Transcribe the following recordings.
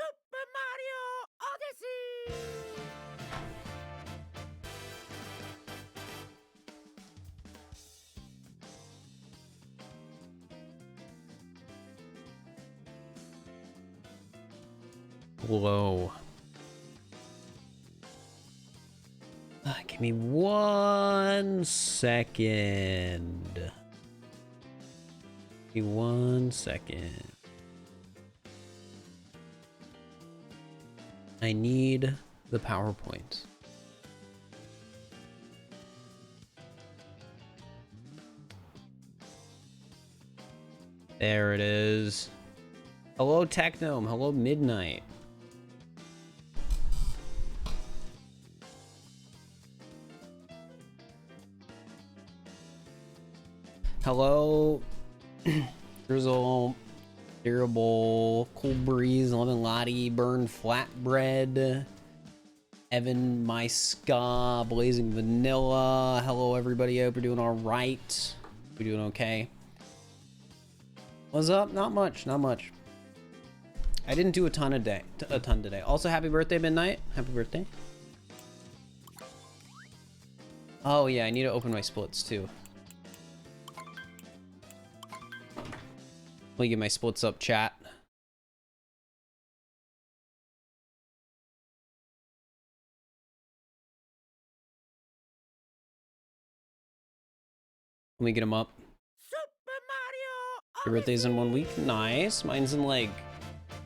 Super Mario Odyssey! Whoa. Give me 1 second. Give me 1 second. I need the PowerPoint. There it is. Hello, Technome. Hello, Midnight. Hello, Drizzle, Durable, Cool Breeze, Lemon Lottie, Burn Flatbread, Evan, My Ska, Blazing Vanilla. Hello, everybody. Hope you're doing all right. We're doing okay. What's up? Not much. Not much. I didn't do a ton today. Also, happy birthday, Midnight. Happy birthday. Oh yeah, I need to open my splits too. Let me get my splits up, chat. Let me get them up. Super Mario Your birthday's in 1 week? Nice. Mine's in like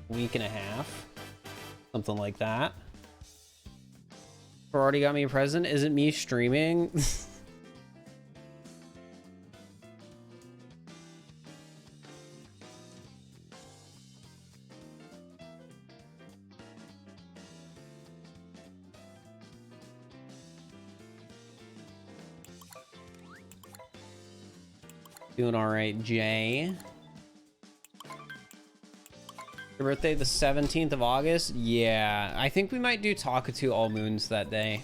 a week and a half. Something like that. Already got me a present? Is it me streaming? Doing all right, Jay. Your birthday the 17th of August? Yeah, I think we might do Talkatoo All Moons that day.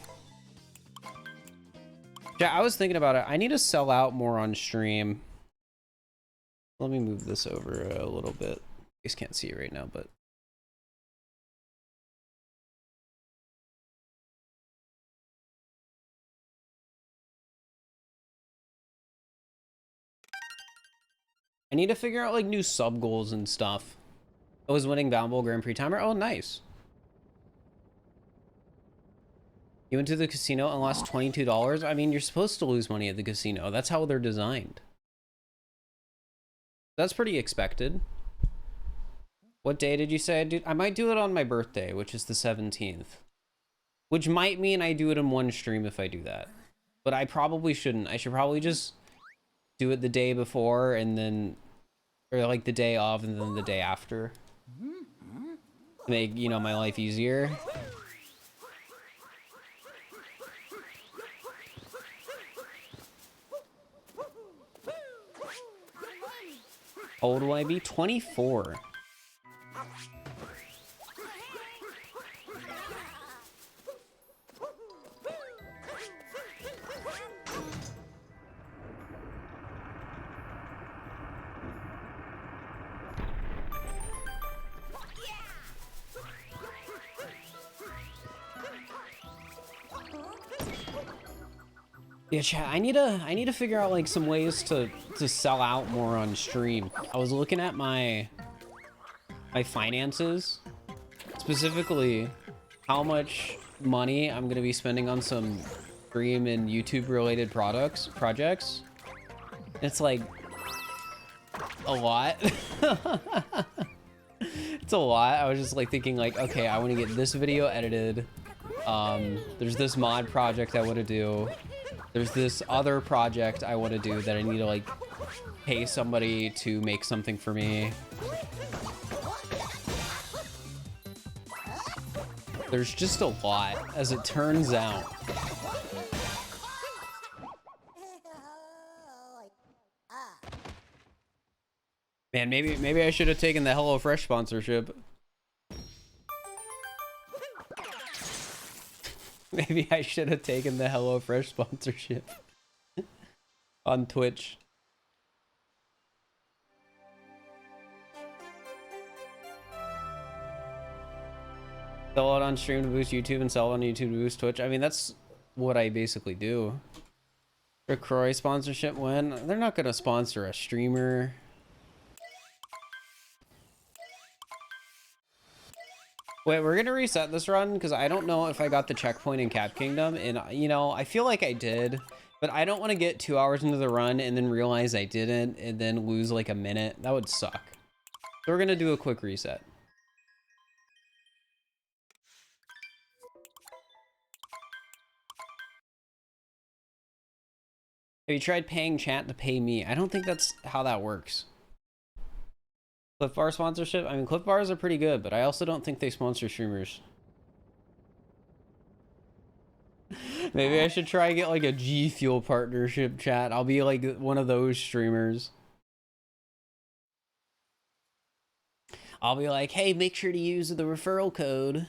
Yeah, I was thinking about it. I need to sell out more on stream. Let me move this over a little bit. You guys can't see it right now, but... I need to figure out like new sub goals and stuff. I was winning Bound Grand Prix timer. Oh, nice. You went to the casino and lost $22. I mean, you're supposed to lose money at the casino. That's how they're designed. That's pretty expected. What day did you say I do? I might do it on my birthday, which is the 17th. Which might mean I do it in one stream if I do that. But I probably shouldn't. I should probably just do it the day before and then... Or like the day of and then the day after. Make, you know, my life easier. How old will I be? 24. Yeah, chat, I need to figure out like some ways to sell out more on stream. I was looking at my finances, specifically how much money I'm gonna be spending on some stream and YouTube related projects. It's like a lot. It's a lot. I was just like thinking like, okay, I want to get this video edited. There's this mod project I want to do. There's this other project I want to do that I need to like pay somebody to make something for me. There's just a lot, as it turns out. Man, maybe I should have taken the HelloFresh sponsorship. Maybe I should have taken the HelloFresh sponsorship on Twitch. Sell out on stream to boost YouTube and sell on YouTube to boost Twitch. I mean, that's what I basically do. The Croy sponsorship win. They're not going to sponsor a streamer. Wait, we're going to reset this run because I don't know if I got the checkpoint in Cap Kingdom. And, you know, I feel like I did. But I don't want to get 2 hours into the run and then realize I didn't and then lose like a minute. That would suck. So we're going to do a quick reset. Have you tried paying chat to pay me? I don't think that's how that works. Cliff Bar sponsorship? I mean, Cliff Bars are pretty good, but I also don't think they sponsor streamers. Maybe I should try and get like a G Fuel partnership chat. I'll be like one of those streamers. I'll be like, hey, make sure to use the referral code.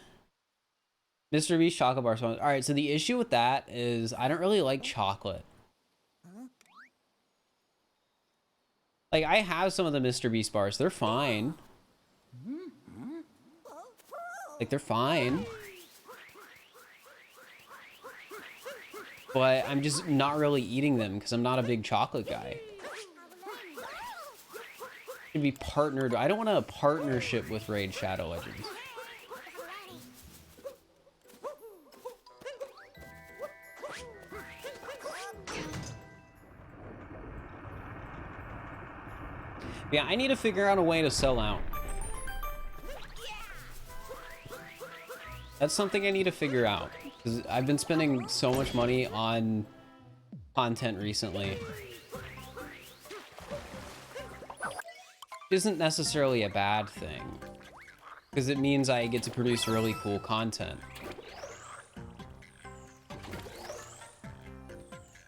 Mr. Beast chocolate bar sponsor. All right, so the issue with that is I don't really like chocolate. Like, I have some of the Mr. Beast bars. They're fine. Like, they're fine. But I'm just not really eating them because I'm not a big chocolate guy. Should be partnered. I don't want a partnership with Raid Shadow Legends. Yeah, I need to figure out a way to sell out. That's something I need to figure out. Because I've been spending so much money on content recently. It isn't necessarily a bad thing. Because it means I get to produce really cool content.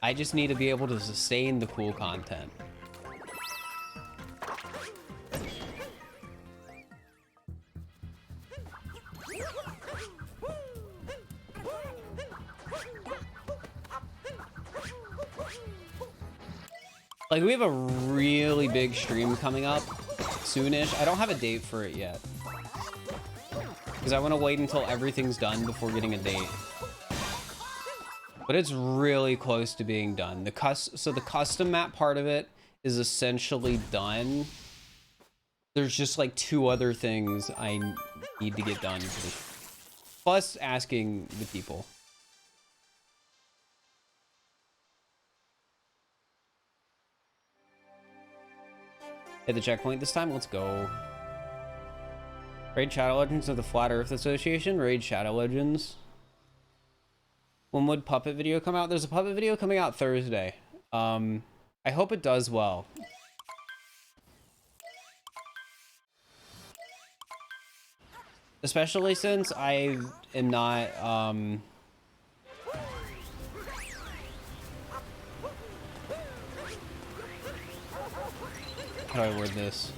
I just need to be able to sustain the cool content. Like, we have a really big stream coming up soonish. I don't have a date for it yet. Because I want to wait until everything's done before getting a date. But it's really close to being done. So the custom map part of it is essentially done. There's just like 2 other things I need to get done. Plus asking the people. Hit the checkpoint this time. Let's go. Raid Shadow Legends of the Flat Earth Association. Raid Shadow Legends. When would Puppet video come out? There's a Puppet video coming out Thursday. I hope it does well. Especially since I am not, how do I word this?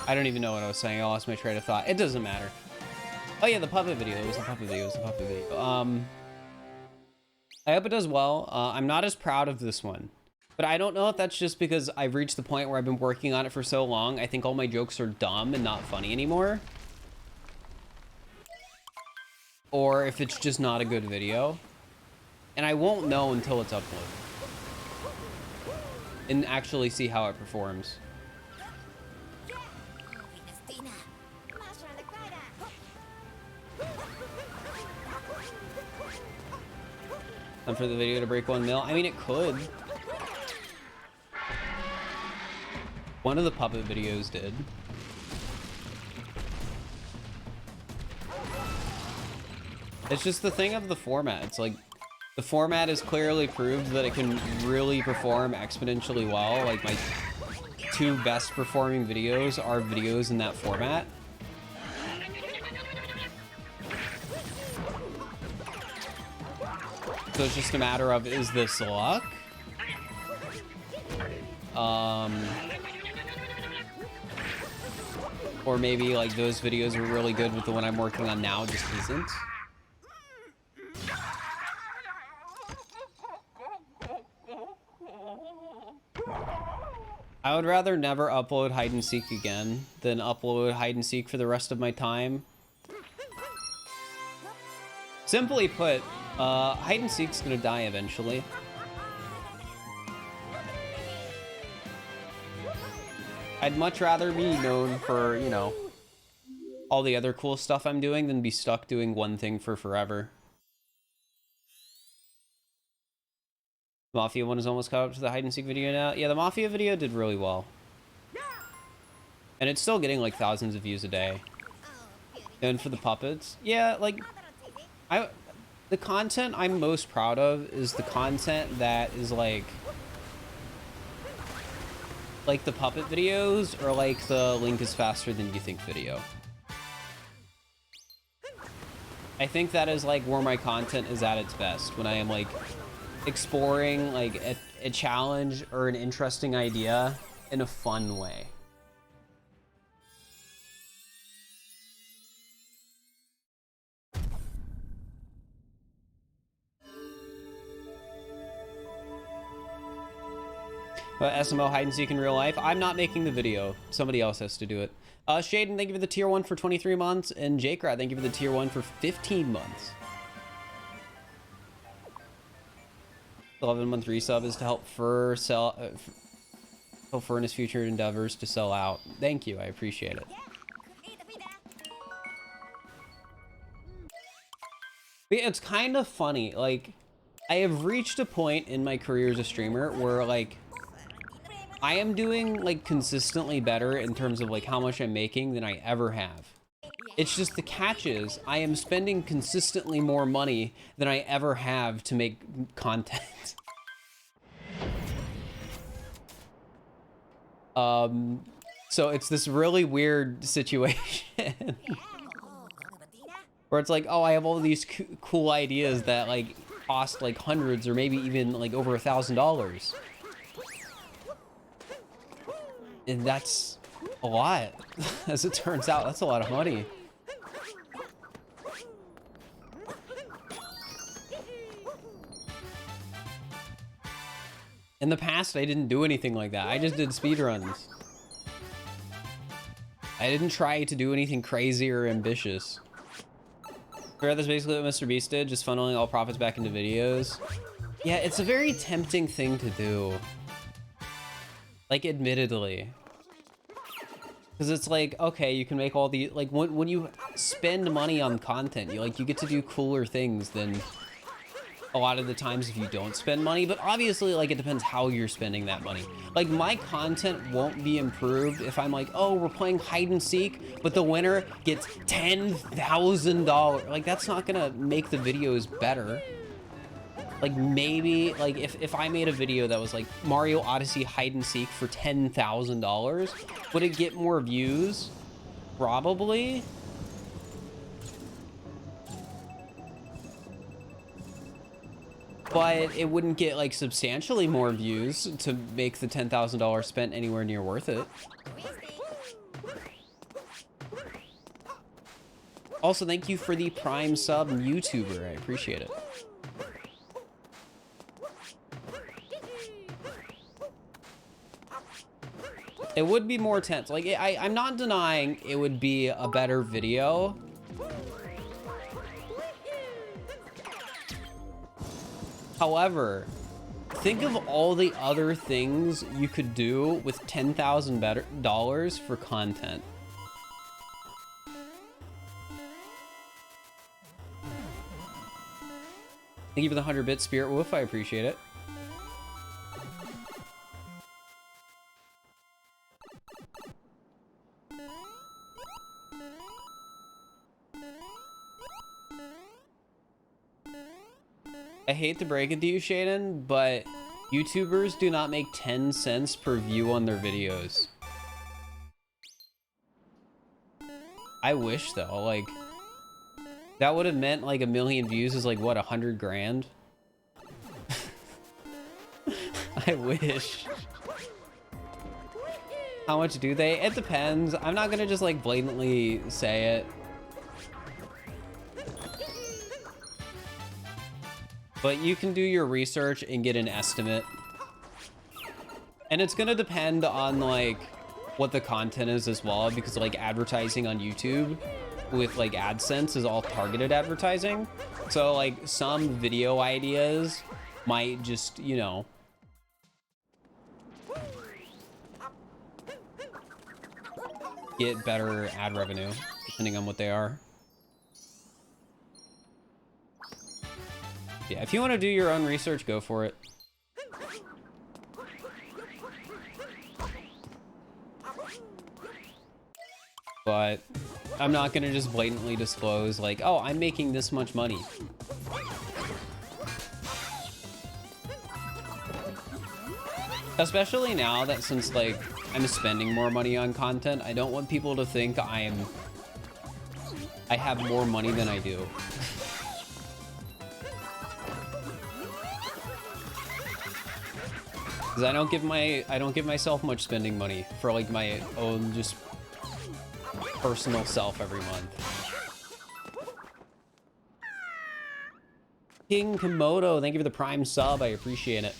I don't even know what I was saying. I lost my train of thought. It doesn't matter. Oh yeah, the puppet video. It was the puppet video. It was the puppet video. I hope it does well. I'm not as proud of this one. But I don't know if that's just because I've reached the point where I've been working on it for so long. I think all my jokes are dumb and not funny anymore. Or if it's just not a good video. And I won't know until it's uploaded. And actually see how it performs. And for the video to break 1 mil? I mean, it could. One of the puppet videos did. It's just the thing of the format. It's like, the format has clearly proved that it can really perform exponentially well. Like, my 2 best performing videos are videos in that format. So it's just a matter of, is this luck? Or maybe like those videos were really good, but the one I'm working on now just isn't. I I would rather never upload hide and seek again than upload hide and seek for the rest of my time. Simply put, hide and seek's gonna die eventually. I'd much rather be known for, you know, all the other cool stuff I'm doing than be stuck doing one thing for forever. Mafia 1 is almost caught up to the hide and seek video now. Yeah, the Mafia video did really well. And it's still getting like thousands of views a day. And for the puppets, yeah, like the content I'm most proud of is the content that is like the puppet videos or like the Link is faster than you think video. I think that is like where my content is at its best, when I am like exploring like a challenge or an interesting idea in a fun way. SML hide and seek in real life. I'm not making the video. Somebody else has to do it. Shaden, thank you for the tier 1 for 23 months. And Jakrat, thank you for the tier 1 for 15 months. 11-month resub is to help Fir help Fir in his future endeavors to sell out. Thank you. I appreciate it. But yeah, it's kind of funny. Like, I have reached a point in my career as a streamer where like I am doing like consistently better in terms of like how much I'm making than I ever have. It's just the catch is I am spending consistently more money than I ever have to make content. So it's this really weird situation where it's like, oh, I have all these cool ideas that like cost like hundreds or maybe even like over $1,000. And that's a lot. As it turns out, that's a lot of money. In the past, I didn't do anything like that. I just did speedruns. I didn't try to do anything crazy or ambitious. That's basically what Mr. Beast did, just funneling all profits back into videos. Yeah, it's a very tempting thing to do. Like, admittedly. Because it's like, okay, you can make all the, like, when you spend money on content, you get to do cooler things than a lot of the times if you don't spend money. But obviously, like, it depends how you're spending that money. Like, my content won't be improved if I'm like, oh, we're playing hide and seek, but the winner gets $10,000. Like, that's not gonna make the videos better. Like, maybe, like, if I made a video that was like Mario Odyssey hide and seek for $10,000, would it get more views? Probably. But it wouldn't get like substantially more views to make the $10,000 spent anywhere near worth it. Also, thank you for the Prime sub YouTuber. I appreciate it. It would be more tense. Like, I'm not denying it would be a better video. However, think of all the other things you could do with $10,000 for content. Thank you for the 100-bit Spirit Wolf. I appreciate it. I hate to break it to you, Shaden, but YouTubers do not make 10 cents per view on their videos. I wish, though. Like, that would have meant like 1 million views is like, what, 100 grand? I wish. How much do they? It depends. I'm not gonna just like blatantly say it. But you can do your research and get an estimate. And it's gonna depend on like what the content is as well, because like advertising on YouTube with like AdSense is all targeted advertising. So like some video ideas might just, you know, get better ad revenue depending on what they are. Yeah, if you want to do your own research, go for it. But I'm not gonna just blatantly disclose like, oh, I'm making this much money. Especially now that since like I'm spending more money on content, I don't want people to think I have more money than I do. Because I don't give myself much spending money for like my own just personal self every month. King Komodo, thank you for the Prime sub. I appreciate it.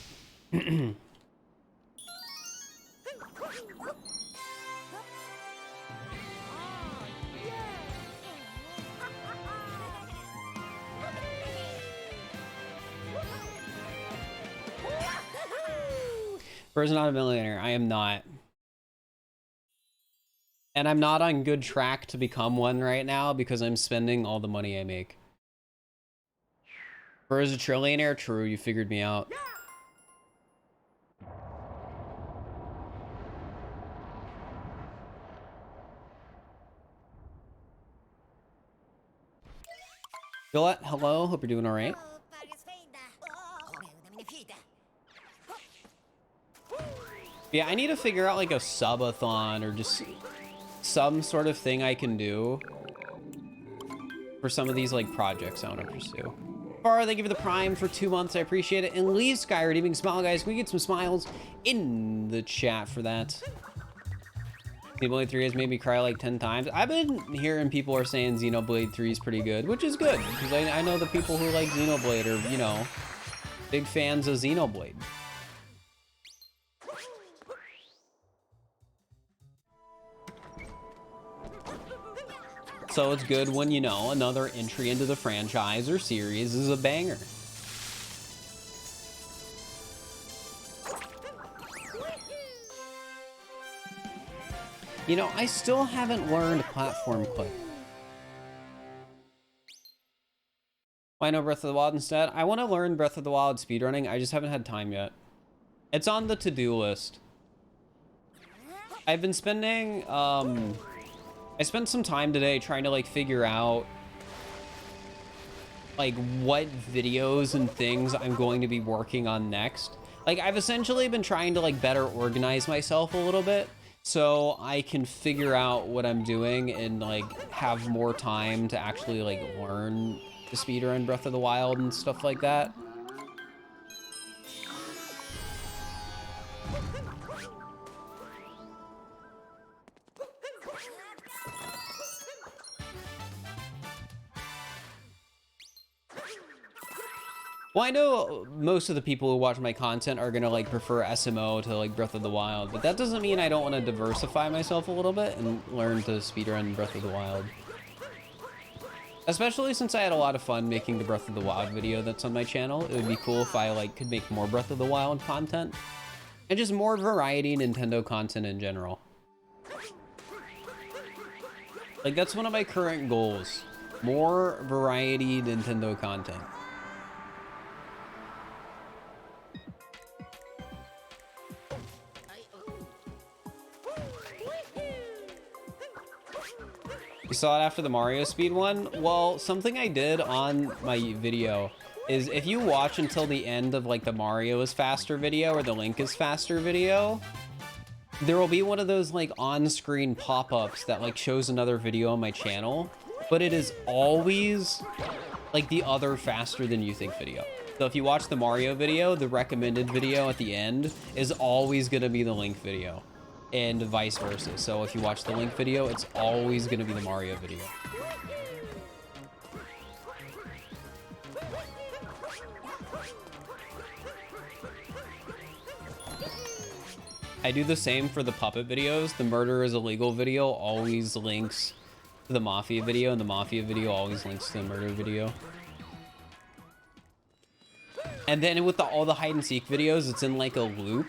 First, not a millionaire. I am not. And I'm not on good track to become one right now because I'm spending all the money I make. First, a trillionaire? True, you figured me out. Gillette, hello. Hope you're doing all right. Yeah, I need to figure out like a subathon or just some sort of thing I can do for some of these like projects I want to pursue. Bar, thank you for the Prime for 2 months. I appreciate it. And Lee Sky redeeming smile, guys. Can we get some smiles in the chat for that? Xenoblade 3 has made me cry like 10 times. I've been hearing people are saying Xenoblade 3 is pretty good, which is good because I know the people who like Xenoblade are, you know, big fans of Xenoblade. So it's good when, you know, another entry into the franchise or series is a banger. You know, I still haven't learned platform click. Why no Breath of the Wild instead? I want to learn Breath of the Wild speedrunning. I just haven't had time yet. It's on the to-do list. I've been spending, I spent some time today trying to like figure out like what videos and things I'm going to be working on next. Like I've essentially been trying to like better organize myself a little bit so I can figure out what I'm doing and like have more time to actually like learn the speedrun Breath of the Wild and stuff like that. Well, I know most of the people who watch my content are gonna like prefer SMO to like Breath of the Wild, but that doesn't mean I don't want to diversify myself a little bit and learn to speedrun Breath of the Wild. Especially since I had a lot of fun making the Breath of the Wild video that's on my channel. It would be cool if I like could make more Breath of the Wild content and just more variety Nintendo content in general. Like that's one of my current goals. More variety Nintendo content. You saw it after the Mario speed one? Well, something I did on my video is if you watch until the end of like the Mario is faster video or the Link is faster video, there will be one of those like on-screen pop-ups that like shows another video on my channel, but it is always like the other faster than you think video. So if you watch the Mario video, the recommended video at the end is always gonna be the Link video. And vice versa. So if you watch the Link video, it's always going to be the Mario video. I do the same for the puppet videos. The murder is illegal video always links to the mafia video, and the mafia video always links to the murder video. And then with all the hide and seek videos, it's in like a loop.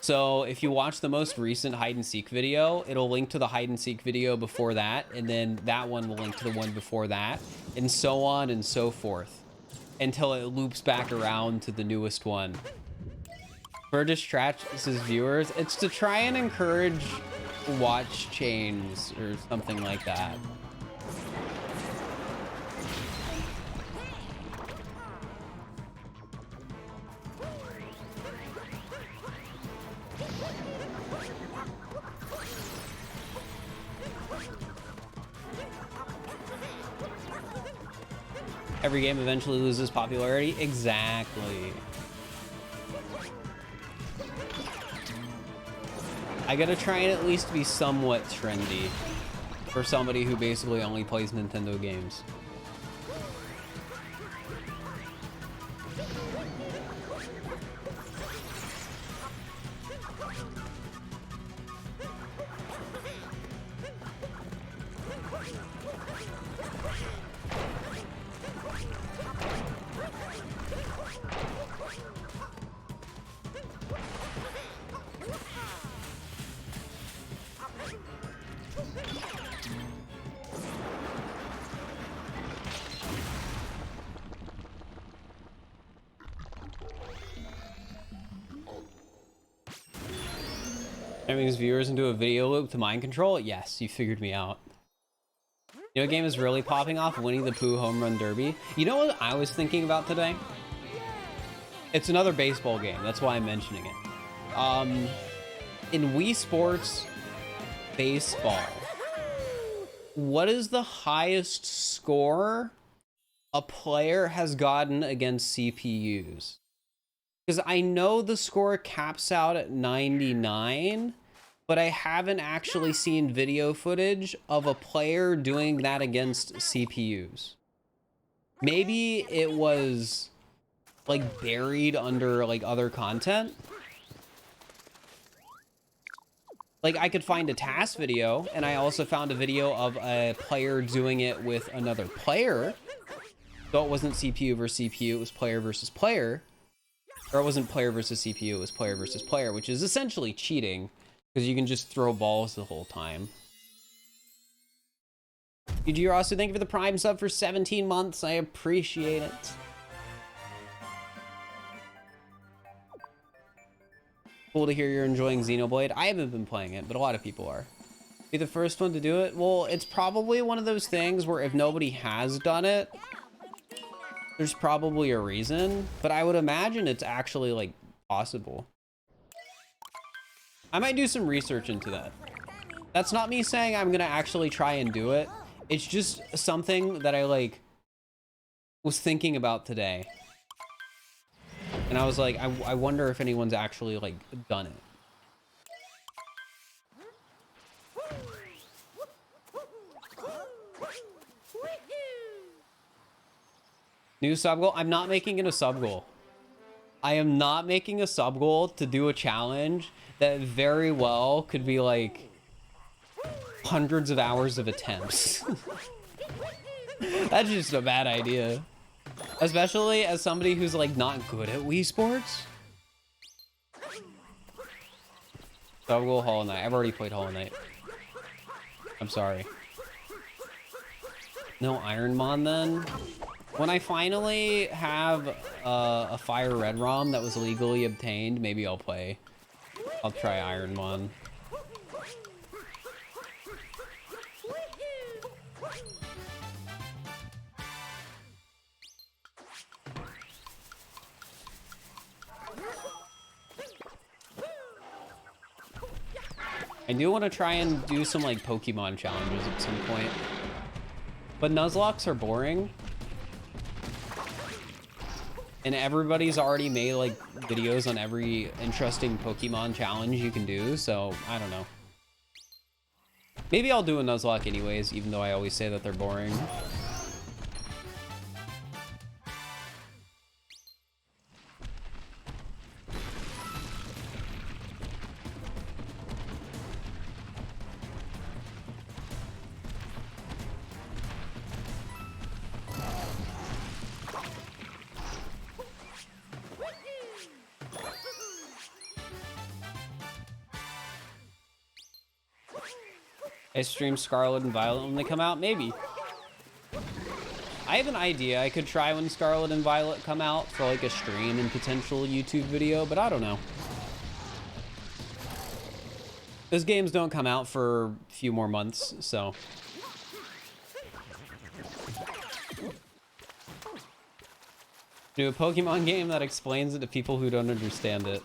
So if you watch the most recent hide and seek video, it'll link to the hide and seek video before that, and then that one will link to the one before that, and so on and so forth, until it loops back around to the newest one. For distracts his viewers, it's to try and encourage watch chains or something like that. Every game eventually loses popularity. Exactly. I gotta try and at least be somewhat trendy for somebody who basically only plays Nintendo games. Turning his viewers into a video loop to mind control? Yes, you figured me out. You know what game is really popping off? Winnie the Pooh Home Run Derby. You know what I was thinking about today? It's another baseball game. That's why I'm mentioning it. In Wii Sports Baseball, what is the highest score a player has gotten against CPUs? Because I know the score caps out at 99, but I haven't actually seen video footage of a player doing that against CPUs. Maybe it was like buried under like other content. Like I could find a task video, and I also found a video of a player doing it with another player. So it wasn't CPU versus CPU, it was player versus player. Or it wasn't player versus CPU, it was player versus player, which is essentially cheating, because you can just throw balls the whole time. UG also, thank you for the Prime sub for 17 months. I appreciate it. Cool to hear you're enjoying Xenoblade. I haven't been playing it, but a lot of people are. Be the first one to do it? Well, it's probably one of those things where if nobody has done it, there's probably a reason, but I would imagine it's actually like possible. I might do some research into that. That's not me saying I'm gonna actually try and do it. It's just something that I like was thinking about today. And I was like, I wonder if anyone's actually like done it. New sub goal? I'm not making it a sub goal. I am not making a sub goal to do a challenge that very well could be like hundreds of hours of attempts. That's just a bad idea. Especially as somebody who's like not good at Wii Sports. Sub goal Hollow Knight. I've already played Hollow Knight. I'm sorry. No Ironmon then? When I finally have a Fire Red ROM that was legally obtained, maybe I'll play. I'll try Ironmon. I do want to try and do some like Pokemon challenges at some point. But Nuzlockes are boring. And everybody's already made like videos on every interesting Pokemon challenge you can do, so I don't know. Maybe I'll do a Nuzlocke anyways, even though I always say that they're boring. I stream Scarlet and Violet when they come out? Maybe. I have an idea I could try when Scarlet and Violet come out for like a stream and potential YouTube video, but I don't know. Those games don't come out for a few more months, so. Do a Pokemon game that explains it to people who don't understand it.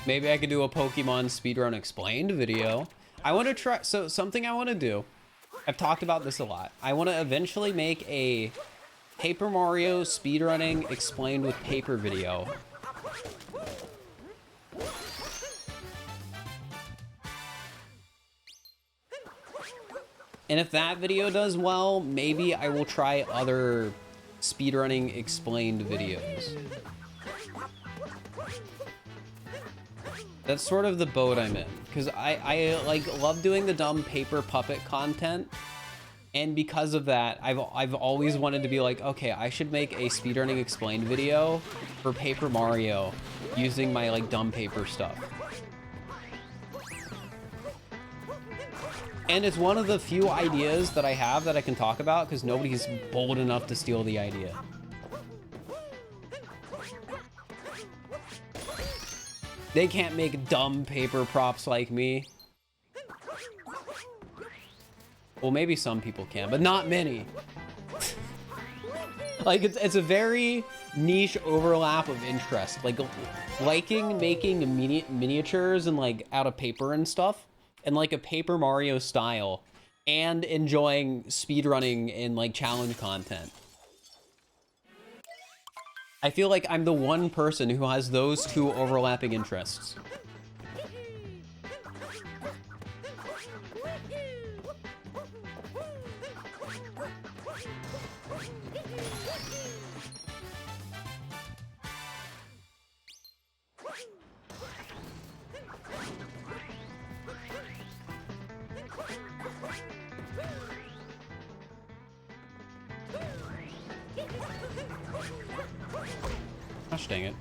Maybe I could do a Pokemon speedrun explained video. I want to try, so something I want to do, I've talked about this a lot. I want to eventually make a Paper Mario speedrunning explained with paper video. And if that video does well, maybe I will try other speedrunning explained videos. That's sort of the boat I'm in, because I like love doing the dumb paper puppet content, and because of that, I've always wanted to be like, okay, I should make a speedrunning explained video for Paper Mario using my like dumb paper stuff. And it's one of the few ideas that I have that I can talk about because nobody's bold enough to steal the idea. They can't make dumb paper props like me. Well, maybe some people can, but not many. Like, it's a very niche overlap of interest. Like, liking making miniatures and, like, out of paper and stuff. And, like, a Paper Mario style. And enjoying speedrunning and, like, challenge content. I feel like I'm the one person who has those two overlapping interests. Gosh dang it.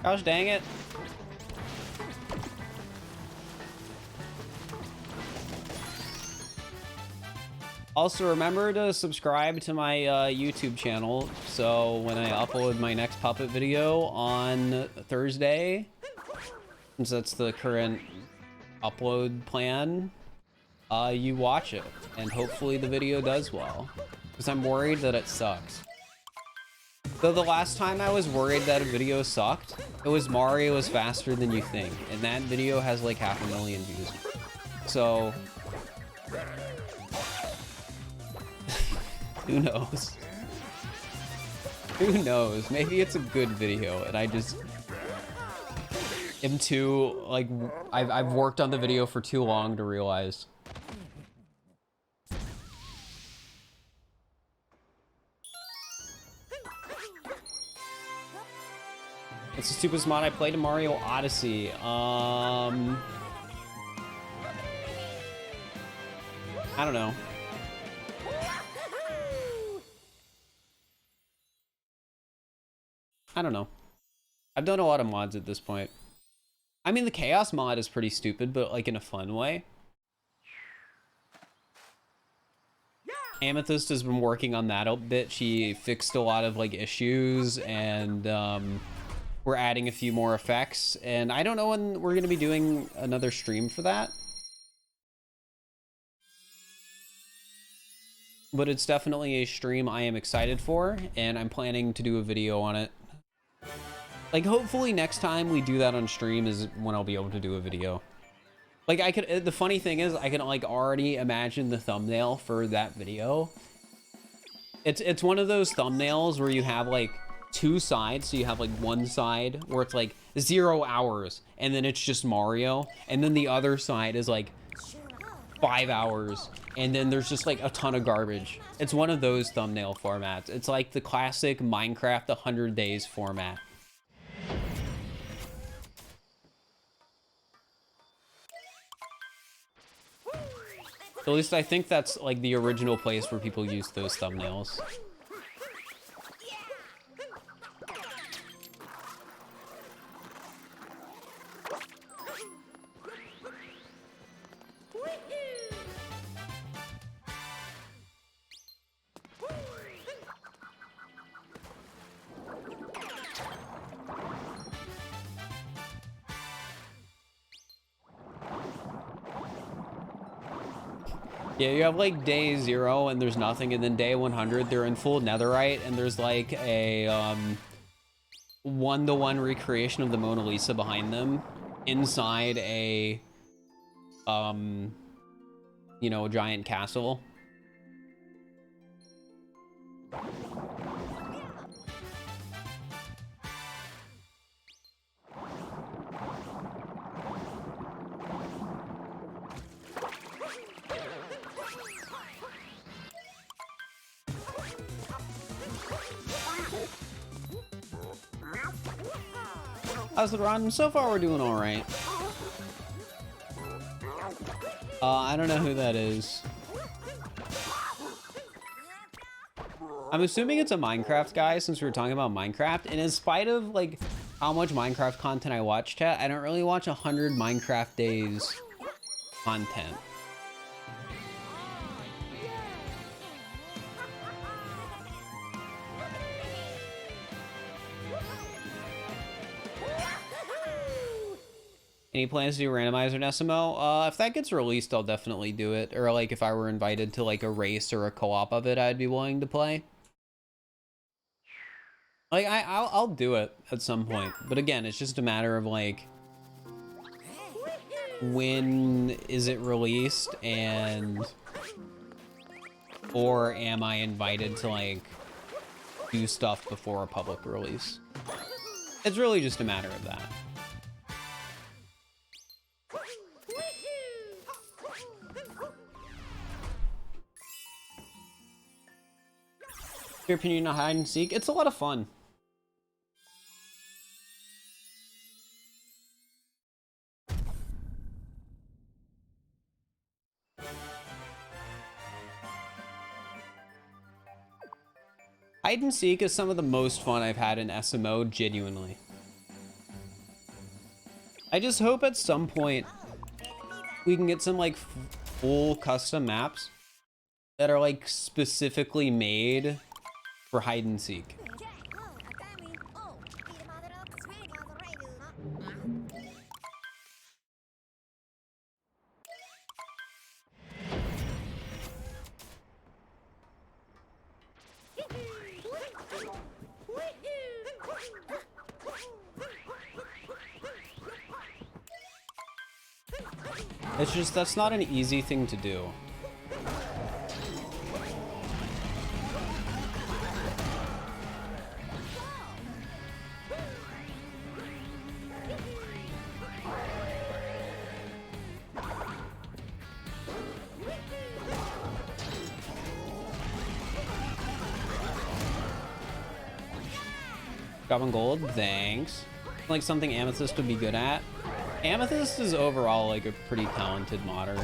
Gosh dang it. Also, remember to subscribe to my YouTube channel, so when I upload my next puppet video on Thursday, since that's the current upload plan, you watch it, and hopefully the video does well, because I'm worried that it sucks. Though the last time I was worried that a video sucked, it was Mario is Faster Than You Think, and that video has like 500,000 views. So, who knows? Who knows? Maybe it's a good video, and I just am too, like, I've worked on the video for too long to realize. What's the stupidest mod I played in Mario Odyssey? I don't know. I don't know. I've done a lot of mods at this point. I mean, the Chaos mod is pretty stupid, but like in a fun way. Amethyst has been working on that a bit. She fixed a lot of like issues, and we're adding a few more effects. And I don't know when we're going to be doing another stream for that. But it's definitely a stream I am excited for, and I'm planning to do a video on it. Like, hopefully next time we do that on stream is when I'll be able to do a video. Like, I could, the funny thing is, I can, like, already imagine the thumbnail for that video. It's one of those thumbnails where you have, like, two sides. So you have, like, one side where it's, like, 0 hours, and then it's just Mario. And then the other side is, like, 5 hours, and then there's just, like, a ton of garbage. It's one of those thumbnail formats. It's like the classic Minecraft 100 days format. At least I think that's like the original place where people use those thumbnails. Yeah, you have like day 0 and there's nothing, and then day 100 they're in full netherite and there's like a one-to-one recreation of the Mona Lisa behind them inside a you know, giant castle. How's the run? So far, we're doing all right. I don't know who that is. I'm assuming it's a Minecraft guy since we were talking about Minecraft. And in spite of like how much Minecraft content I watch, chat, I don't really watch 100 Minecraft days content. Any plans to do randomizer in SMO? If that gets released, I'll definitely do it. Or like if I were invited to like a race or a co-op of it, I'd be willing to play. Like I'll do it at some point. But again, it's just a matter of like, when is it released, and or am I invited to like do stuff before a public release? It's really just a matter of that. Your opinion on hide and seek? It's a lot of fun. Hide and seek is some of the most fun I've had in SMO, genuinely. I just hope at some point we can get some like full custom maps that are like specifically made for hide and seek. It's just, that's not an easy thing to do. Goblin gold, thanks. Like something Amethyst would be good at. Amethyst is overall like a pretty talented modder.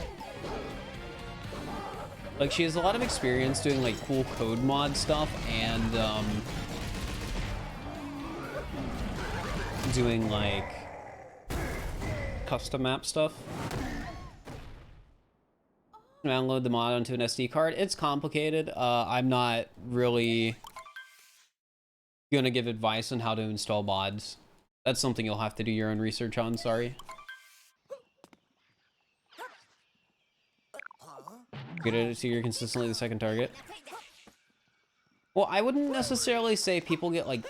Like she has a lot of experience doing like cool code mod stuff and doing like custom map stuff. Download the mod onto an SD card. It's complicated. I'm not really gonna give advice on how to install mods. That's something you'll have to do your own research on, sorry. Good at it so you're consistently the second target. Well, I wouldn't necessarily say people get like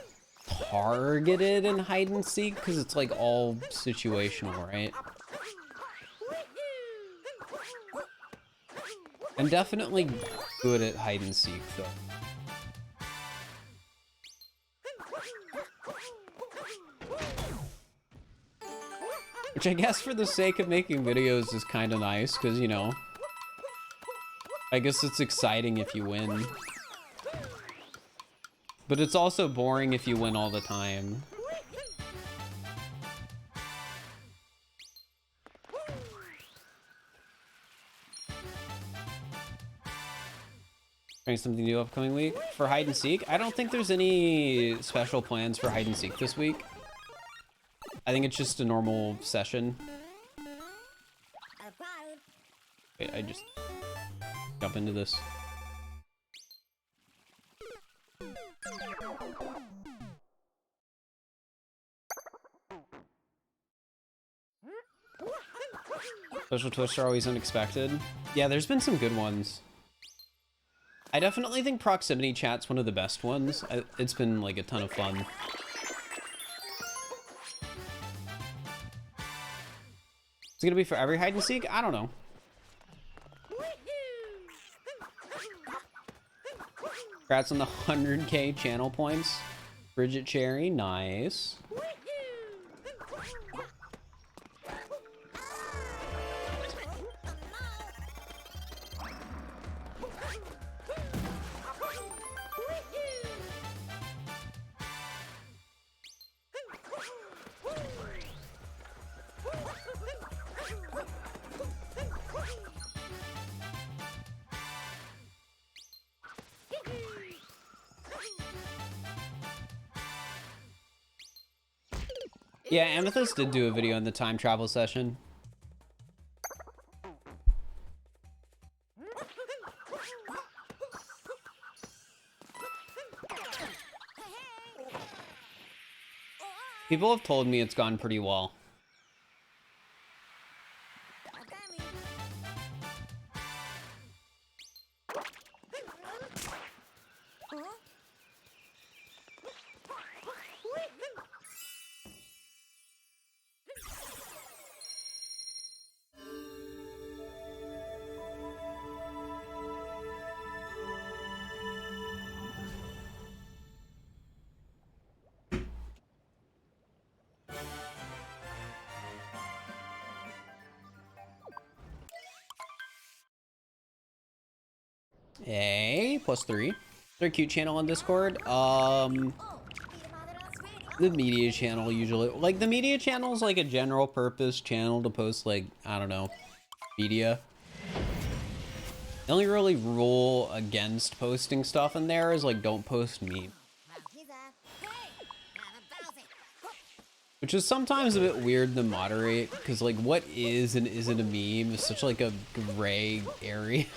targeted in hide and seek because it's like all situational, right? I'm definitely good at hide and seek though. Which I guess for the sake of making videos is kind of nice, because, you know, I guess it's exciting if you win. But it's also boring if you win all the time. Trying something new upcoming week? For hide and seek? I don't think there's any special plans for hide and seek this week. I think it's just a normal session. Wait, I just jump into this. Social twists are always unexpected. Yeah, there's been some good ones. I definitely think proximity chat's one of the best ones. It's been like a ton of fun. Is it gonna be for every hide and seek? I don't know. Congrats on the 100K channel points. Bridget Cherry, nice. Yeah, Amethyst did do a video on the time travel session. People have told me it's gone pretty well. Hey, +3. Their cute channel on Discord. The media channel usually, like the media channel is like a general purpose channel to post like, I don't know, media. The only really rule against posting stuff in there is like don't post memes. Which is sometimes a bit weird to moderate, because like what is and isn't a meme is such like a gray area.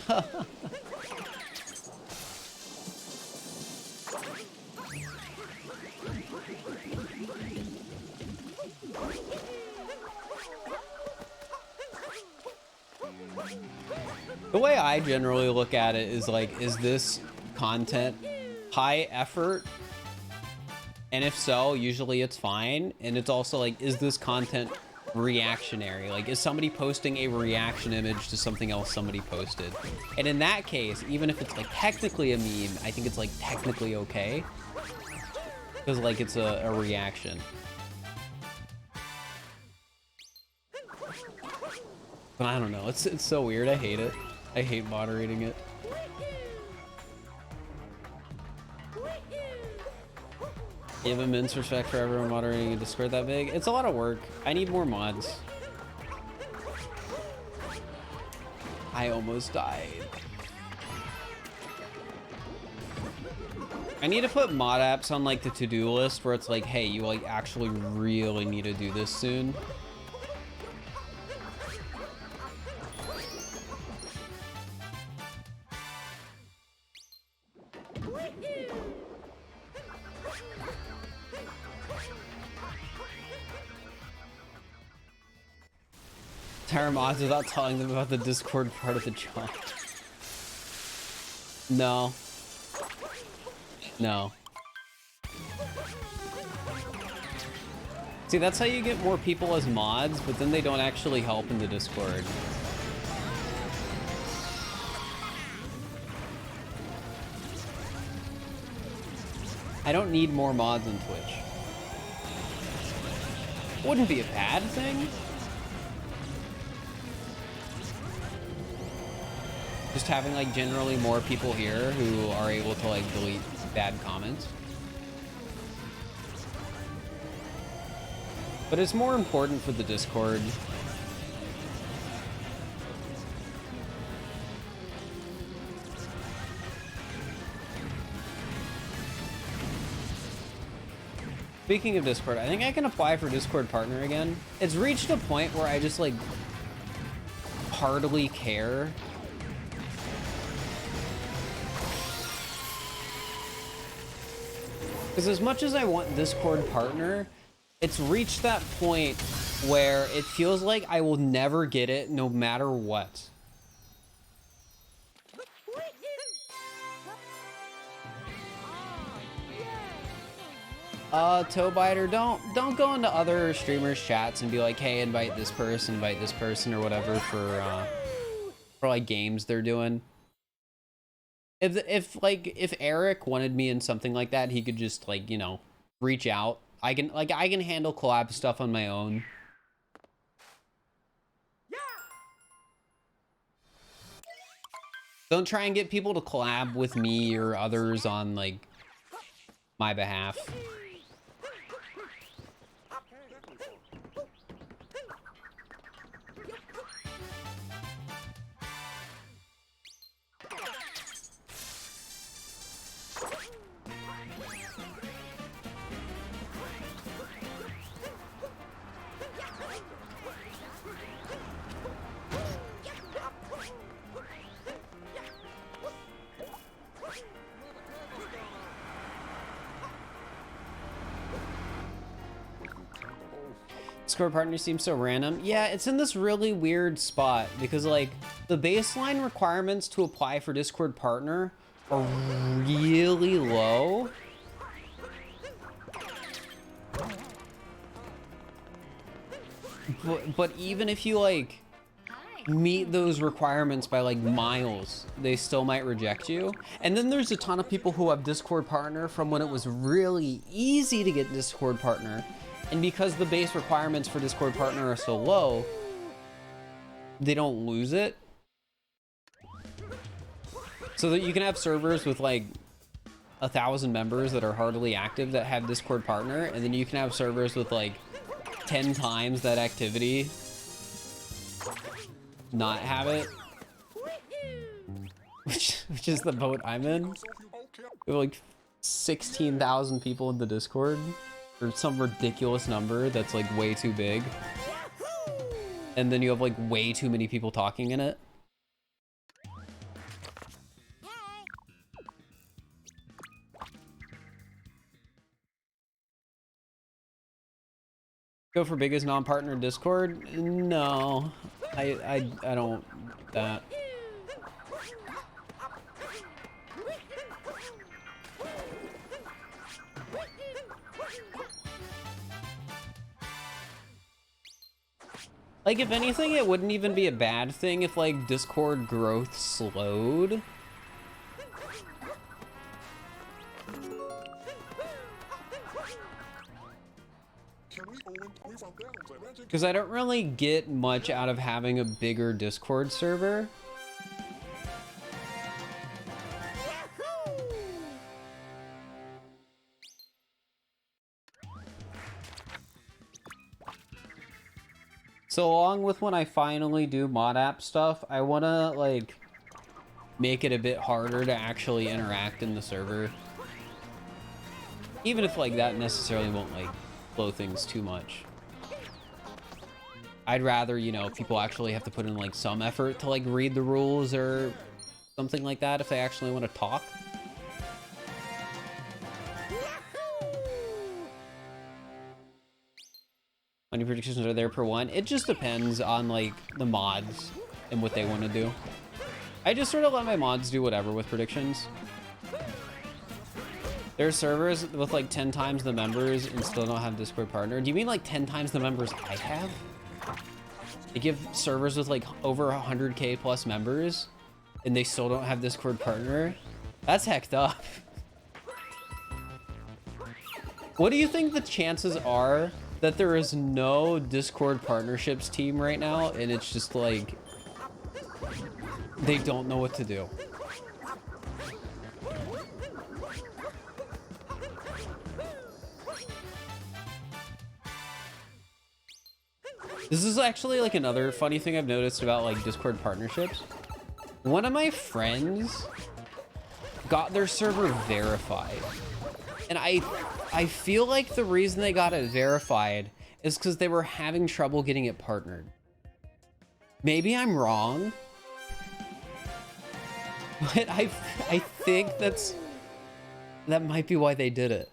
The way I generally look at it is like, is this content high effort? And if so, usually it's fine. And it's also like, is this content reactionary? Like, is somebody posting a reaction image to something else somebody posted? And in that case, even if it's like technically a meme, I think it's like technically okay. Because like it's a reaction. But I don't know, it's so weird, I hate it. I hate moderating it. You have immense respect for everyone moderating a Discord that big. It's a lot of work. I need more mods. I almost died. I need to put mod apps on like the to-do list where it's like, hey, you like actually really need to do this soon. Entire mods without telling them about the Discord part of the job. No. No. See, that's how you get more people as mods, but then they don't actually help in the Discord. I don't need more mods on Twitch. Wouldn't be a bad thing. Just having like generally more people here who are able to like delete bad comments. But it's more important for the Discord. Speaking of Discord, I think I can apply for Discord partner again. It's reached a point where I just like hardly care. Because as much as I want Discord partner, it's reached that point where it feels like I will never get it no matter what. Toebiter, don't go into other streamers' chats and be like, hey, invite this person, or whatever for like games they're doing. If Eric wanted me in something like that, he could just like, you know, reach out. I can handle collab stuff on my own. Don't try and get people to collab with me or others on like my behalf. Discord partner seems so random. Yeah, it's in this really weird spot because like the baseline requirements to apply for Discord partner are really low. But even if you like meet those requirements by like miles, they still might reject you. And then there's a ton of people who have Discord partner from when it was really easy to get Discord partner. And because the base requirements for Discord partner are so low, they don't lose it. So that you can have servers with like 1,000 members that are hardly active that have Discord partner, and then you can have servers with like 10 times that activity not have it. Which is the boat I'm in. We have like 16,000 people in the Discord. Or some ridiculous number that's like way too big. And then you have like way too many people talking in it. Go for biggest non-partner Discord? No, I don't that. Like, if anything, it wouldn't even be a bad thing if, like, Discord growth slowed. Because I don't really get much out of having a bigger Discord server. So along with when I finally do mod app stuff, I want to like make it a bit harder to actually interact in the server. Even if like that necessarily won't like blow things too much. I'd rather, you know, people actually have to put in like some effort to like read the rules or something like that if they actually want to talk. How many predictions are there per one? It just depends on like the mods and what they want to do. I just sort of let my mods do whatever with predictions. There's servers with like 10 times the members and still don't have Discord partner. Do you mean like 10 times the members I have? They give servers with like over 100k plus members and they still don't have Discord partner? That's hecked up. What do you think the chances are that there is no Discord partnerships team right now and it's just like they don't know what to do? This is actually like another funny thing I've noticed about like Discord partnerships. One of my friends got their server verified. And I feel like the reason they got it verified is because they were having trouble getting it partnered. Maybe I'm wrong, but I think that might be why they did it.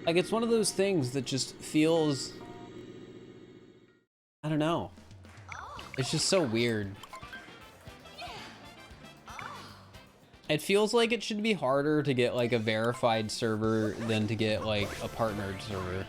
Like, it's one of those things that just feels, I don't know. It's just so weird. It feels like it should be harder to get like a verified server than to get like a partnered server.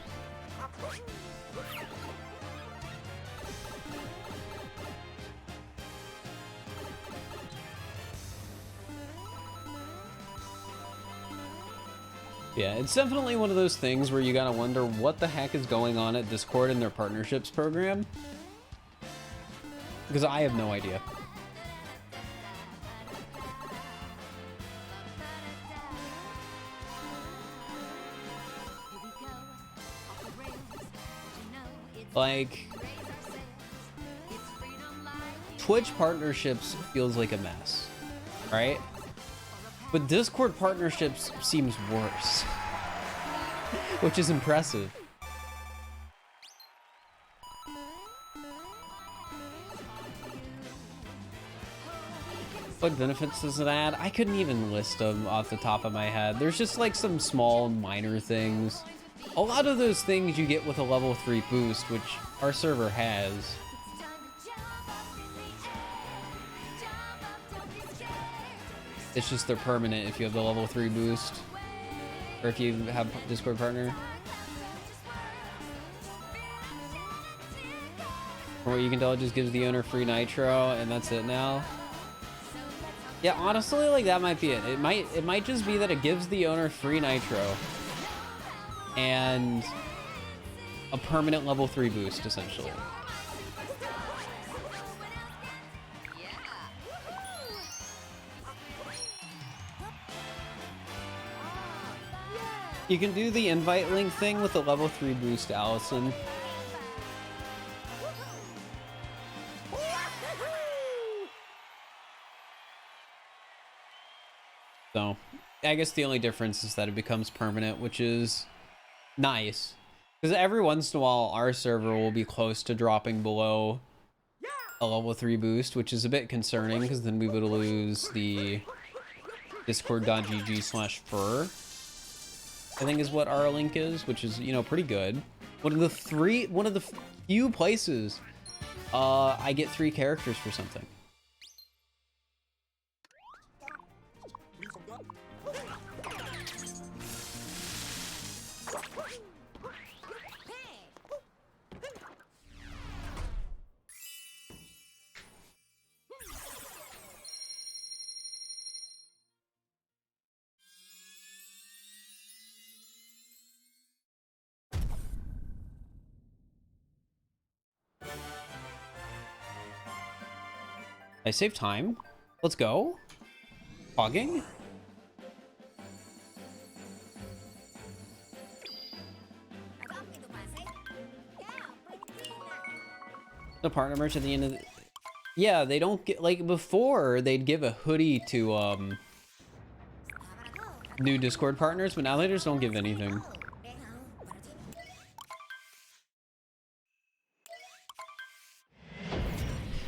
Yeah, it's definitely one of those things where you gotta wonder what the heck is going on at Discord in their partnerships program. Because I have no idea. Like, Twitch partnerships feels like a mess, right? But Discord partnerships seems worse, which is impressive. What benefits does it add? I couldn't even list them off the top of my head. There's just like some small minor things. A lot of those things you get with a level 3 boost, which our server has. It's just they're permanent if you have the level 3 boost. Or if you have Discord partner. From what you can tell, it just gives the owner free nitro, and that's it now. Yeah, honestly, like that might be it. It might just be that it gives the owner free nitro and a permanent level 3 boost, essentially. You can do the invite link thing with the level 3 boost, Allison. So, I guess the only difference is that it becomes permanent, which is nice. Because every once in a while, our server will be close to dropping below a level 3 boost, which is a bit concerning, because then we would lose the discord.gg/fir, I think is what our link is, which is, you know, pretty good. One of the few places I get 3 characters for something. I save time. Let's go. Hogging. The partner merch at the end of the... Yeah, they don't get... Like, before, they'd give a hoodie to, new Discord partners, but now they just don't give anything.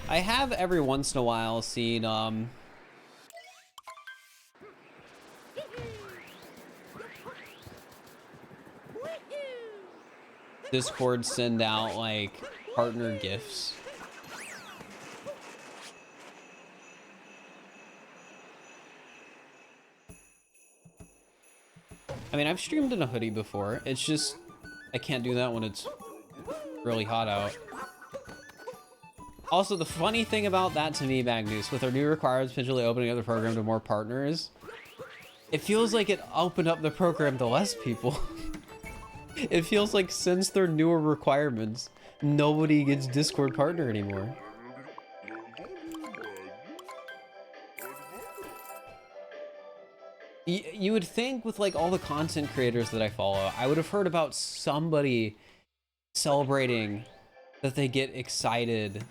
I have every once in a while seen, Discord send out, like, partner gifts. I mean, I've streamed in a hoodie before. It's just, I can't do that when it's really hot out. Also, the funny thing about that to me, Magnus, with our new requirements potentially opening up the program to more partners, it feels like it opened up the program to less people. It feels like since their newer requirements, nobody gets Discord partner anymore. You would think with like all the content creators that I follow, I would have heard about somebody celebrating that they get excited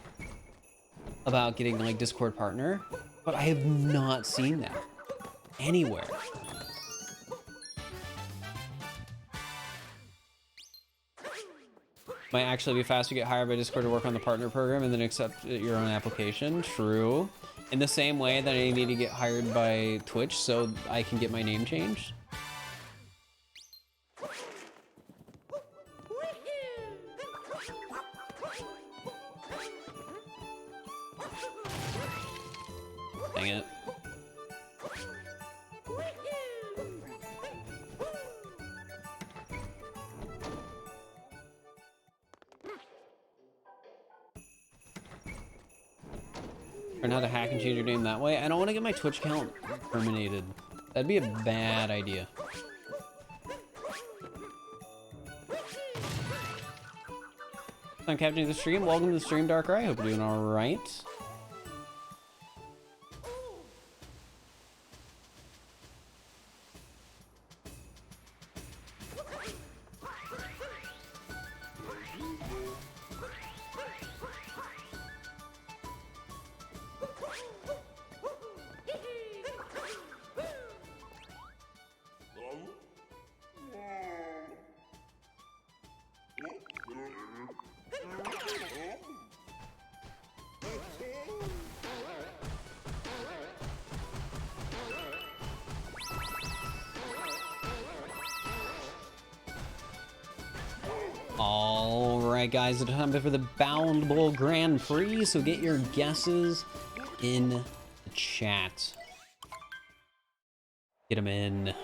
about getting like Discord partner, but I have not seen that anywhere. Might actually be fast to get hired by Discord to work on the partner program and then accept your own application. True. In the same way that I need to get hired by Twitch so I can get my name changed. Dang it. Learn how to hack and change your name that way. I don't want to get my Twitch account terminated. That'd be a bad idea. I'm capturing the stream. Welcome to the stream, Darker. I hope you're doing all right. Alright guys, it's time for the Bound Bowl Grand Prix, so get your guesses in the chat. Get them in.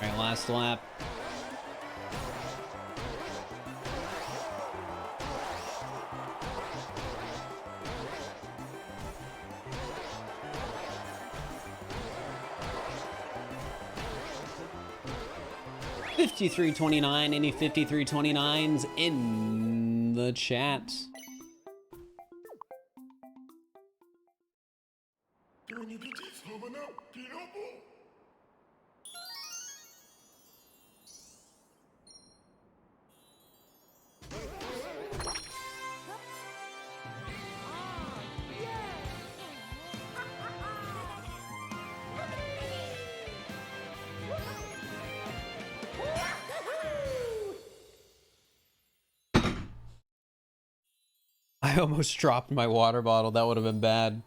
Alright, last lap. $53.29. Any 53.29s in the chat? I almost dropped my water bottle. That would have been bad.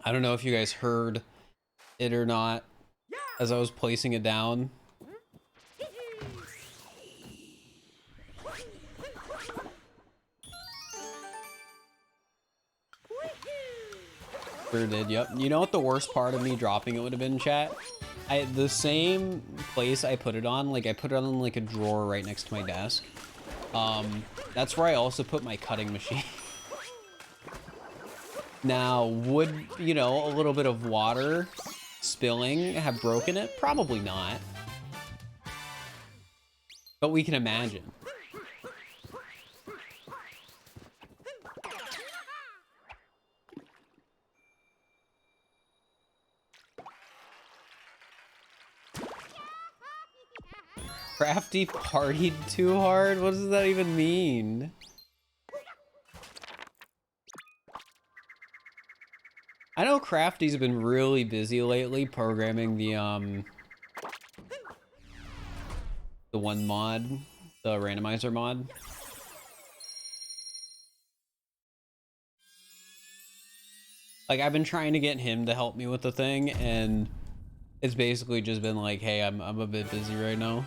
I don't know if you guys heard it or not as I was placing it down. Sure did, yep. You know what the worst part of me dropping it would have been, chat? The same place I put it on, like I put it on like a drawer right next to my desk. That's where I also put my cutting machine. Now, would, you know, a little bit of water spilling have broken it? Probably not. But we can imagine. Crafty partied too hard? What does that even mean? I know Crafty's been really busy lately programming the one mod, the randomizer mod. Like, I've been trying to get him to help me with the thing, and it's basically just been like, hey, I'm a bit busy right now.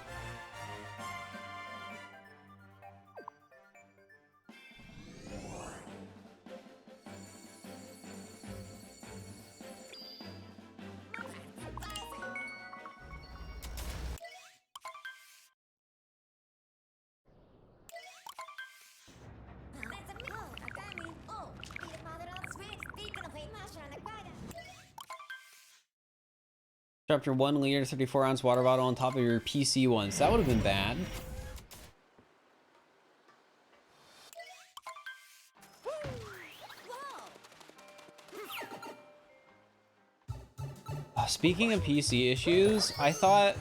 Dropped your 1 liter 34-ounce water bottle on top of your PC once. That would have been bad. Speaking of PC issues, I thought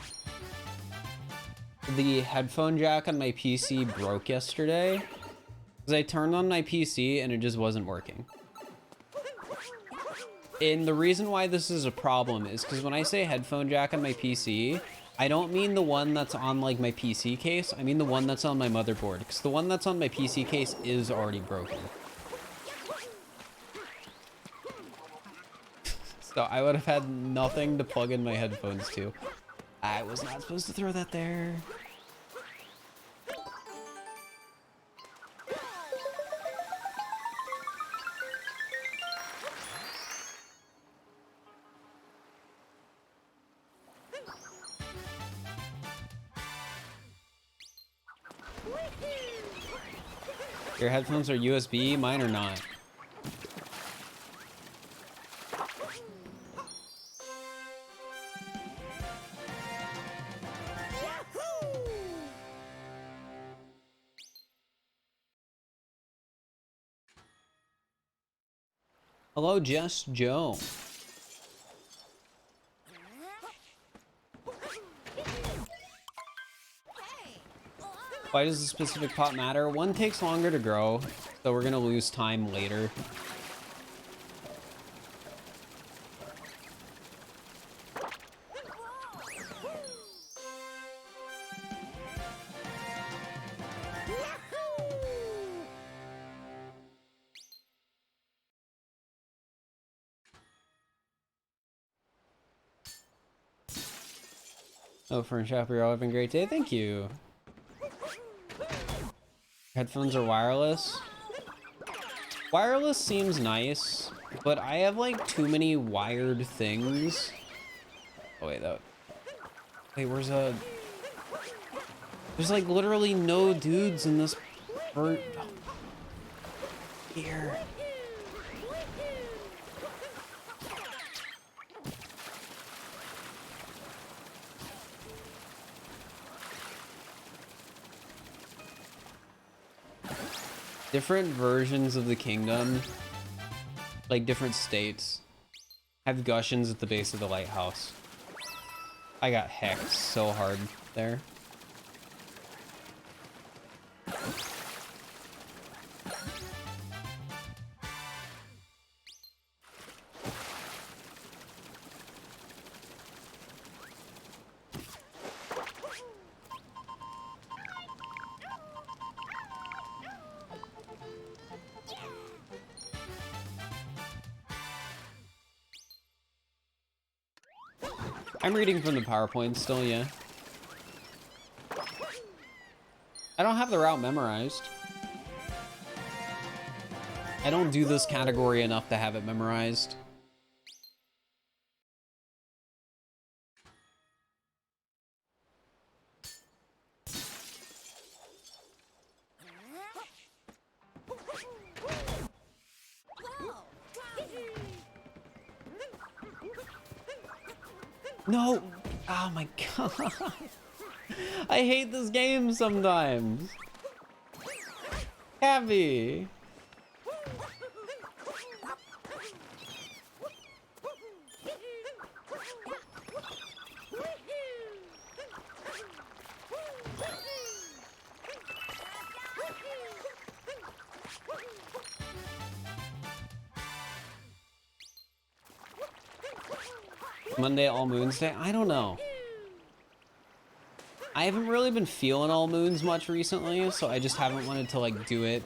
the headphone jack on my PC broke yesterday because I turned on my PC and it just wasn't working. And the reason why this is a problem is because when I say headphone jack on my PC, I don't mean the one that's on like my PC case. I mean the one that's on my motherboard, because the one that's on my PC case is already broken. So I would have had nothing to plug in my headphones to. I was not supposed to throw that there. Your headphones are USB, mine are not. Hello, Just Joe. Why does the specific pot matter? One takes longer to grow, so we're gonna lose time later. Oh, for Shapiro, having a great day. Thank you. Headphones are wireless. Wireless seems nice, but I have like too many wired things. Oh wait, where's there's like literally no dudes in this here. Different versions of the kingdom, like different states, have Gushins at the base of the lighthouse. I got hecked so hard there. I'm reading from the PowerPoint still, yeah. I don't have the route memorized. I don't do this category enough to have it memorized. No! Oh my god. I hate this game sometimes. Heavy. Monday, All Moons Day? I don't know. I haven't really been feeling All Moons much recently, so I just haven't wanted to like do it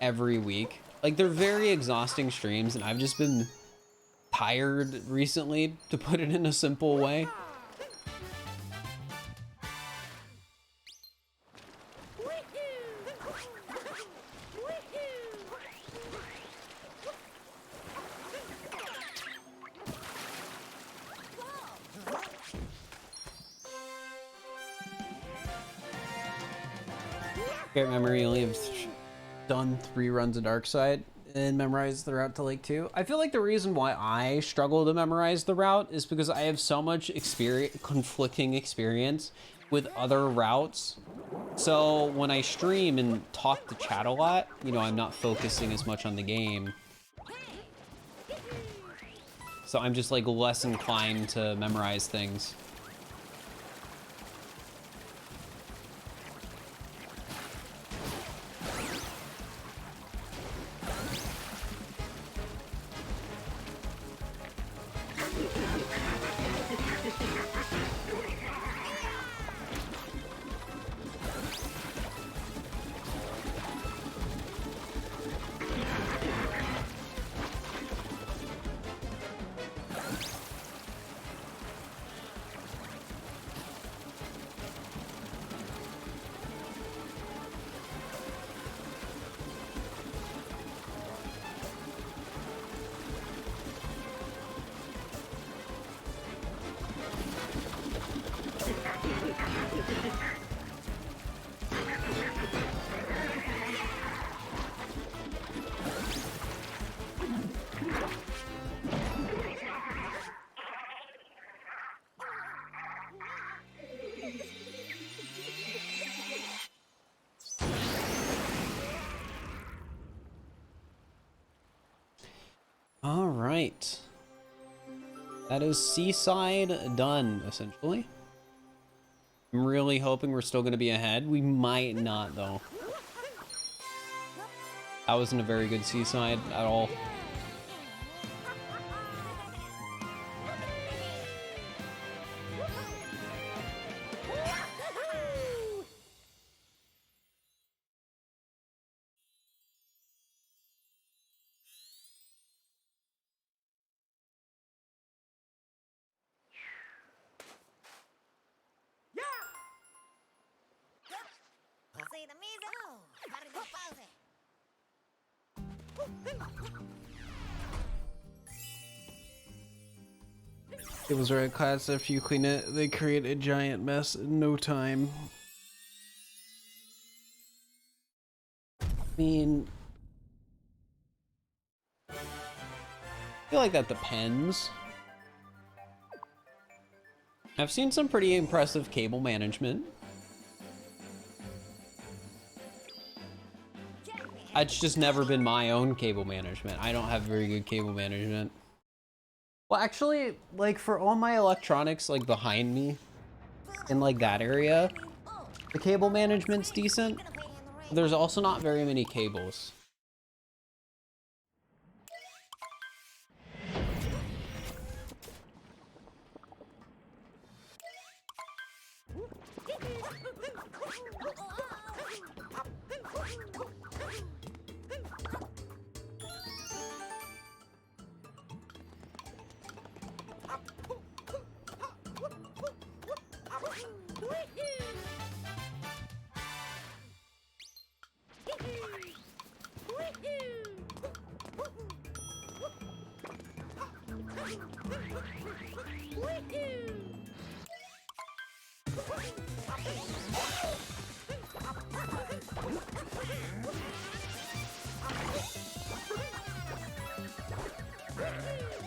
every week. Like they're very exhausting streams and I've just been tired recently, to put it in a simple way. Great memory, only have done 3 runs of Dark Side and memorized the route to Lake 2. I feel like the reason why I struggle to memorize the route is because I have so much conflicting experience with other routes. So when I stream and talk to chat a lot, you know, I'm not focusing as much on the game. So I'm just like less inclined to memorize things. All right. That is Seaside done, essentially. I'm really hoping we're still going to be ahead. We might not, though. That wasn't a very good Seaside at all. It was right, class. After you clean it, they create a giant mess in no time. I mean, I feel like that depends. I've seen some pretty impressive cable management. It's just never been my own cable management. I don't have very good cable management. Well, actually, like for all my electronics, like behind me, in like that area, the cable management's decent. There's also not very many cables.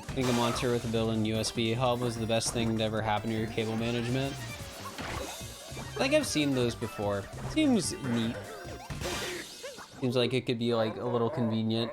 I think a monster with a built-in USB hub was the best thing to ever happen to your cable management. I think I've seen those before. Seems neat. Seems like it could be like a little convenient.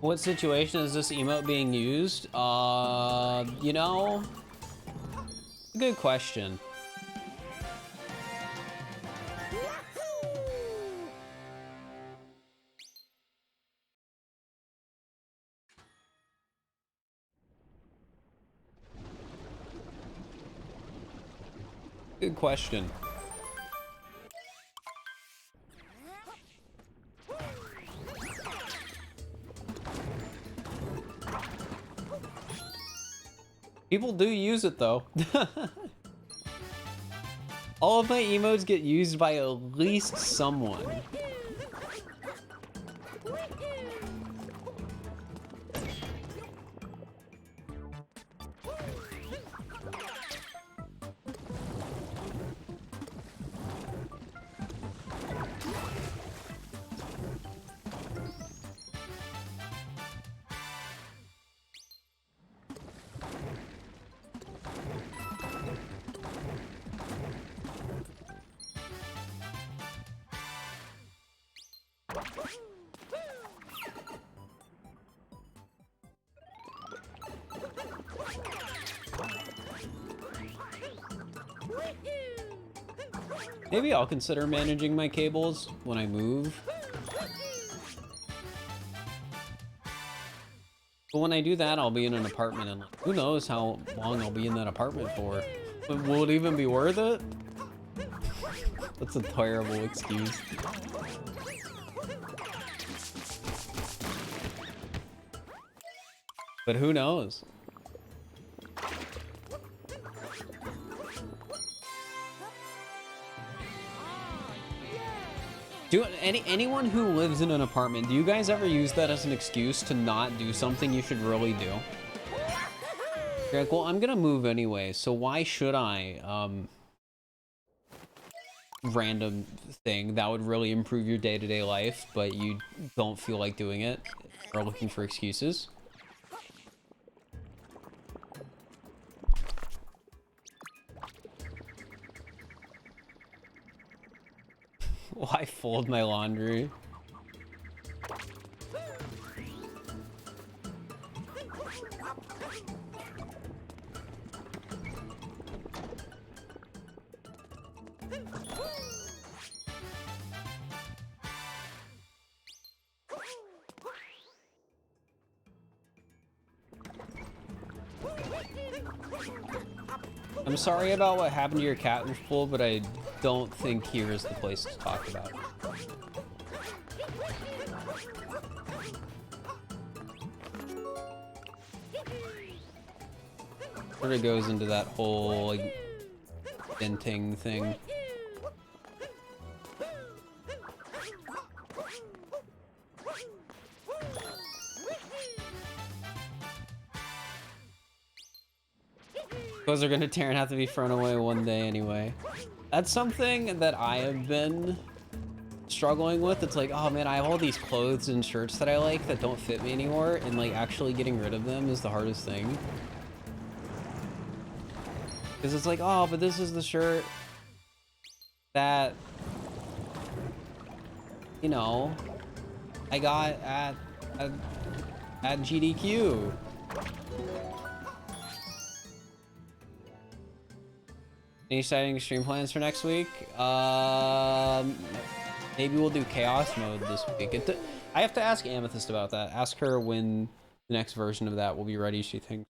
What situation is this emote being used? You know, good question. Good question. People do use it though. All of my emotes get used by at least someone. Maybe I'll consider managing my cables when I move. But when I do that, I'll be in an apartment, and like, who knows how long I'll be in that apartment for. But will it even be worth it? That's a terrible excuse. But who knows? Do anyone who lives in an apartment, do you guys ever use that as an excuse to not do something you should really do? You're like, well, I'm gonna move anyway, so why should I, random thing that would really improve your day-to-day life, but you don't feel like doing it, or looking for excuses? Why fold my laundry? I'm sorry about what happened to your cat in pool, but I don't think here is the place to talk about it. Sort of goes into that whole like denting thing. Those are gonna tear and have to be thrown away one day anyway. That's something that I have been struggling with. It's like, oh man, I have all these clothes and shirts that I like that don't fit me anymore, and like actually getting rid of them is the hardest thing. Because it's like, oh, but this is the shirt that, you know, I got at GDQ. Any exciting stream plans for next week? Maybe we'll do chaos mode this week. I have to ask Amethyst about that. Ask her when the next version of that will be ready, she thinks.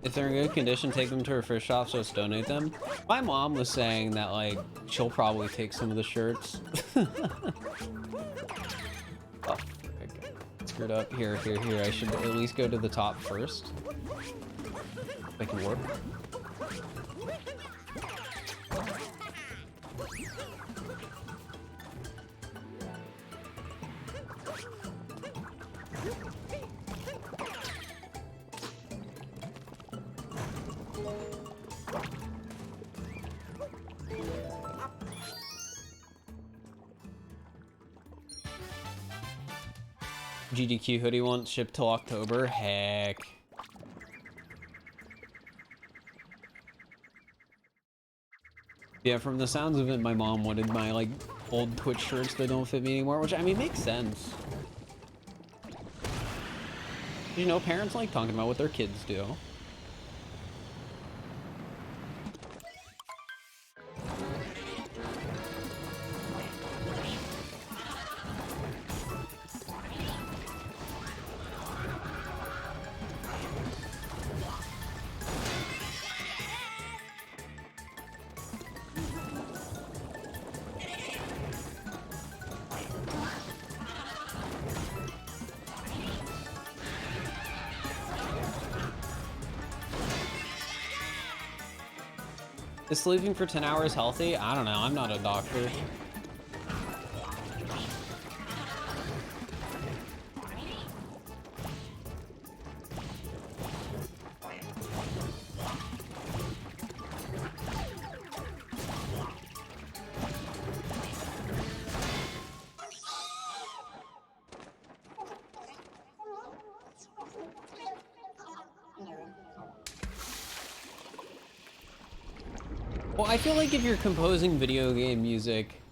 If they're in good condition, take them to her first shop, so let's donate them. My mom was saying that, like, she'll probably take some of the shirts. Oh, okay. Screwed up. Here. I should at least go to the top first. If I can warp. GDQ hoodie won't ship till October. Heck. Yeah, from the sounds of it, my mom wanted my like old Twitch shirts that don't fit me anymore, which I mean makes sense. You know, parents like talking about what their kids do. Is sleeping for 10 hours healthy? I don't know. I'm not a doctor. Well, I feel like if you're composing video game music,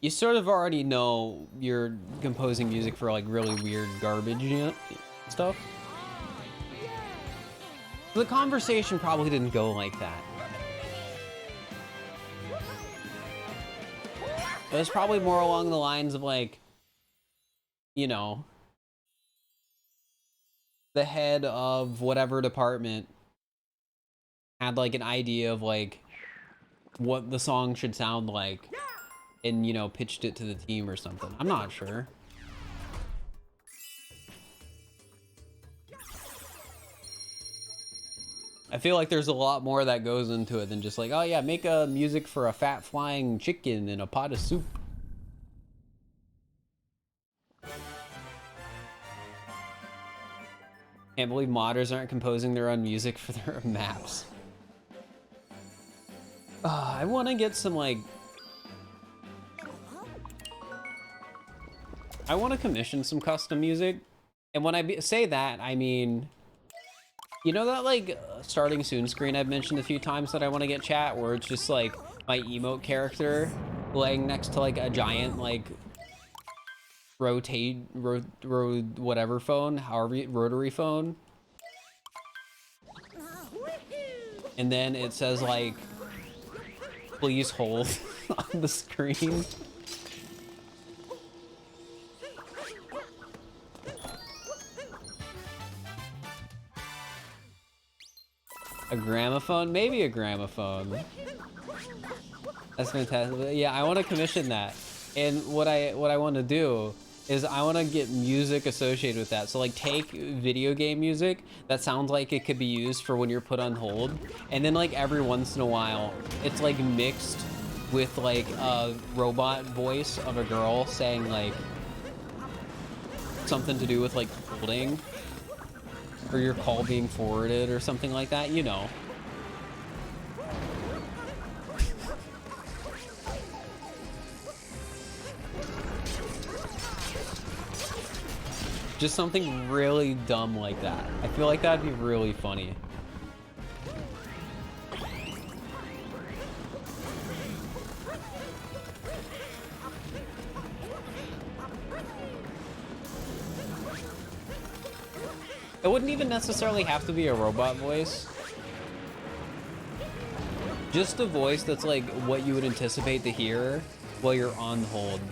you sort of already know you're composing music for like really weird garbage stuff. The conversation probably didn't go like that. It was probably more along the lines of like, you know, the head of whatever department had like an idea of like what the song should sound like and, you know, pitched it to the team or something. I'm not sure. I feel like there's a lot more that goes into it than just like, oh yeah, make a music for a fat flying chicken in a pot of soup. Can't believe modders aren't composing their own music for their maps. I want to get some like... I want to commission some custom music. And when I say that, I mean... You know that like starting soon screen I've mentioned a few times that I want to get, chat, where it's just like my emote character laying next to like a giant like whatever phone, however, rotary phone. And then it says like, please hold on the screen. A gramophone? Maybe a gramophone. That's fantastic. Yeah, I want to commission that. And what I want to do is I want to get music associated with that. So like take video game music that sounds like it could be used for when you're put on hold. And then like every once in a while, it's like mixed with like a robot voice of a girl saying like something to do with like holding. Or your call being forwarded or something like that, you know. Just something really dumb like that. I feel like that'd be really funny. It wouldn't even necessarily have to be a robot voice. Just a voice that's like what you would anticipate to hear while you're on hold.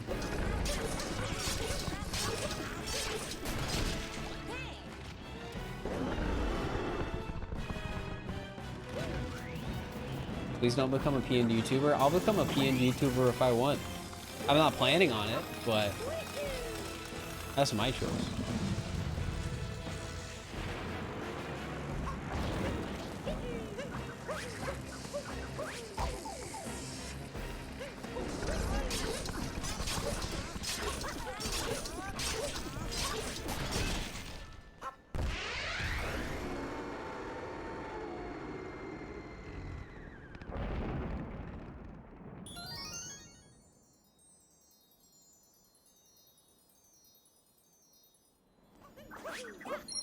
Please don't become a PN YouTuber. I'll become a PN YouTuber if I want. I'm not planning on it, but that's my choice.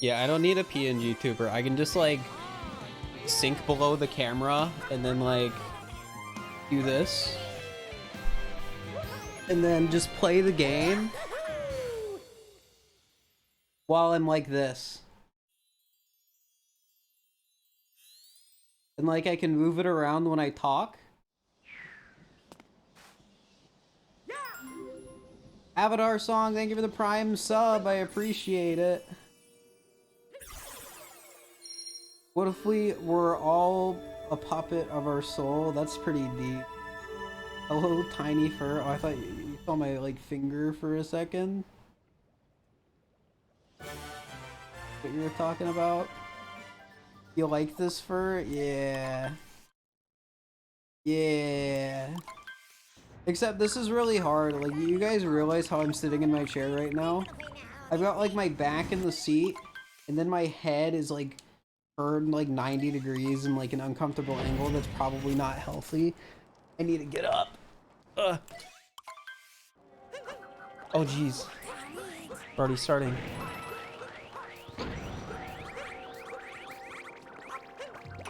Yeah, I don't need a PN YouTuber. I can just like sink below the camera and then like do this. And then just play the game while I'm like this. And like I can move it around when I talk. Avatar song, thank you for the Prime sub. I appreciate it. What if we were all a puppet of our soul? That's pretty deep. Hello, tiny fur. Oh, I thought you saw my like finger for a second. What you were talking about? You like this fur? Yeah. Yeah. Except this is really hard. Like, you guys realize how I'm sitting in my chair right now? I've got like my back in the seat, and then my head is like turned like 90 degrees in like an uncomfortable angle that's probably not healthy. I need to get up. Oh jeez. Already starting.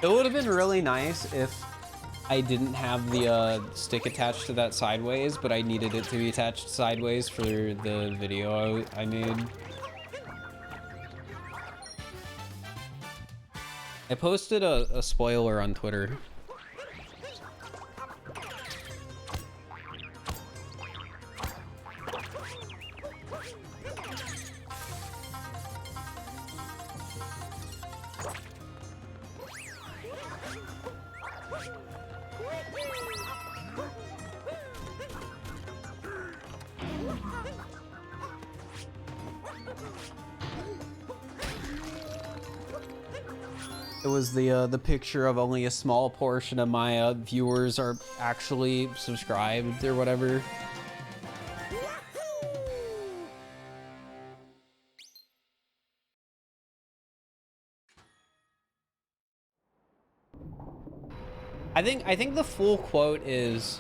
It would have been really nice if I didn't have the stick attached to that sideways, but I needed it to be attached sideways for the video I made. I posted a spoiler on Twitter. It was the picture of only a small portion of my viewers are actually subscribed or whatever. I think the full quote is,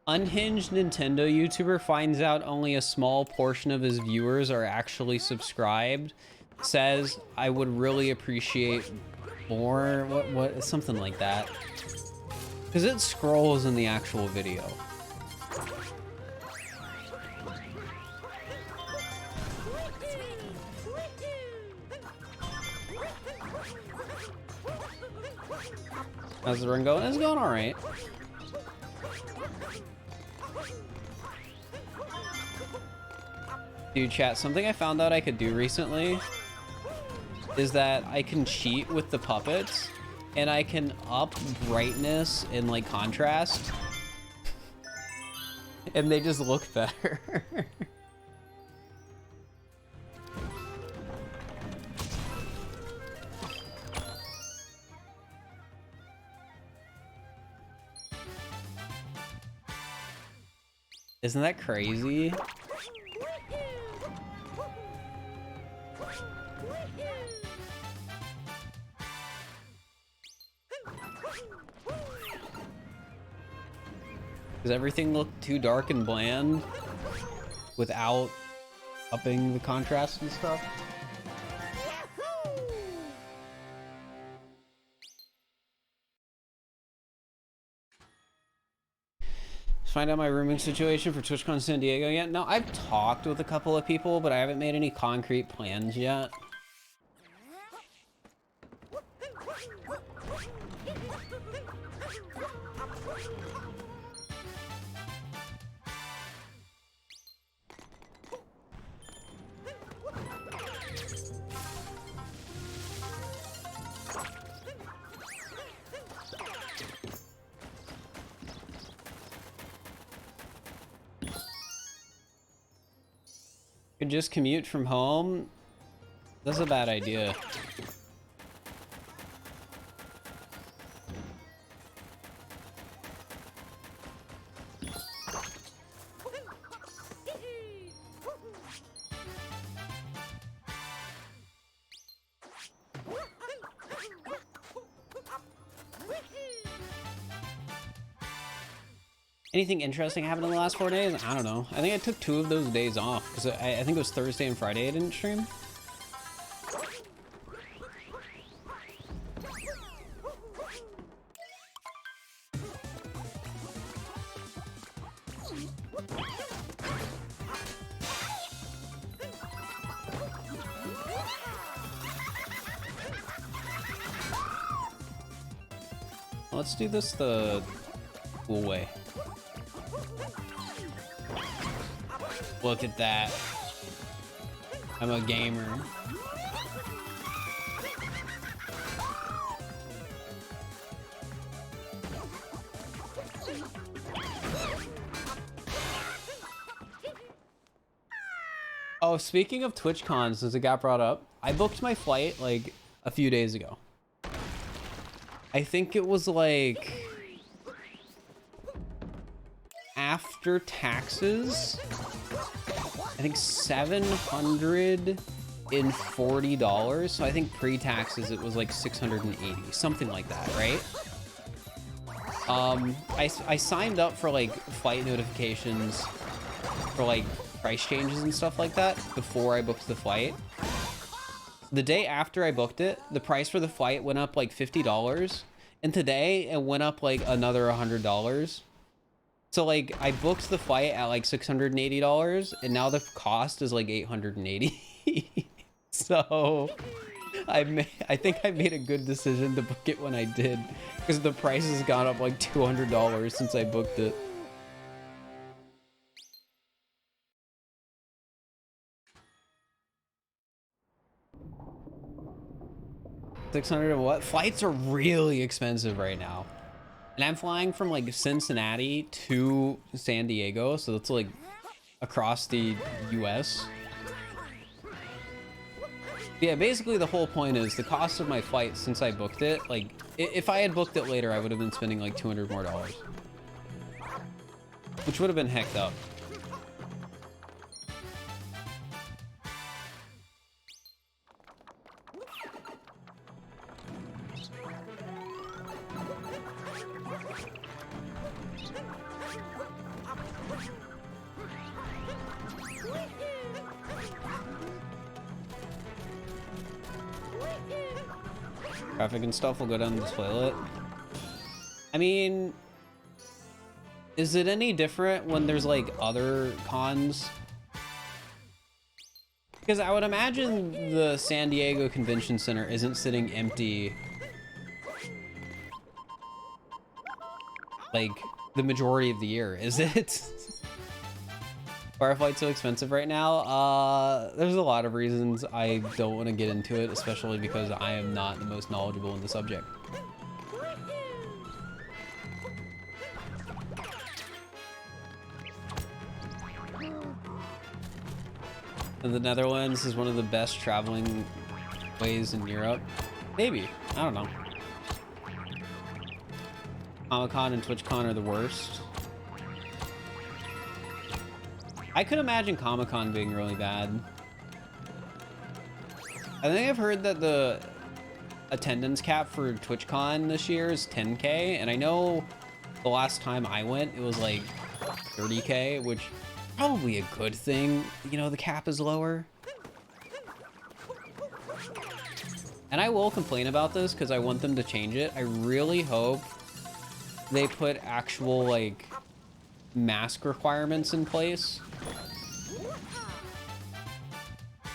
unhinged Nintendo YouTuber finds out only a small portion of his viewers are actually subscribed. Says, I would really appreciate more, what, something like that. Because it scrolls in the actual video. How's the run going? It's going all right. Dude, chat, something I found out I could do recently is that I can cheat with the puppets and I can up brightness and like contrast and they just look better. Isn't that crazy? Does everything look too dark and bland without upping the contrast and stuff? Find out my rooming situation for TwitchCon San Diego yet? No, I've talked with a couple of people, but I haven't made any concrete plans yet. Could just commute from home? That's a bad idea. Anything interesting happened in the last 4 days? I don't know. I think I took 2 of those days off because I think it was Thursday and Friday I didn't stream. Let's do this the cool way. Look at that. I'm a gamer. Oh, speaking of TwitchCon, since it got brought up, I booked my flight like a few days ago. I think it was like after taxes, I think $740. So I think pre-taxes it was like 680, something like that, right? I signed up for like flight notifications for like price changes and stuff like that before I booked the flight. The day after I booked it, the price for the flight went up like $50, and today it went up like another $100. So like I booked the flight at like $680, and now the cost is like $880. So I think I made a good decision to book it when I did, because the price has gone up like $200 since I booked it. 600 and what? Flights are really expensive right now. And I'm flying from like Cincinnati to San Diego, so that's like across the US. Yeah, basically the whole point is the cost of my flight since I booked it, like if I had booked it later, I would have been spending like $200 more, which would have been hecked up. Traffic and stuff will go down the toilet. I mean, is it any different when there's like other cons? Because I would imagine the San Diego Convention Center isn't sitting empty like the majority of the year, is it? Why are flights so expensive right now? There's a lot of reasons. I don't want to get into it, especially because I am not the most knowledgeable in the subject. And the Netherlands is one of the best traveling ways in Europe. Maybe. I don't know. Comic-Con and TwitchCon are the worst. I could imagine Comic-Con being really bad. I think I've heard that the attendance cap for TwitchCon this year is 10K, and I know the last time I went, it was like 30K, which is probably a good thing. You know, the cap is lower. And I will complain about this because I want them to change it. I really hope they put actual, like, mask requirements in place.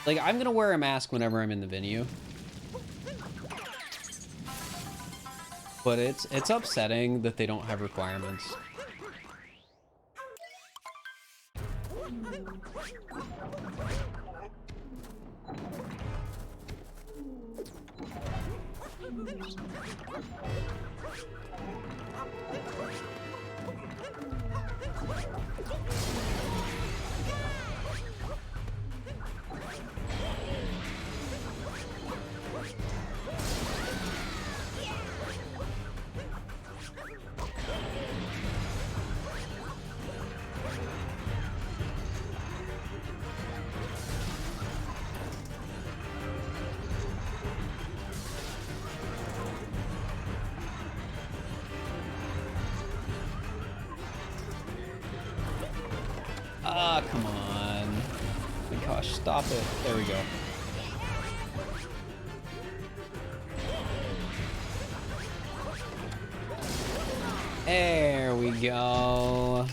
Like, I'm gonna wear a mask whenever I'm in the venue. But it's upsetting that they don't have requirements. Ah, come on. Oh my gosh, stop it. There we go. There we go.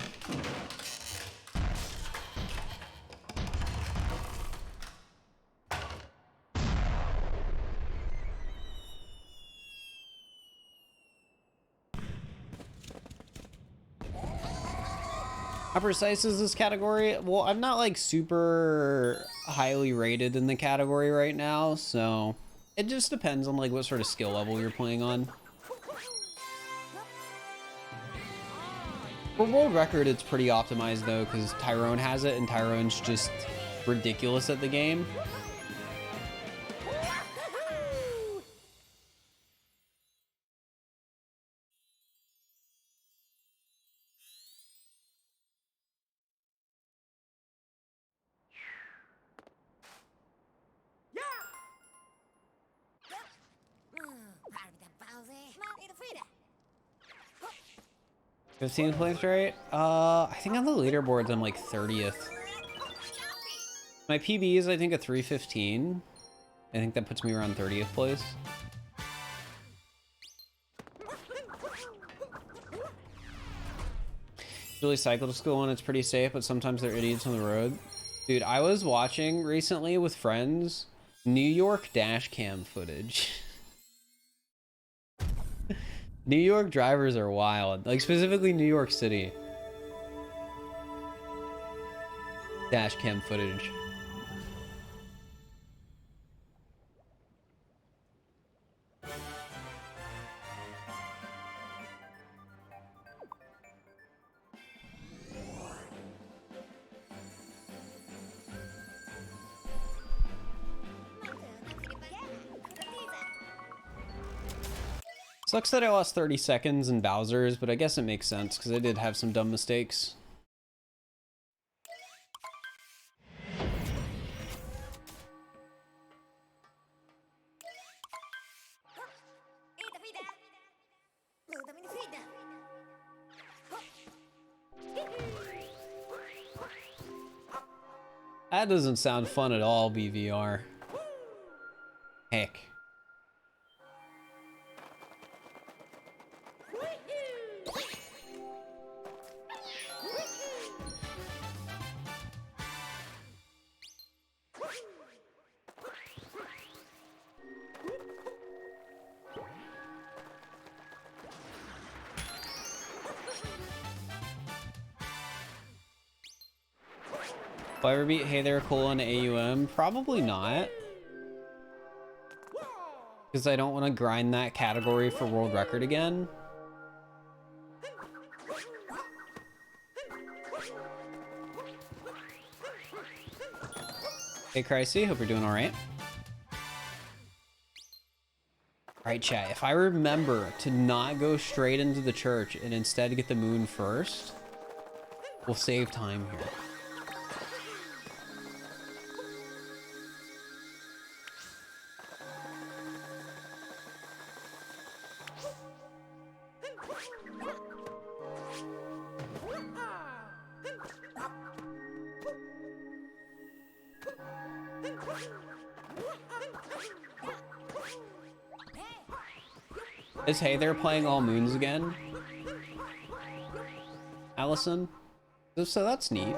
How precise is this category? Well, I'm not like super highly rated in the category right now, so it just depends on like what sort of skill level you're playing on. For world record, it's pretty optimized though, because Tyrone has it, and Tyrone's just ridiculous at the game. 15th place, right? I think on the leaderboards I'm like 30th. My PB is I think a 315. I think that puts me around 30th place. Usually cycle to school and it's pretty safe, but sometimes they're idiots on the road. Dude, I was watching recently with friends New York dash cam footage. New York drivers are wild, like specifically New York City. Dash cam footage. Sucks that I lost 30 seconds in Bowser's, but I guess it makes sense because I did have some dumb mistakes. That doesn't sound fun at all, BVR. Heck. If I ever beat Hey There Cole on AUM, probably not. Because I don't want to grind that category for world record again. Hey Chrissy, hope you're doing alright. Alright chat, if I remember to not go straight into the church and instead get the moon first, we'll save time here. Is Hey There playing all moons again? Allison? So that's neat.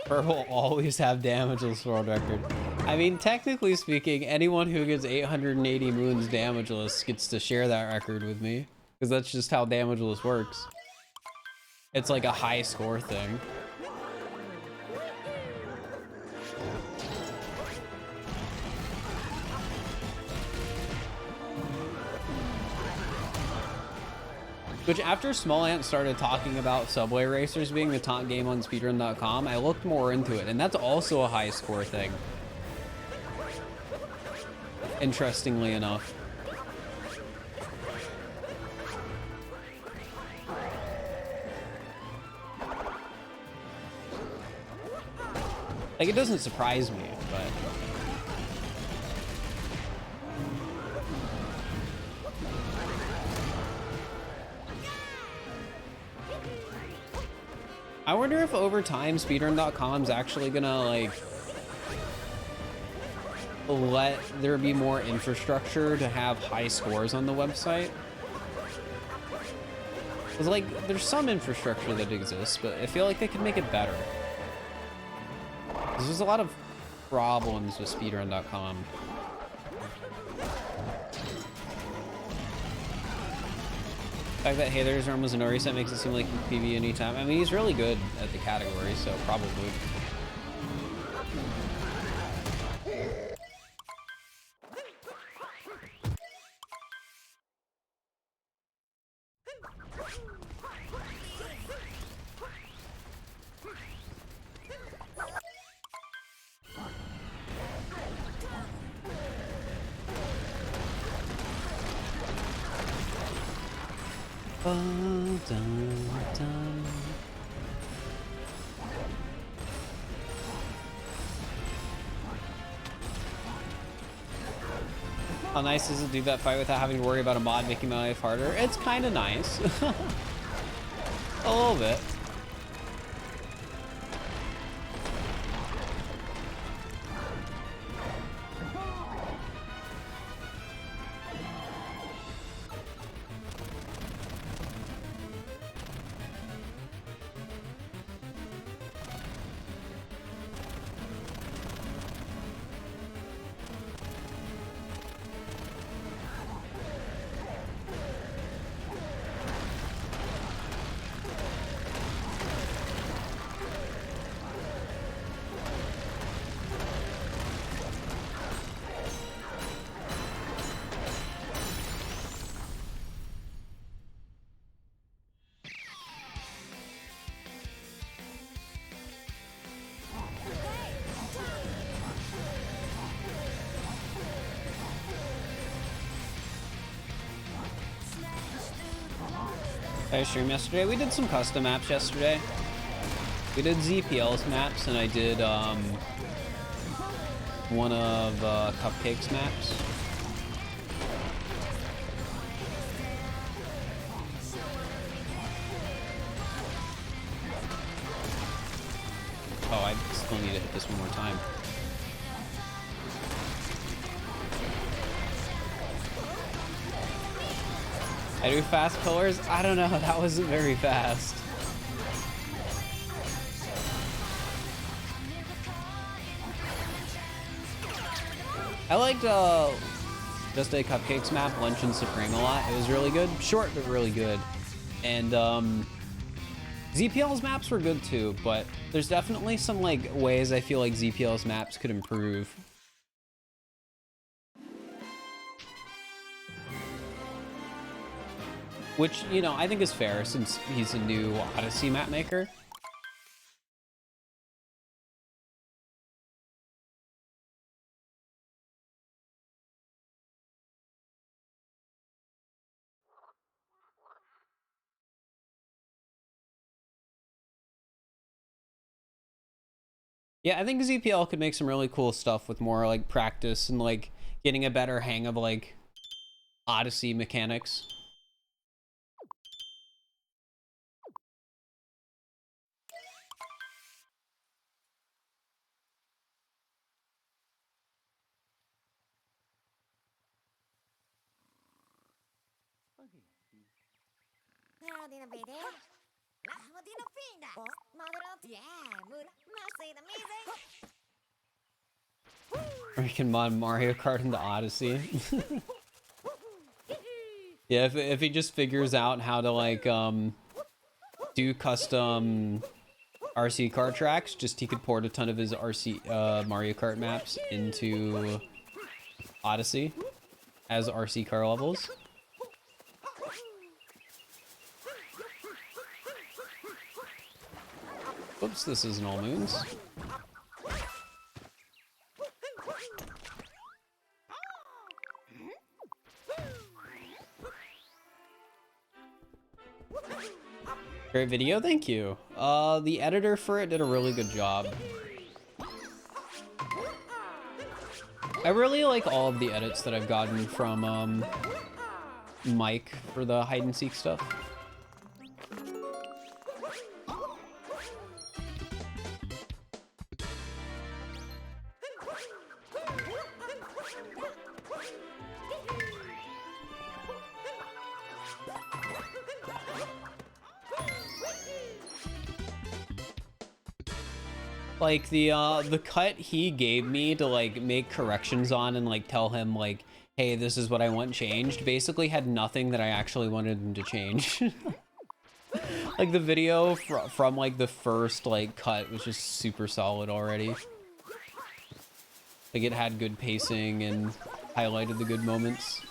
Fir will always have damageless world record. I mean, technically speaking, anyone who gets 880 moons damageless gets to share that record with me. Because that's just how damageless works. It's like a high score thing. Which, after Small Ant started talking about Subway Racers being the top game on speedrun.com, I looked more into it, and that's also a high score thing. Interestingly enough. Like, it doesn't surprise me, but... I wonder if over time speedrun.com is actually gonna like let there be more infrastructure to have high scores on the website. Cause like there's some infrastructure that exists, but I feel like they could make it better. There's a lot of problems with speedrun.com. The fact that Hey There's Run was an reset makes it seem like he can PB anytime. I mean, he's really good at the category, so probably. How nice is it to do that fight without having to worry about a mod making my life harder? It's kind of nice. A little bit. I streamed yesterday. We did some custom maps yesterday. We did ZPL's maps, and I did one of Cupcake's maps. Oh, I still need to hit this one more time. I do fast pillars? I don't know, that wasn't very fast. I liked Just a Cupcakes map, Luncheon Supreme, a lot. It was really good. Short, but really good. And ZPL's maps were good too, but there's definitely some like ways I feel like ZPL's maps could improve. Which, you know, I think is fair since he's a new Odyssey map maker. Yeah, I think ZPL could make some really cool stuff with more like practice and like getting a better hang of like Odyssey mechanics. Or you can mod Mario Kart into Odyssey. Yeah, if he just figures out how to like do custom RC car tracks, just he could port a ton of his Mario Kart maps into Odyssey as RC car levels. Oops, this isn't all moons. Great video, thank you. The editor for it did a really good job. I really like all of the edits that I've gotten from Mike for the hide and seek stuff. Like the cut he gave me to like make corrections on and like tell him like, hey, this is what I want changed, basically had nothing that I actually wanted him to change. Like the video from like the first like cut was just super solid already. Like it had good pacing and highlighted the good moments.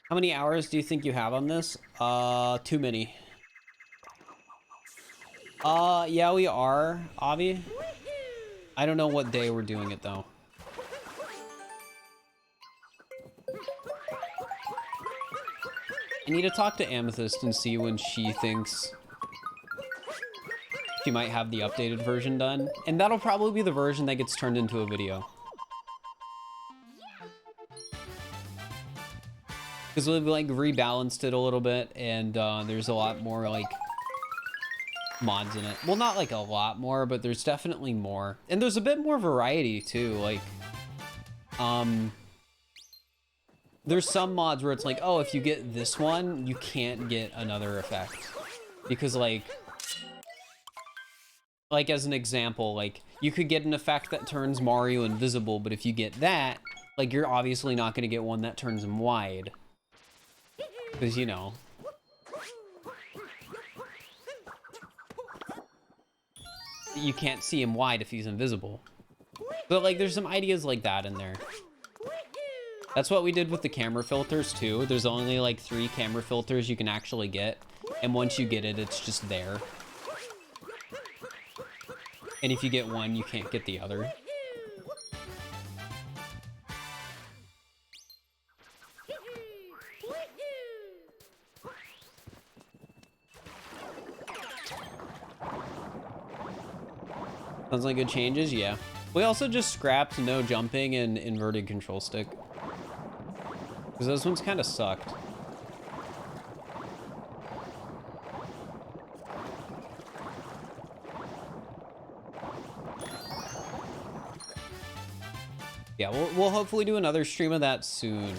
How many hours do you think you have on this? Too many. Yeah, we are, Avi. I don't know what day we're doing it, though. I need to talk to Amethyst and see when she thinks she might have the updated version done. And that'll probably be the version that gets turned into a video. Because we've like rebalanced it a little bit, and there's a lot more like mods in it. Well, not like a lot more, but there's definitely more. And there's a bit more variety too. Like, there's some mods where it's like, oh, if you get this one, you can't get another effect. Because like as an example, like you could get an effect that turns Mario invisible, but if you get that, like you're obviously not going to get one that turns him wide. Because, you know, you can't see him wide if he's invisible. But, like, there's some ideas like that in there. That's what we did with the camera filters, too. There's only, like, 3 camera filters you can actually get. And once you get it, it's just there. And if you get one, you can't get the other. Sounds like good changes, yeah. We also just scrapped no jumping and inverted control stick. Because those ones kind of sucked. Yeah, we'll hopefully do another stream of that soon.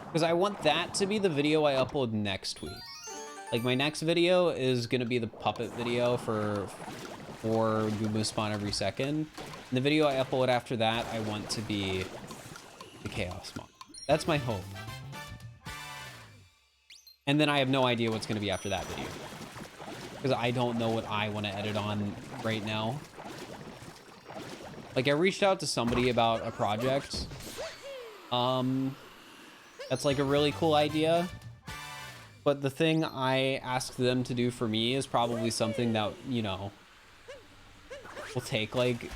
Because I want that to be the video I upload next week. Like, my next video is going to be the puppet video for Goomba spawn every second. And the video I upload after that, I want to be the Chaos Mod. That's my hope. And then I have no idea what's going to be after that video. Because I don't know what I want to edit on right now. Like, I reached out to somebody about a project. That's like a really cool idea. But the thing I asked them to do for me is probably something that, you know, will take like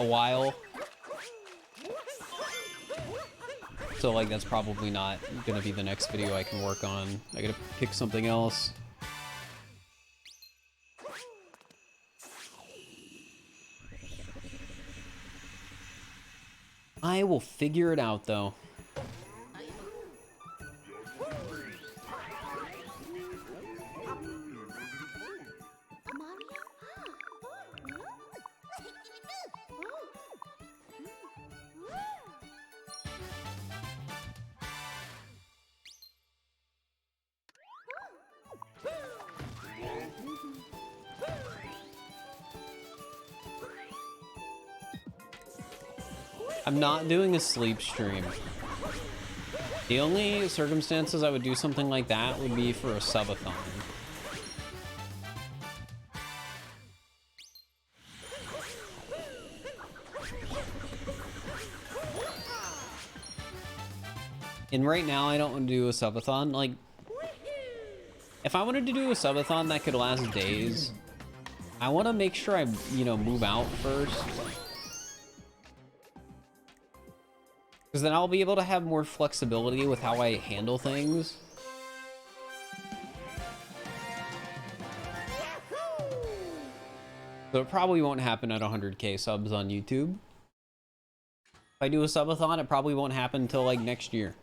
a while. So like that's probably not gonna be the next video I can work on. I gotta pick something else. I will figure it out though. I'm not doing a sleep stream. The only circumstances I would do something like that would be for a subathon. And right now I don't want to do a subathon. Like, if I wanted to do a subathon that could last days, I want to make sure I, you know, move out first. Because then I'll be able to have more flexibility with how I handle things. So it probably won't happen at 100k subs on YouTube. If I do a subathon, it probably won't happen until like next year.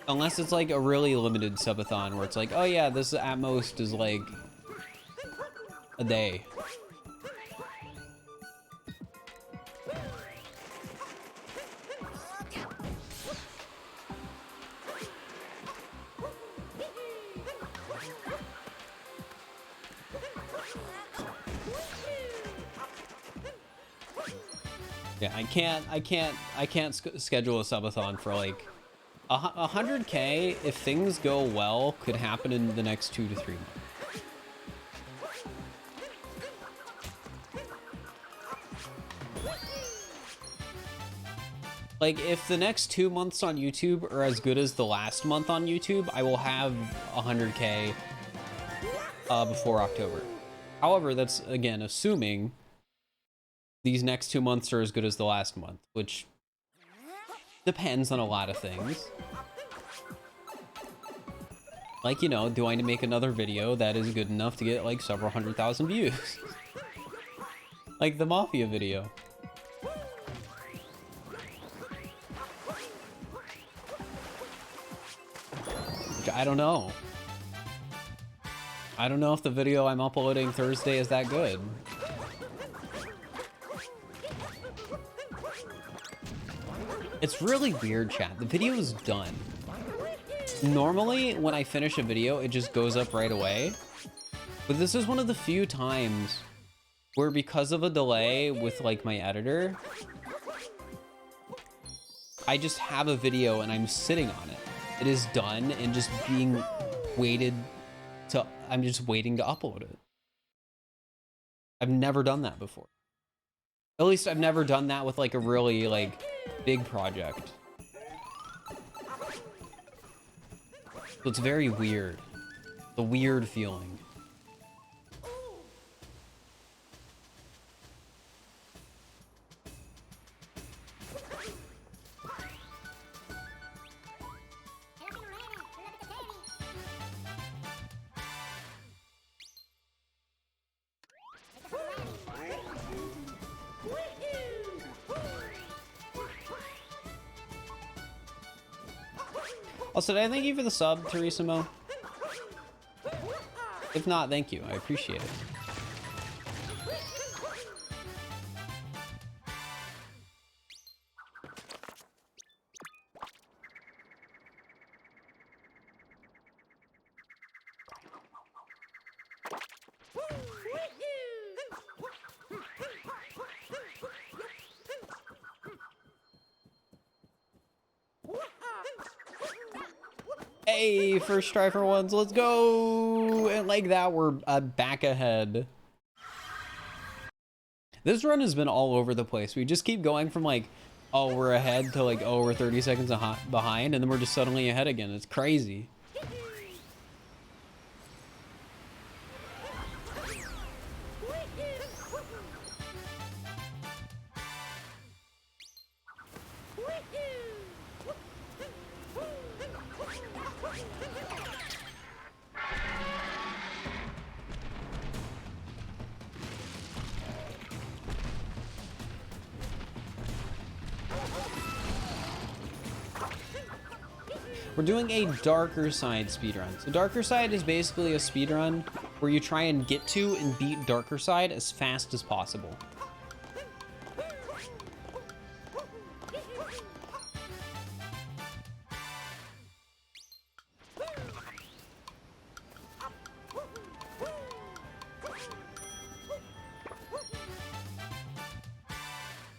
Unless it's like a really limited subathon where it's like, oh yeah, this at most is like a day. Yeah, I can't schedule a subathon for like 100K. If things go well, could happen in the next 2 to 3 months. Like, if the next 2 months on YouTube are as good as the last month on YouTube, I will have 100K before October. However, that's, again, assuming these next 2 months are as good as the last month, which depends on a lot of things. Like, you know, do I need to make another video that is good enough to get, like, several 100,000 views? Like the Mafia video. I don't know. I don't know if the video I'm uploading Thursday is that good. It's really weird, chat. The video is done. Normally, when I finish a video, it just goes up right away. But this is one of the few times where, because of a delay with, like, my editor, I just have a video and I'm sitting on it. It is done and just being waited to, I'm just waiting to upload it. I've never done that before. At least I've never done that with, like, a really, like, big project. So it's very weird. The weird feeling. Also, did I thank you for the sub, Teresimo? If not, thank you. I appreciate it. Hey, first try for ones, let's go! And like that, we're back ahead. This run has been all over the place. We just keep going from like, oh, we're ahead to like, oh, we're 30 seconds behind, and then we're just suddenly ahead again. It's crazy. We're doing a darker side speedrun. So darker side is basically a speedrun where you try and get to and beat darker side as fast as possible.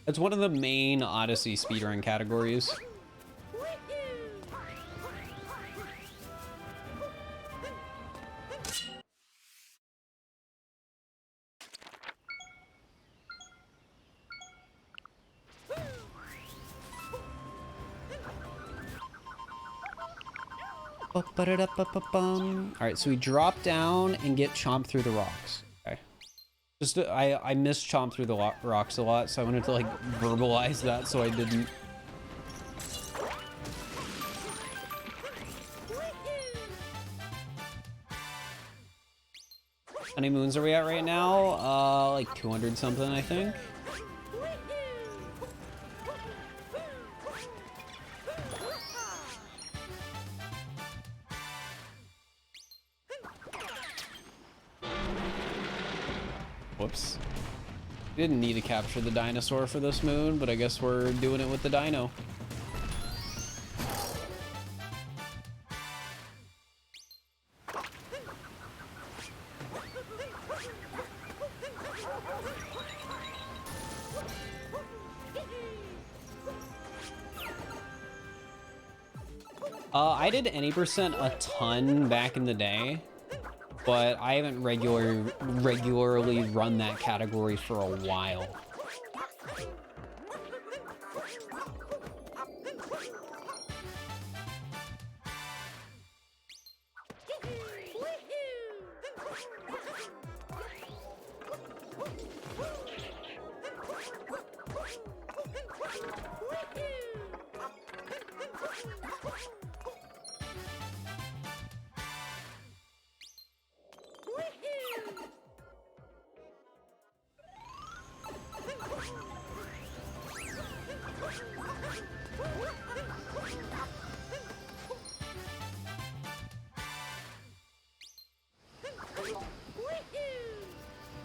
It's one of the main Odyssey speedrun categories. Alright, so we drop down and get chomped through the rocks. Okay. Just I miss chomp through the rocks a lot, so I wanted to like verbalize that so I didn't. How many moons are we at right now? Like 200 something, I think. Whoops. Didn't need to capture the dinosaur for this moon, but I guess we're doing it with the dino. I did any percent a ton back in the day, but I haven't regularly run that category for a while.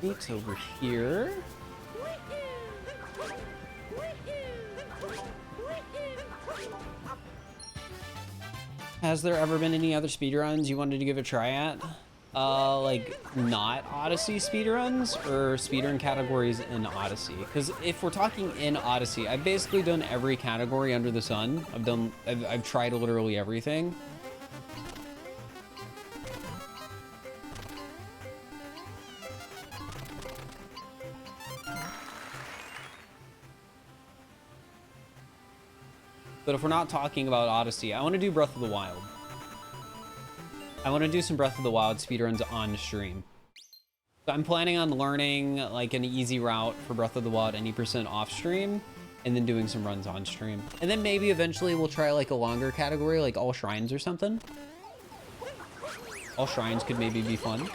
It's over here. Has there ever been any other speedruns you wanted to give a try at? Like not Odyssey speedruns or speedrun categories in Odyssey? Because if we're talking in Odyssey, I've basically done every category under the sun. I've tried literally everything. But if we're not talking about Odyssey, I want to do Breath of the Wild. I want to do some Breath of the Wild speedruns on stream. So I'm planning on learning like an easy route for Breath of the Wild, any percent off stream, and then doing some runs on stream. And then maybe eventually we'll try like a longer category, like All Shrines or something. All Shrines could maybe be fun.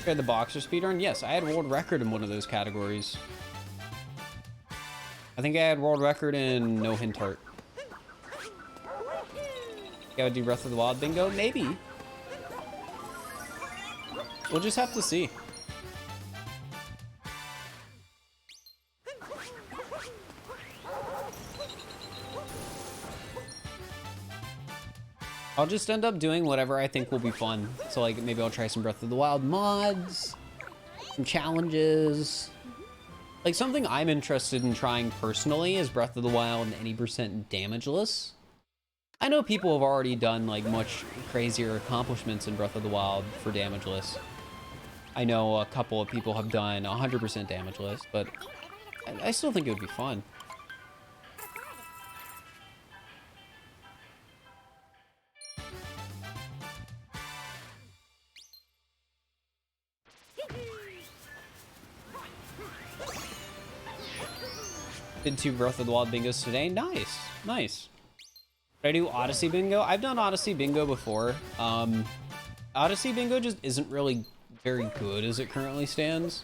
Tried the boxer speedrun? Yes, I had world record in one of those categories. I think I had world record in No Hint Heart. I would do Breath of the Wild bingo? Maybe. We'll just have to see. I'll just end up doing whatever I think will be fun. So like maybe I'll try some Breath of the Wild mods, some challenges. Like something I'm interested in trying personally is Breath of the Wild and any percent damageless. I know people have already done like much crazier accomplishments in Breath of the Wild for damageless. I know a couple of people have done 100% damageless, but I still think it would be fun. Did 2 Breath of the Wild bingos today. Nice, nice. Did I do Odyssey bingo? I've done Odyssey bingo before. Odyssey bingo just isn't really very good as it currently stands.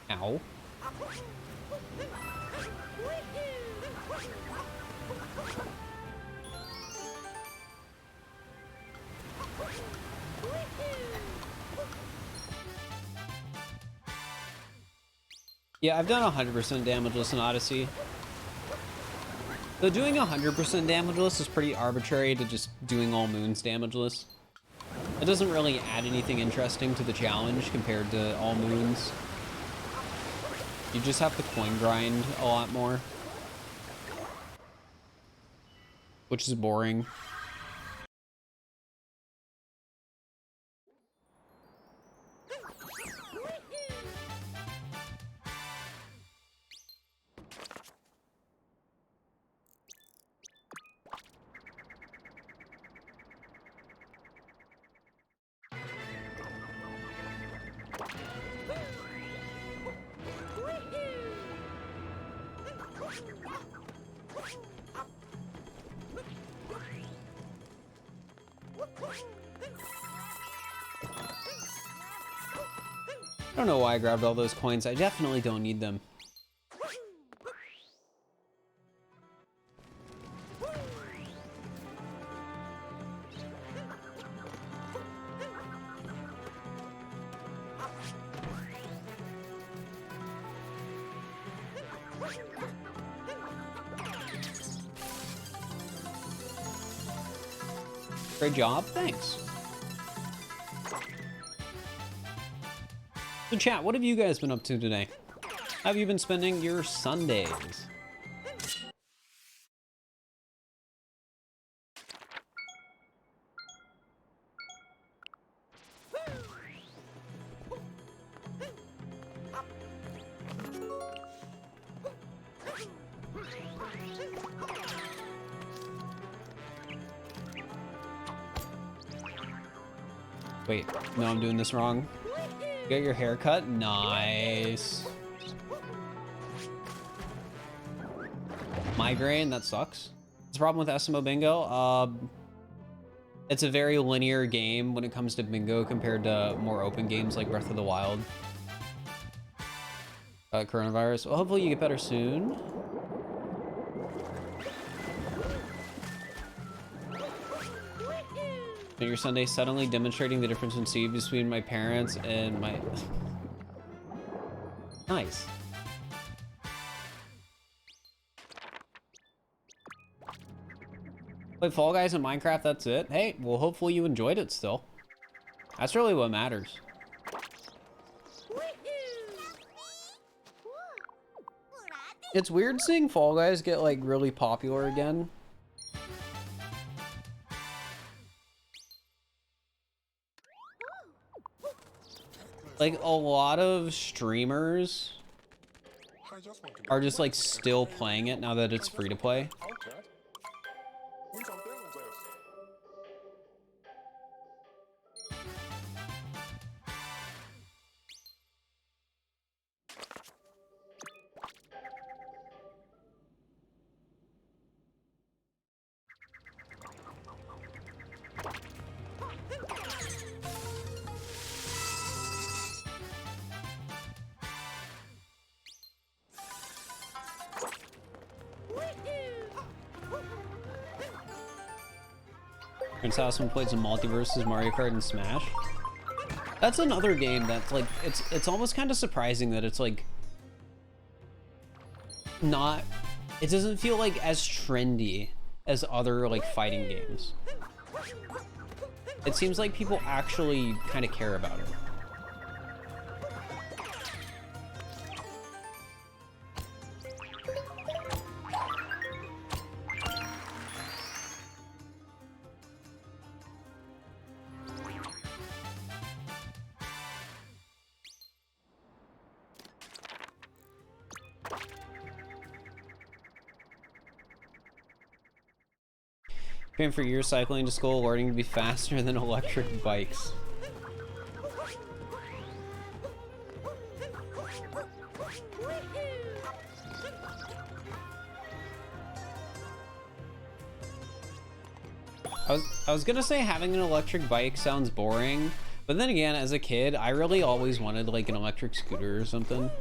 Ow. Yeah, I've done 100% damageless in Odyssey. Though doing 100% damageless is pretty arbitrary to just doing all moons damageless. It doesn't really add anything interesting to the challenge compared to all moons. You just have to coin grind a lot more, which is boring. I don't know why I grabbed all those coins. I definitely don't need them. Great job, thanks. So chat, what have you guys been up to today? How have you been spending your Sundays? Wait, no, I'm doing this wrong. You got your hair cut? Nice. Migraine, that sucks. What's the problem with SMO Bingo? It's a very linear game when it comes to bingo compared to more open games like Breath of the Wild. Coronavirus. Well, hopefully you get better soon. And your Sunday suddenly demonstrating the difference in speed between my parents and my... Nice. Play Fall Guys and Minecraft, that's it? Hey, well, hopefully you enjoyed it still. That's really what matters. It's weird seeing Fall Guys get, like, really popular again. Like, a lot of streamers are just, like, still playing it now that it's free to play. Prince Houseman played some multiverses, Mario Kart, and Smash. That's another game that's like, it's almost kind of surprising that it's like not, it doesn't feel like as trendy as other like fighting games. It seems like people actually kind of care about it. Been for years cycling to school, learning to be faster than electric bikes. I was gonna say having an electric bike sounds boring, but then again, as a kid, I really always wanted like an electric scooter or something.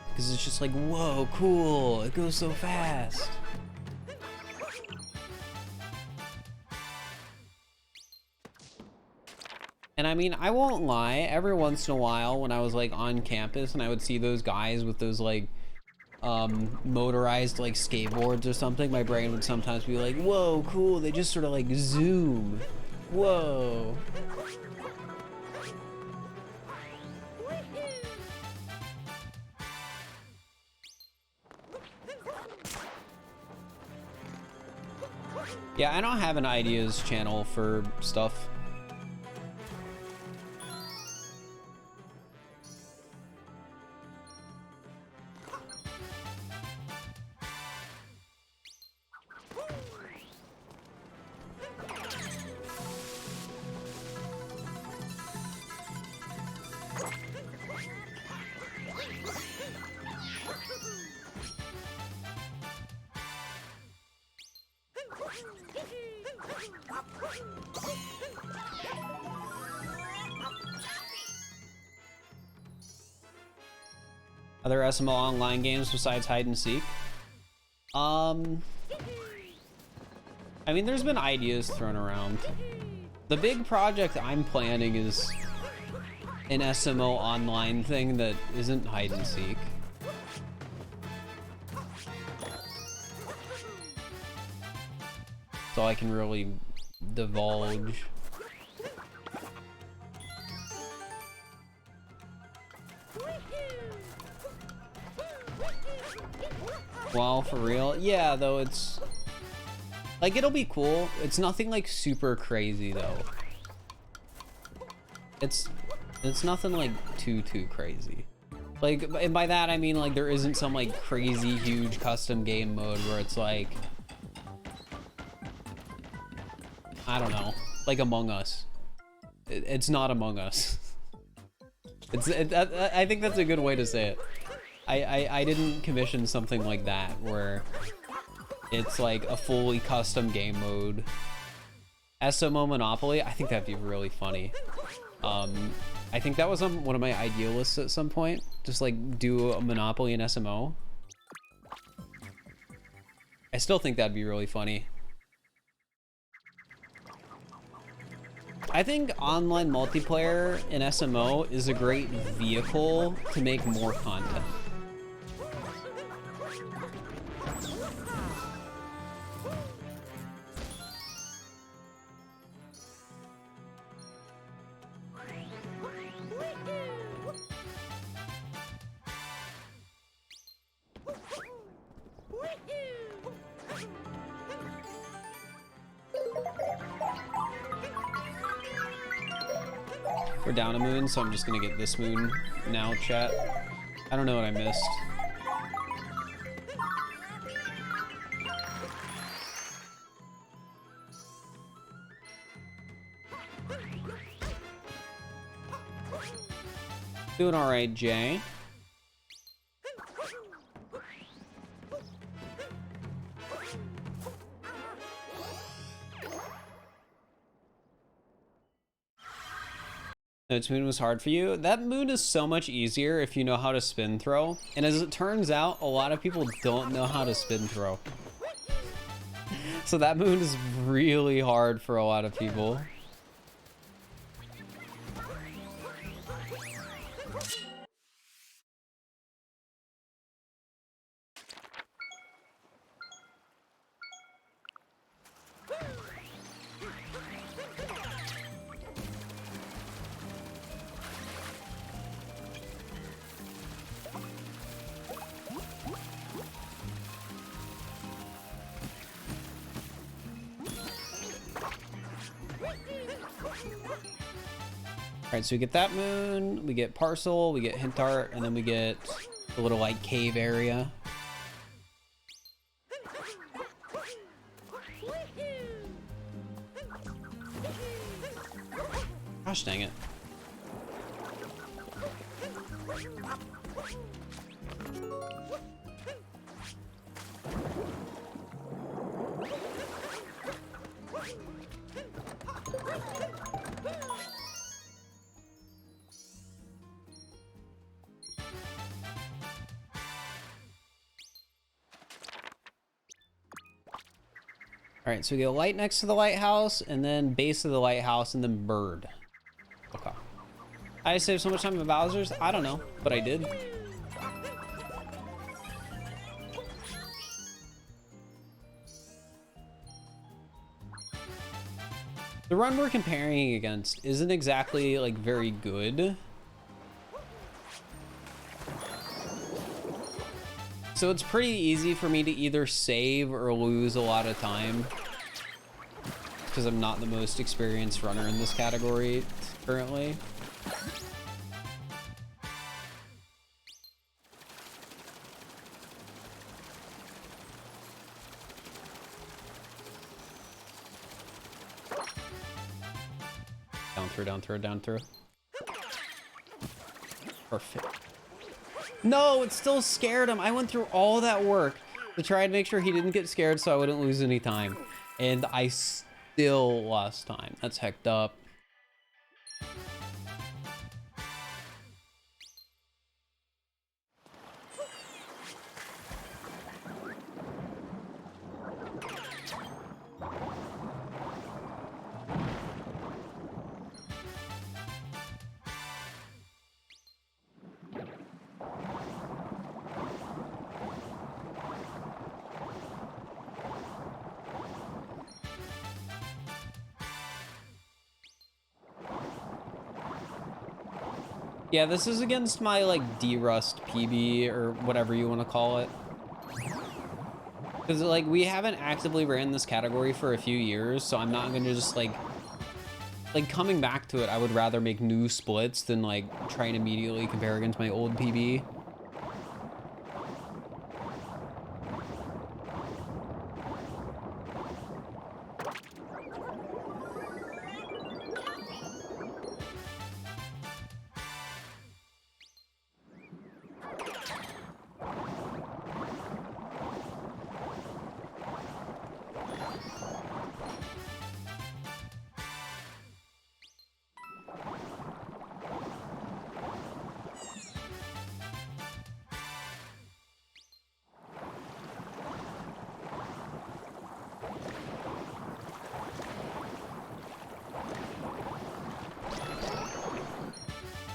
Because it's just like, whoa, cool, it goes so fast. And I mean, I won't lie, every once in a while when I was like on campus and I would see those guys with those like motorized like skateboards or something, my brain would sometimes be like, whoa, cool, they just sort of like zoom. Whoa. Yeah, I don't have an ideas channel for stuff. Other SMO online games besides hide and seek? I mean, there's been ideas thrown around. The big project I'm planning is an SMO online thing that isn't hide and seek. That's all I can really divulge. Wow, for real? Yeah, though it's like it'll be cool. It's nothing like super crazy though. It's nothing like too crazy. Like, and by that I mean like there isn't some like crazy huge custom game mode where it's like, I don't know, like Among Us. It's not Among Us. I think that's a good way to say it. I didn't commission something like that where it's like a fully custom game mode. SMO Monopoly, I think that'd be really funny. I think that was on one of my ideal lists at some point. Just like do a Monopoly and SMO. I still think that'd be really funny. I think online multiplayer in SMO is a great vehicle to make more content. We're down a moon, so I'm just gonna get this moon now, chat. I don't know what I missed. Doing all right, Jay. Its moon was hard for you. That moon is so much easier if you know how to spin throw. And as it turns out, a lot of people don't know how to spin throw. So that moon is really hard for a lot of people. Alright, so we get that moon, we get parcel, we get hint art, and then we get the little like cave area. Gosh dang it. All right, so we get a light next to the lighthouse, and then base of the lighthouse, and then bird. Okay. I saved so much time with Bowser's. I don't know, but I did. The run we're comparing against isn't exactly like very good. So it's pretty easy for me to either save or lose a lot of time because I'm not the most experienced runner in this category currently. Down through, down through, down through. Perfect. No, it still scared him. I went through all that work to try and make sure he didn't get scared so I wouldn't lose any time. And I still lost time. That's hecked up. Yeah, this is against my like D-Rust PB or whatever you want to call it. Because like we haven't actively ran this category for a few years, so I'm not gonna just like coming back to it. I would rather make new splits than like try and immediately compare against my old PB.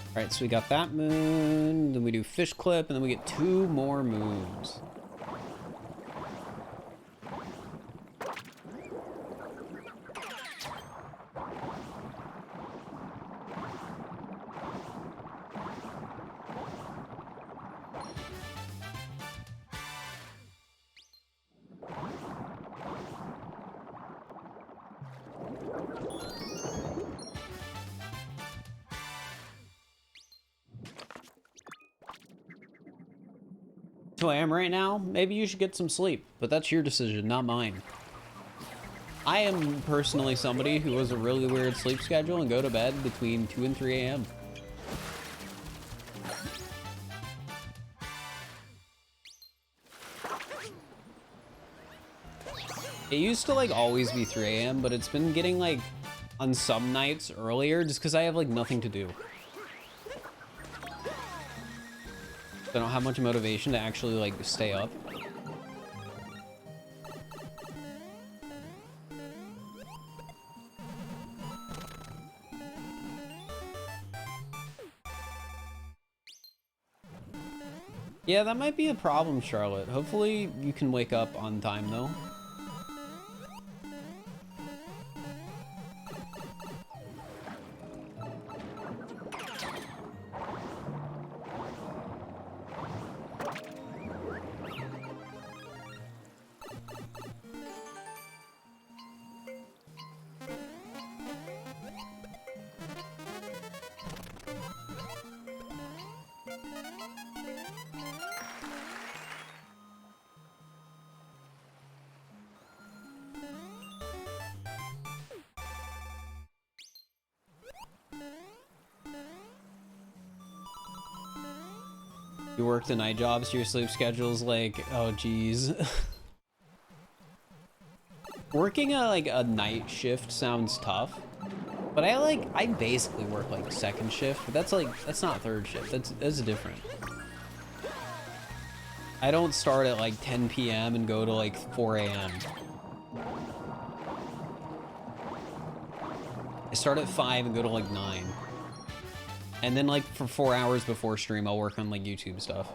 All right, so we got that moon, then we do fish clip, and then we get 2 more moons. So I am right now. Maybe you should get some sleep, but that's your decision, not mine. I am personally somebody who has a really weird sleep schedule and go to bed between 2 and 3 a.m. It used to like always be 3 a.m., but it's been getting like on some nights earlier just because I have like nothing to do. I don't have much motivation to actually like stay up. Yeah, that might be a problem, Charlotte. Hopefully you can wake up on time though. 'You work the night jobs, so your sleep schedule's like, oh geez. Working a night shift sounds tough, but I basically work like second shift, but that's not third shift. That's different. I don't start at like 10 p.m. and go to like 4 a.m. I start at 5 and go to like 9. And then like for 4 hours before stream, I'll work on like YouTube stuff.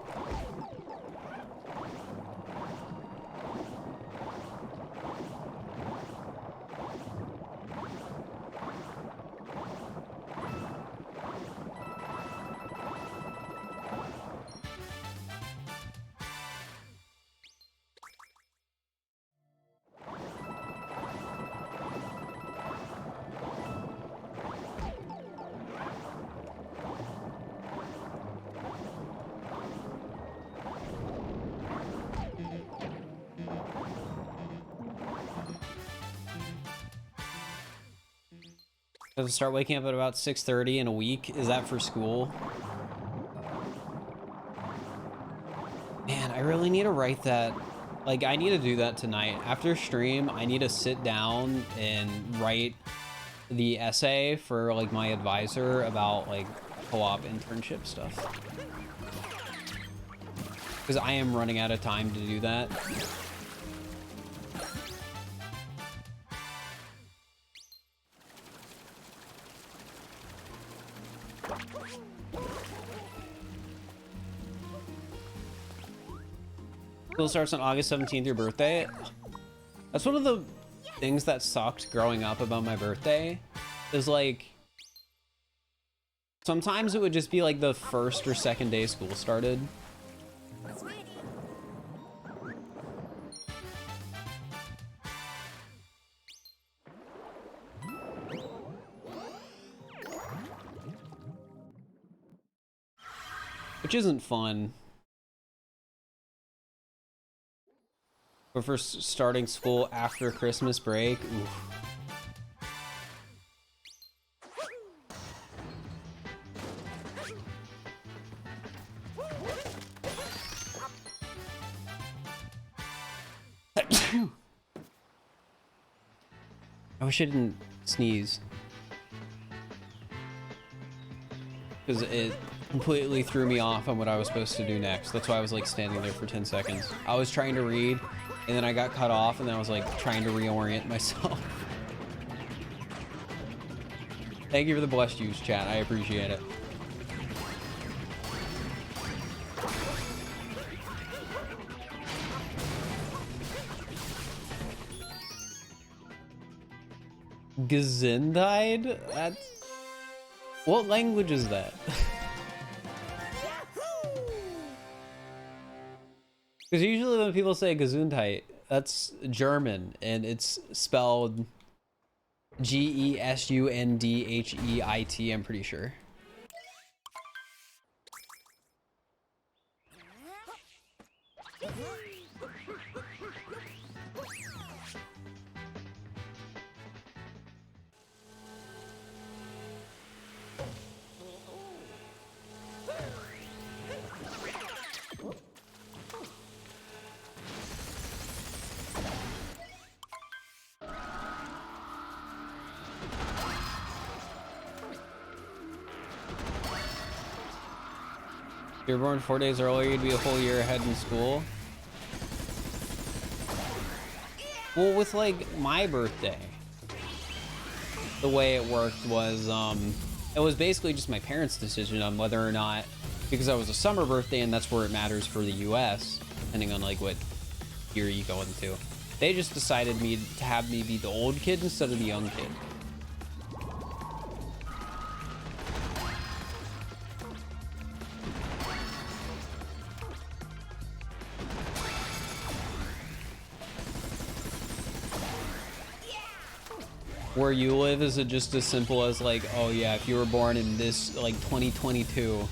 I have to start waking up at about 6:30 in a week. Is that for school? Man, I really need to write that. Like, I need to do that tonight. After stream, I need to sit down and write the essay for, like, my advisor about, like, co-op internship stuff. Because I am running out of time to do that. School starts on August 17th, your birthday. That's one of the things that sucked growing up about my birthday. Is like, Sometimes it would just be like the first or second day school started. Which isn't fun. But for starting school after Christmas break, oof. I wish I didn't sneeze. Because it completely threw me off on what I was supposed to do next. That's why I was like standing there for 10 seconds. I was trying to read, and then I got cut off, and then I was like trying to reorient myself. Thank you for the blessed use, chat. I appreciate it. Gesundheit? That's... What language is that? Because usually when people say Gesundheit, that's German, and it's spelled Gesundheit, I'm pretty sure. If you were born 4 days earlier, you'd be a whole year ahead in school. Well, with like my birthday, the way it worked was, it was basically just my parents' decision on whether or not, because I was a summer birthday and that's where it matters for the US, depending on like what year you go into. They just decided to have me be the old kid instead of the young kid. Where you live, is it just as simple as like, oh yeah, if you were born in this like 2022,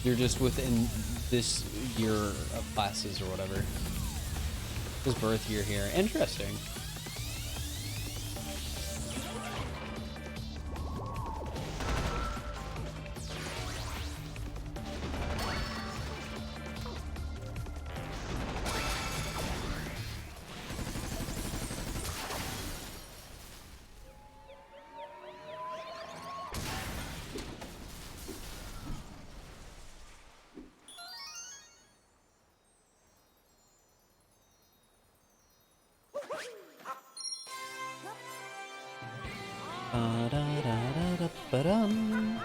you're just within this year of classes or whatever. His birth year here. Interesting. Ba-dum.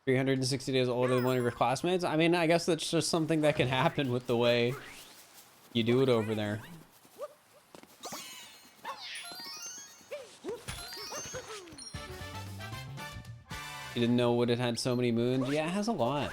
360 days older than one of your classmates. I mean, I guess that's just something that can happen with the way you do it over there. You didn't know what it had so many moons? Yeah, it has a lot.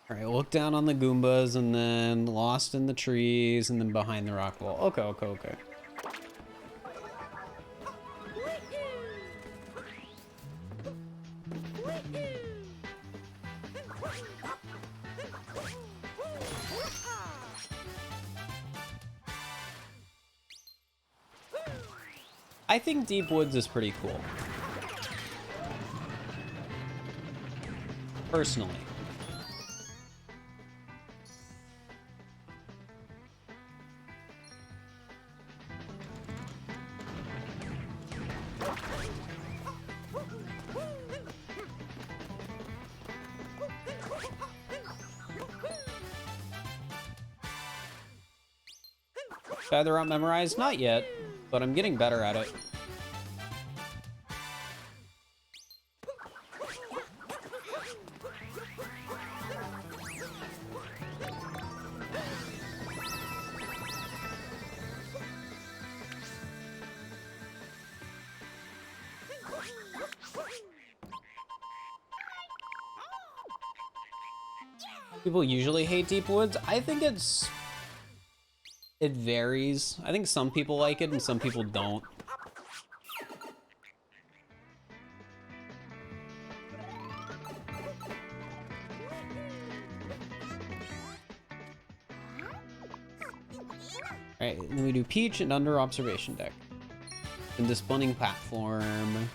Alright, look down on the Goombas, and then lost in the trees, and then behind the rock wall. Okay, okay, okay. I think Deep Woods is pretty cool. Personally. Either route memorized? Not yet, but I'm getting better at it. People usually hate Deep Woods. I think it varies. I think some people like it and some people don't. Alright, then we do Peach and Under Observation Deck. And this bunning platform.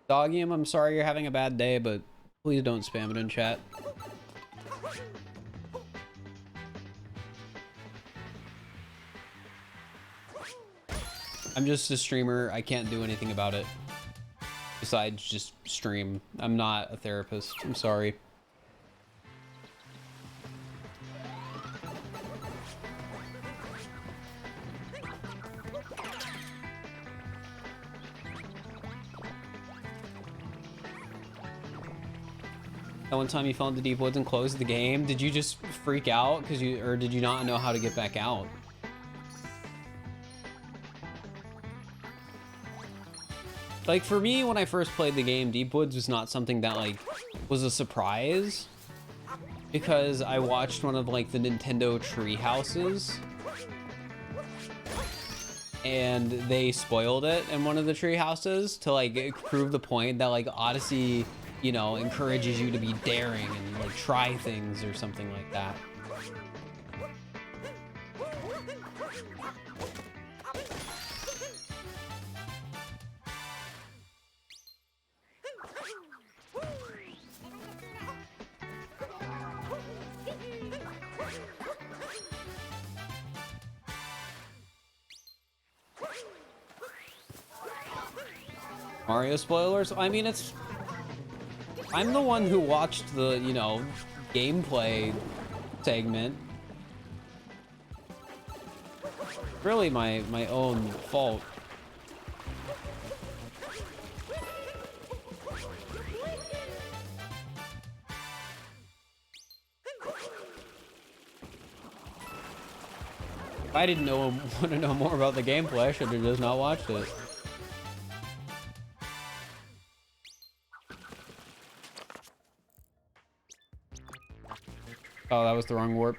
Doggy, I'm sorry you're having a bad day, but please don't spam it in chat. I'm just a streamer. I can't do anything about it besides just stream. I'm not a therapist. I'm sorry. That one time you fell into Deep Woods and closed the game, did you just freak out or did you not know how to get back out? Like for me, when I first played the game, Deep Woods was not something that like was a surprise because I watched one of like the Nintendo tree houses and they spoiled it in one of the tree houses to like prove the point that like Odyssey, you know, encourages you to be daring and like try things or something like that. Mario spoilers? I mean, I'm the one who watched the, you know, gameplay segment. Really my own fault. If I didn't want to know more about the gameplay, I should have just not watched it. Oh, that was the wrong warp.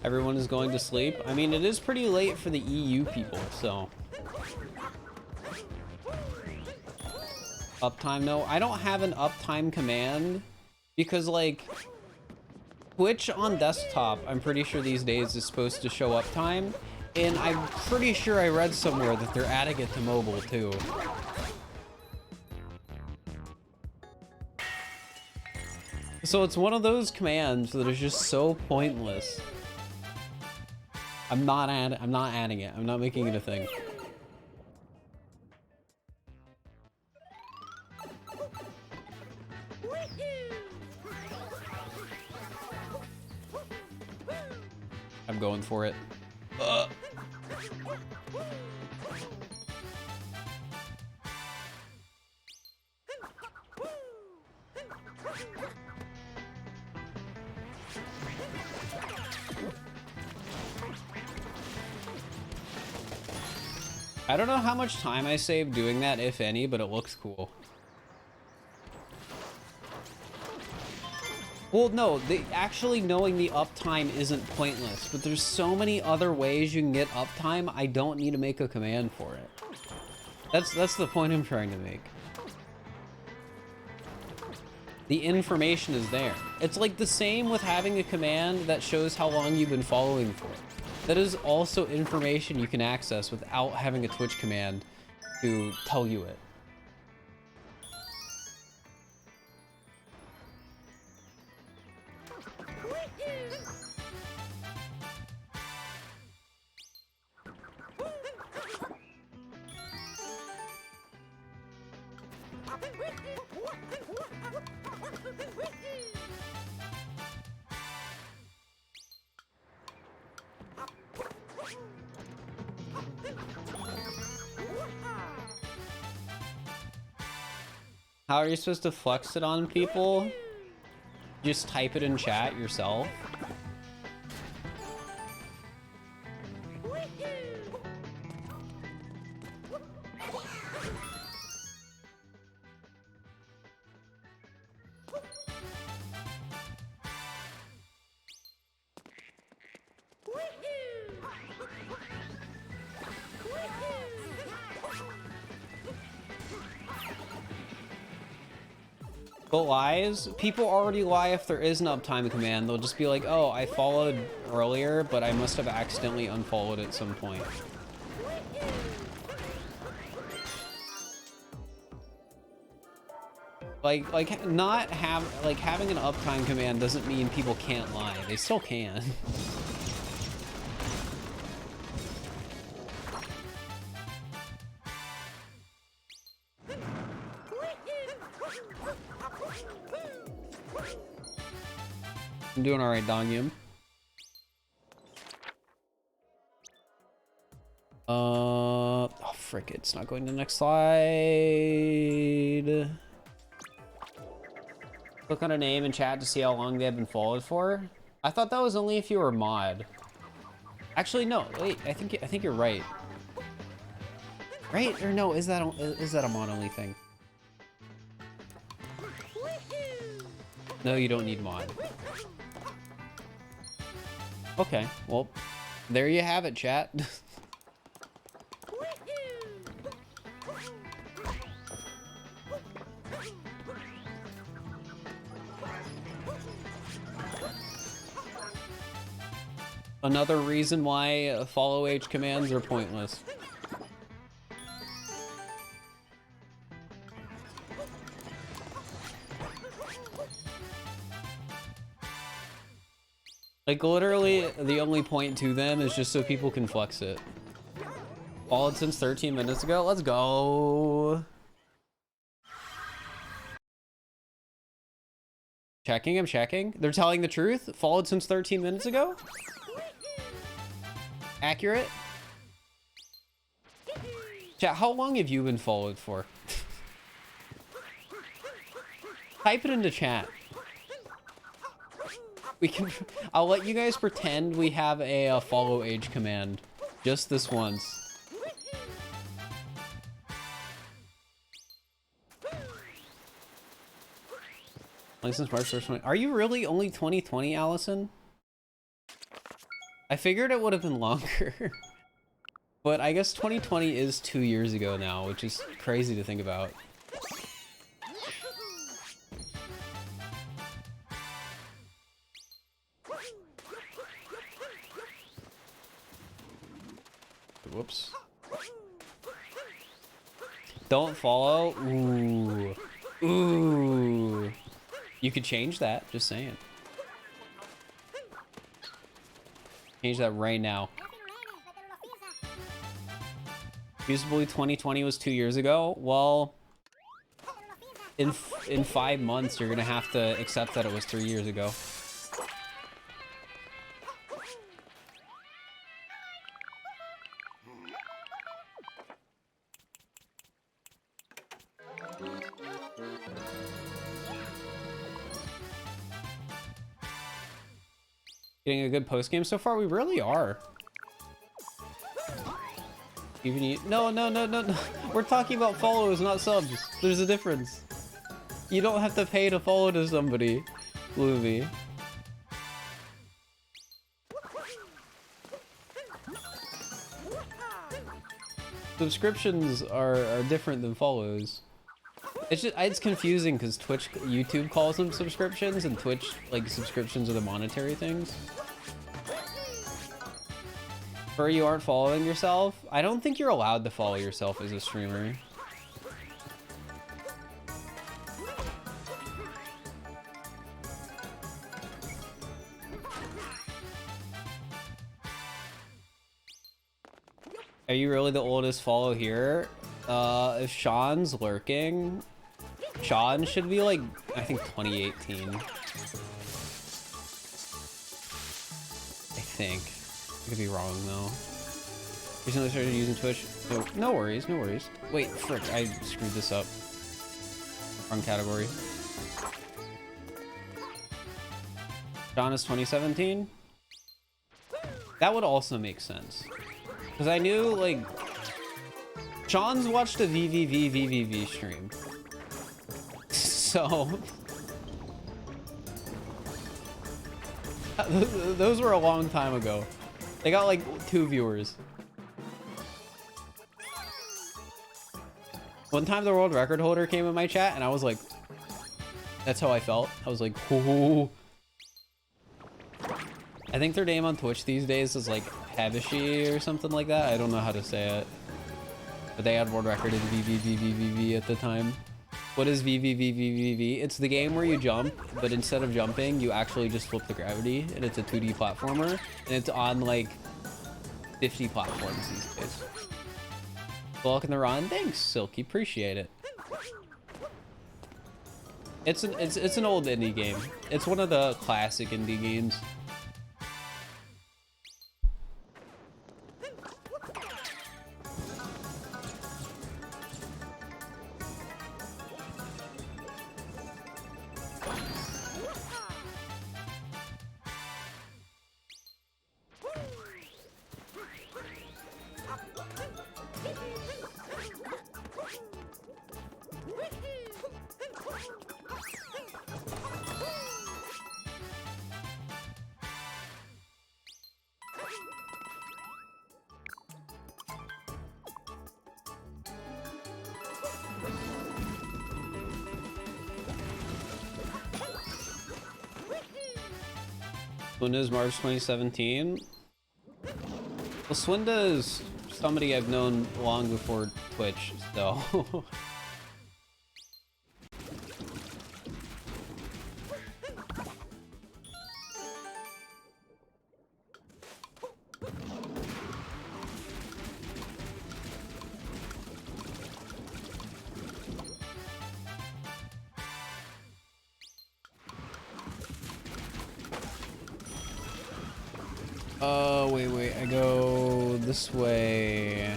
Everyone is going to sleep. I mean, it is pretty late for the EU people, so. Uptime, no. I don't have an uptime command because, like, Twitch on desktop, I'm pretty sure these days is supposed to show uptime, and I'm pretty sure I read somewhere that they're adding it to mobile, too. So it's one of those commands that is just so pointless. I'm not adding it. I'm not making it a thing. I'm going for it. I don't know how much time I saved doing that, if any, but it looks cool. Well, no, actually knowing the uptime isn't pointless, but there's so many other ways you can get uptime, I don't need to make a command for it. That's the point I'm trying to make. The information is there. It's like the same with having a command that shows how long you've been following for. That is also information you can access without having a Twitch command to tell you it. How are you supposed to flex it on people? Just type it in chat yourself. But lies, people already lie if there is an uptime command. They'll just be like, oh, I followed earlier, but I must have accidentally unfollowed at some point. Like having an uptime command doesn't mean people can't lie. They still can. I'm doing all right, Dongyum. Oh frick, it's not going to the next slide. Click on a name in chat to see how long they have been followed for. I thought that was only if you were a mod. Actually, no, wait, I think you're right. Right? Or no, is that a mod only thing? No, you don't need mod. Okay, well, there you have it, chat. Another reason why follow H commands are pointless. Like, literally, the only point to them is just so people can flex it. Followed since 13 minutes ago? Let's go! Checking, I'm checking. They're telling the truth? Followed since 13 minutes ago? Accurate? Chat, how long have you been followed for? Type it into chat. I'll let you guys pretend we have a follow age command. Just this once. Like since March 1st. Are you really only 2020, Allison? I figured it would have been longer. But I guess 2020 is 2 years ago now, which is crazy to think about. Whoops. Don't follow. Ooh. Ooh. You could change that, just saying. Change that right now. Usably 2020 was 2 years ago. Well, in 5 months, you're gonna have to accept that it was 3 years ago. Getting a good post game so far? We really are. Even you? No, no, no, no, no. We're talking about follows, not subs. There's a difference. You don't have to pay to follow to somebody, Luby. Subscriptions are different than follows. It's confusing because YouTube calls them subscriptions, and Twitch, like, subscriptions are the monetary things. Or you aren't following yourself? I don't think you're allowed to follow yourself as a streamer. Are you really the oldest follow here? If Sean's lurking, Sean should be like, I think 2018. I think. I could be wrong though. Recently started using Twitch. Oh, no worries, no worries. Wait, frick, I screwed this up. Wrong category. Sean is 2017? That would also make sense. Because I knew, like, Sean's watched a VVV stream. So... those were a long time ago. They got, like, 2 viewers. One time the world record holder came in my chat, and I was like... That's how I felt. I was like, ooh. I think their name on Twitch these days is, like, Havishi or something like that. I don't know how to say it. But they had world record in VVVVVV at the time. What is VVVVVV? It's the game where you jump, but instead of jumping, you actually just flip the gravity, and it's a 2D platformer, and it's on, like, 50 platforms these days. Welcome to Ron. Thanks, Silky. Appreciate it. It's an old indie game. It's one of the classic indie games. Swinda is March 2017. Well, Swinda is somebody I've known long before Twitch, so... wait, I go this way.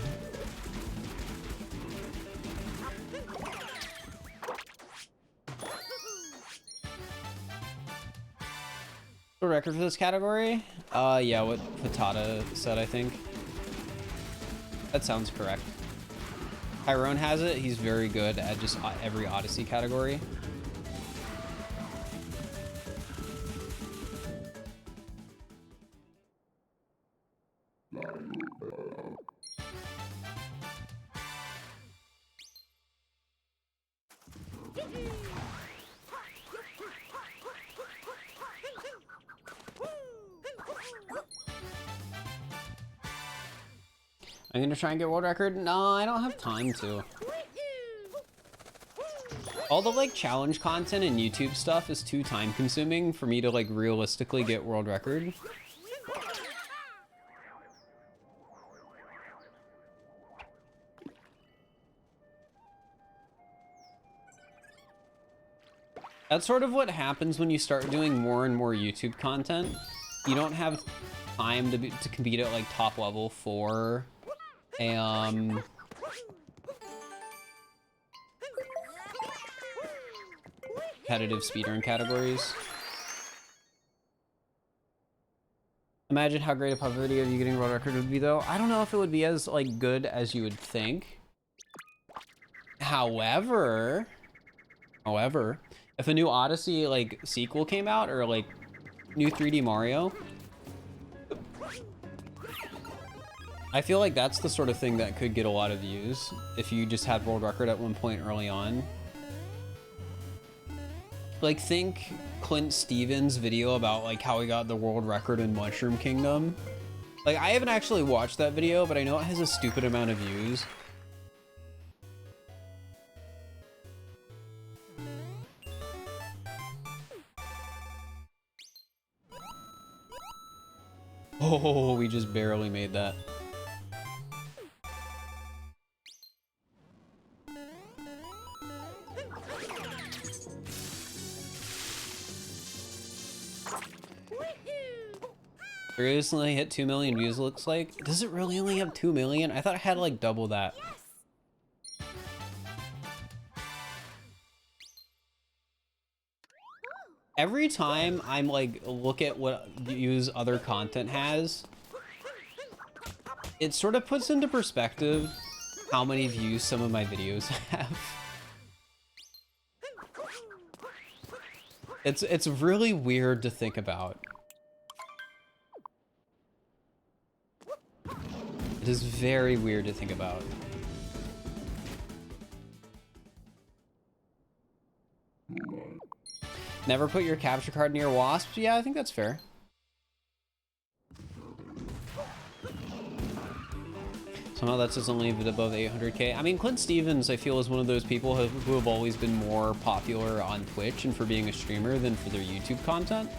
The record for this category? Yeah, what Patata said, I think. That sounds correct. Tyrone has it. He's very good at just every Odyssey category. I'm gonna try and get world record. No, I don't have time to. All the like challenge content and YouTube stuff is too time consuming for me to like realistically get world record. That's sort of what happens when you start doing more and more YouTube content. You don't have time to compete at like top level for competitive speedrun categories. Imagine how great a puppet video of you getting world record would be, though. I don't know if it would be as like good as you would think. However, if a new Odyssey like sequel came out, or like new 3D Mario, I feel like that's the sort of thing that could get a lot of views if you just had world record at one point early on. Like, think Clint Stevens' video about like how he got the world record in Mushroom Kingdom. Like, I haven't actually watched that video, but I know it has a stupid amount of views. Oh, we just barely made that. Recently hit 2 million views, looks like. Does it really only have 2 million? I thought it had like double that. Every time I'm like look at what views other content has, it sort of puts into perspective how many views some of my videos have. It's really weird to think about. It is very weird to think about. Never put your capture card near wasps? Yeah, I think that's fair. Somehow that says only above 800K. I mean, Clint Stevens, I feel, is one of those people who have always been more popular on Twitch and for being a streamer than for their YouTube content.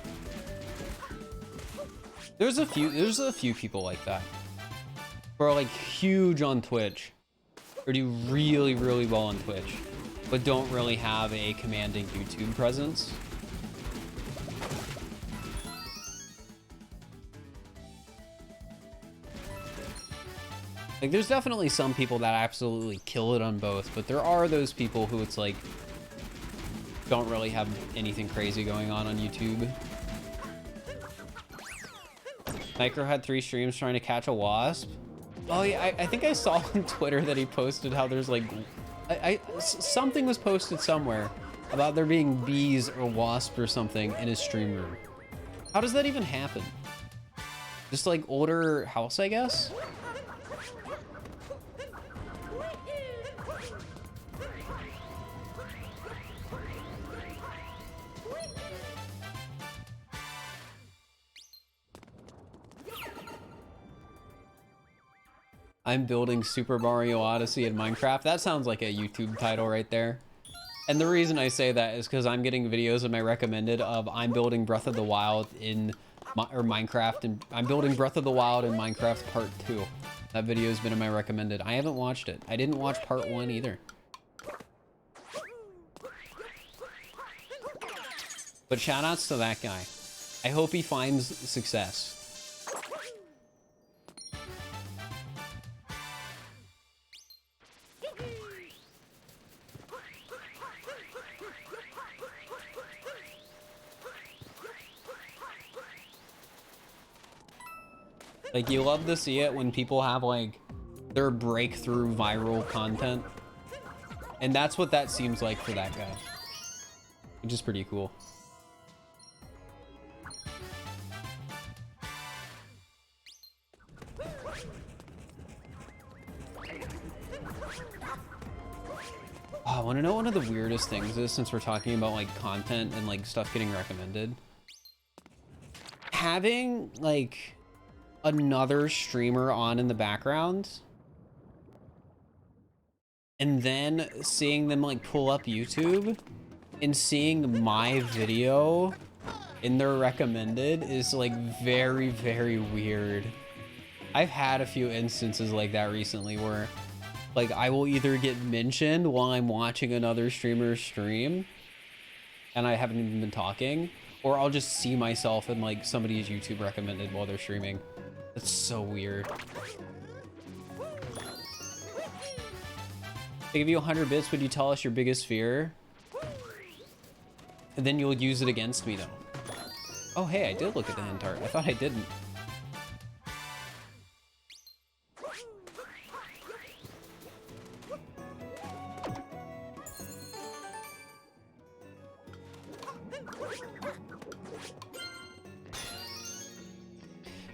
There's a few people like that who are like huge on Twitch or do really, really well on Twitch, but don't really have a commanding YouTube presence. Like, there's definitely some people that absolutely kill it on both, but there are those people who it's like don't really have anything crazy going on YouTube. Micro had 3 streams trying to catch a wasp. Oh yeah, I think I saw on Twitter that he posted how there's like something was posted somewhere about there being bees or wasps or something in his stream room. How does that even happen? Just like older house, I guess? I'm building Super Mario Odyssey in Minecraft. That sounds like a YouTube title right there. And the reason I say that is because I'm getting videos in my recommended of I'm building Breath of the Wild in Minecraft, and I'm building Breath of the Wild in Minecraft Part 2. That video has been in my recommended. I haven't watched it. I didn't watch Part 1 either. But shout outs to that guy. I hope he finds success. Like, you love to see it when people have like their breakthrough viral content. And that's what that seems like for that guy. Which is pretty cool. Oh, I want to know one of the weirdest things is, since we're talking about like content and like stuff getting recommended. Having like another streamer on in the background and then seeing them like pull up YouTube and seeing my video in their recommended is like very, very weird. I've had a few instances like that recently where like I will either get mentioned while I'm watching another streamer stream and I haven't even been talking, or I'll just see myself in like somebody's YouTube recommended while they're streaming. That's so weird. They give you 100 bits, would you tell us your biggest fear? And then you'll use it against me though. Oh hey, I did look at the hint art. I thought I didn't.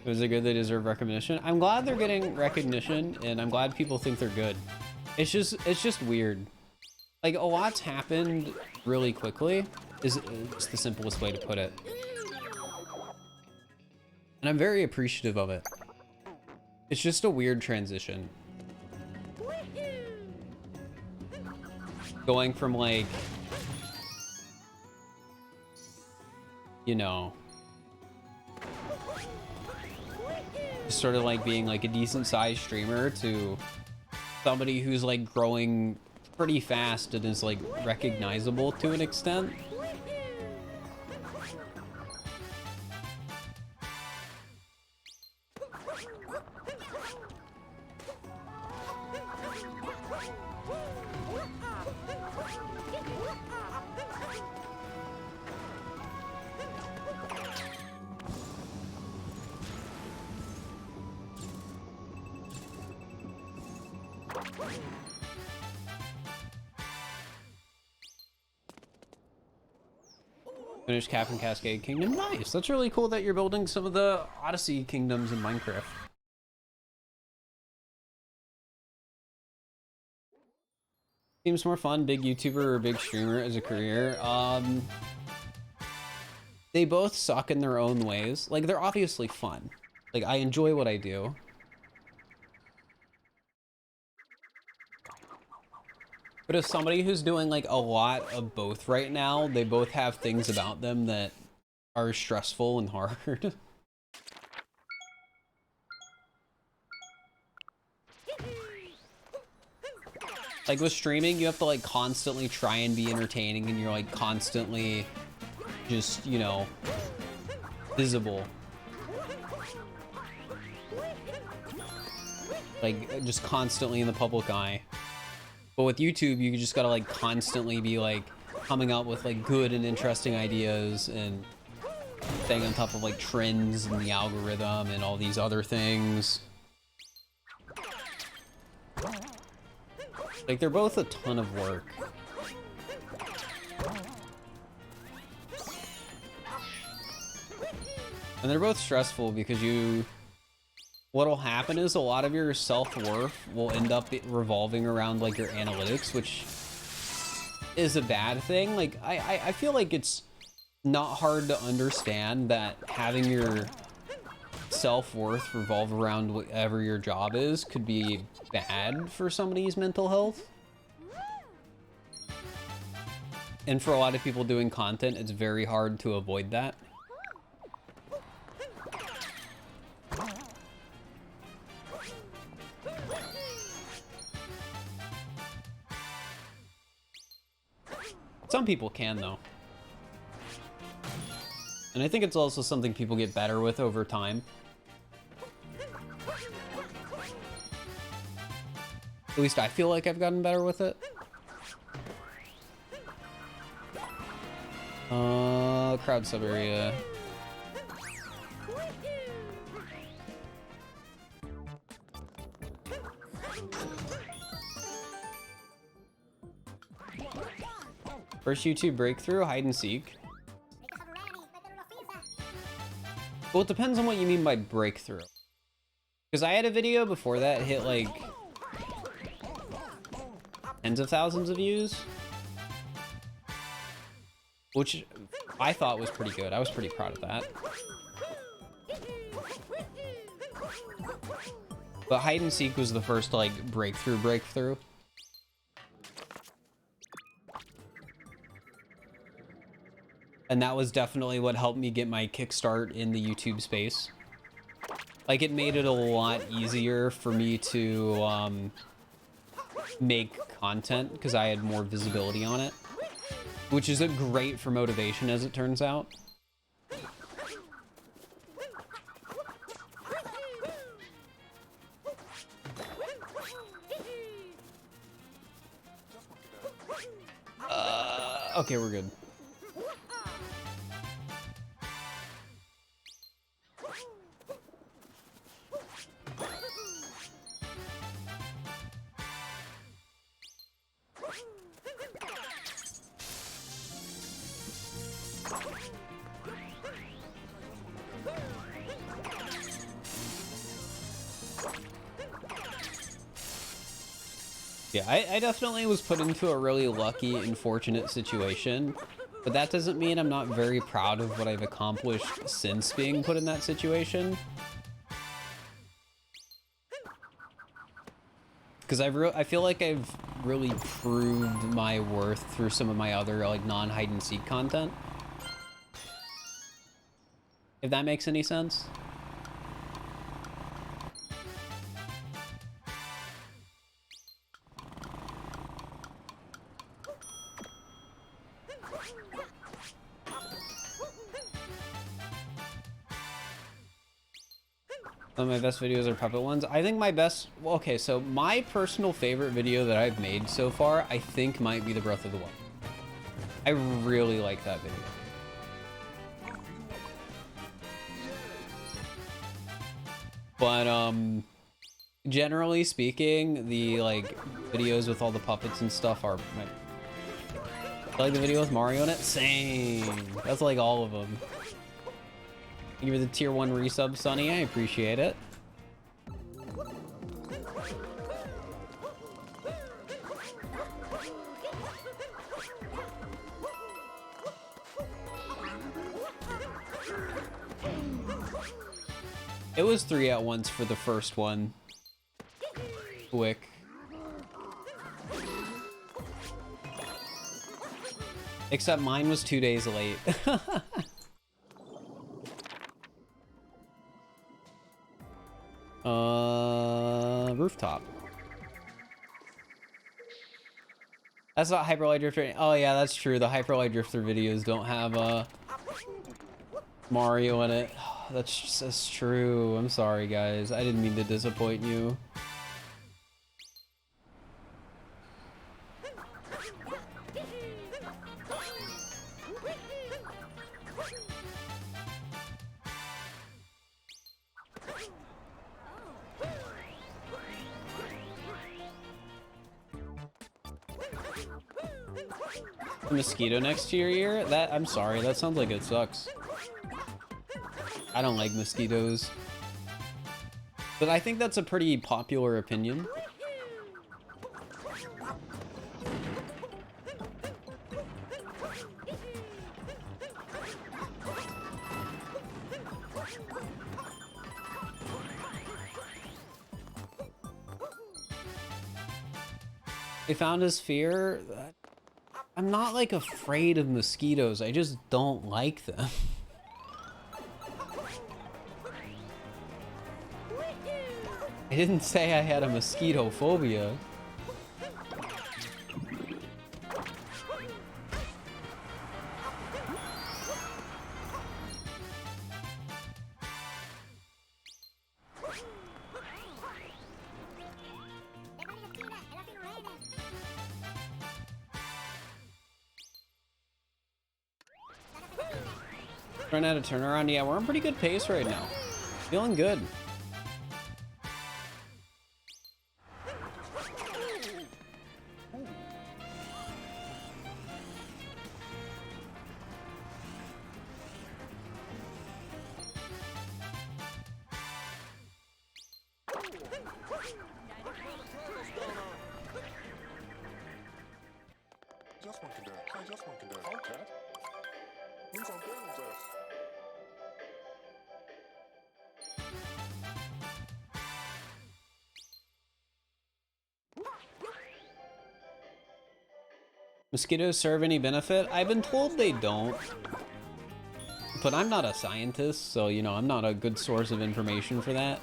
Was it good? They deserve recognition. I'm glad they're getting recognition, and I'm glad people think they're good. It's just weird. Like, a lot's happened really quickly is the simplest way to put it. And I'm very appreciative of it. It's just a weird transition. Going from, like, you know, sort of like being like a decent sized streamer to somebody who's like growing pretty fast and is like recognizable to an extent. Finished Cap and Cascade Kingdom. Nice. That's really cool that you're building some of the Odyssey kingdoms in Minecraft. Seems more fun, big YouTuber or big streamer as a career. They both suck in their own ways. Like, they're obviously fun. Like, I enjoy what I do. But as somebody who's doing like a lot of both right now, they both have things about them that are stressful and hard. Like with streaming, you have to like constantly try and be entertaining, and you're like constantly just, you know, visible. Like just constantly in the public eye. But with YouTube, you just gotta like constantly be like coming up with like good and interesting ideas and staying on top of like trends and the algorithm and all these other things. Like they're both a ton of work. And they're both stressful because what'll happen is a lot of your self-worth will end up revolving around like your analytics, which is a bad thing. Like I feel like it's not hard to understand that having your self-worth revolve around whatever your job is could be bad for somebody's mental health. And for a lot of people doing content, it's very hard to avoid that. Some people can, though. And I think it's also something people get better with over time. At least I feel like I've gotten better with it. Crowd sub area. First YouTube breakthrough, hide and seek. Well, it depends on what you mean by breakthrough. Because I had a video before that hit like tens of thousands of views, which I thought was pretty good. I was pretty proud of that. But hide and seek was the first like breakthrough. And that was definitely what helped me get my kickstart in the YouTube space. Like, it made it a lot easier for me to make content because I had more visibility on it, which is great for motivation, as it turns out. Okay, we're good. Yeah, I definitely was put into a really lucky and fortunate situation, but that doesn't mean I'm not very proud of what I've accomplished since being put in that situation. Because I feel like I've really proved my worth through some of my other like non-hide and seek content. If that makes any sense. Some of my best videos are puppet ones. I think my best, well, okay, so my personal favorite video that I've made so far, I think might be the Breath of the Wild. I really like that video. But, generally speaking, the, like, videos with all the puppets and stuff are my... I like the video with Mario in it? Same. That's like all of them. Give me the tier 1 resub, Sonny. I appreciate it. It was 3 at once for the first one. Quick. Except mine was 2 days late. Rooftop. That's not Hyper Light Drifter. Oh yeah, that's true. The Hyper Light Drifter videos don't have Mario in it. That's true. I'm sorry, guys. I didn't mean to disappoint you. A mosquito next to your ear? That, I'm sorry, that sounds like it sucks. I don't like mosquitoes. But I think that's a pretty popular opinion. They found his fear. I'm not like afraid of mosquitoes. I just don't like them. I didn't say I had a mosquito phobia. Run out of turnaround. Yeah, we're on pretty good pace right now. Feeling good. Mosquitoes serve any benefit? I've been told they don't. But I'm not a scientist, so, you know, I'm not a good source of information for that.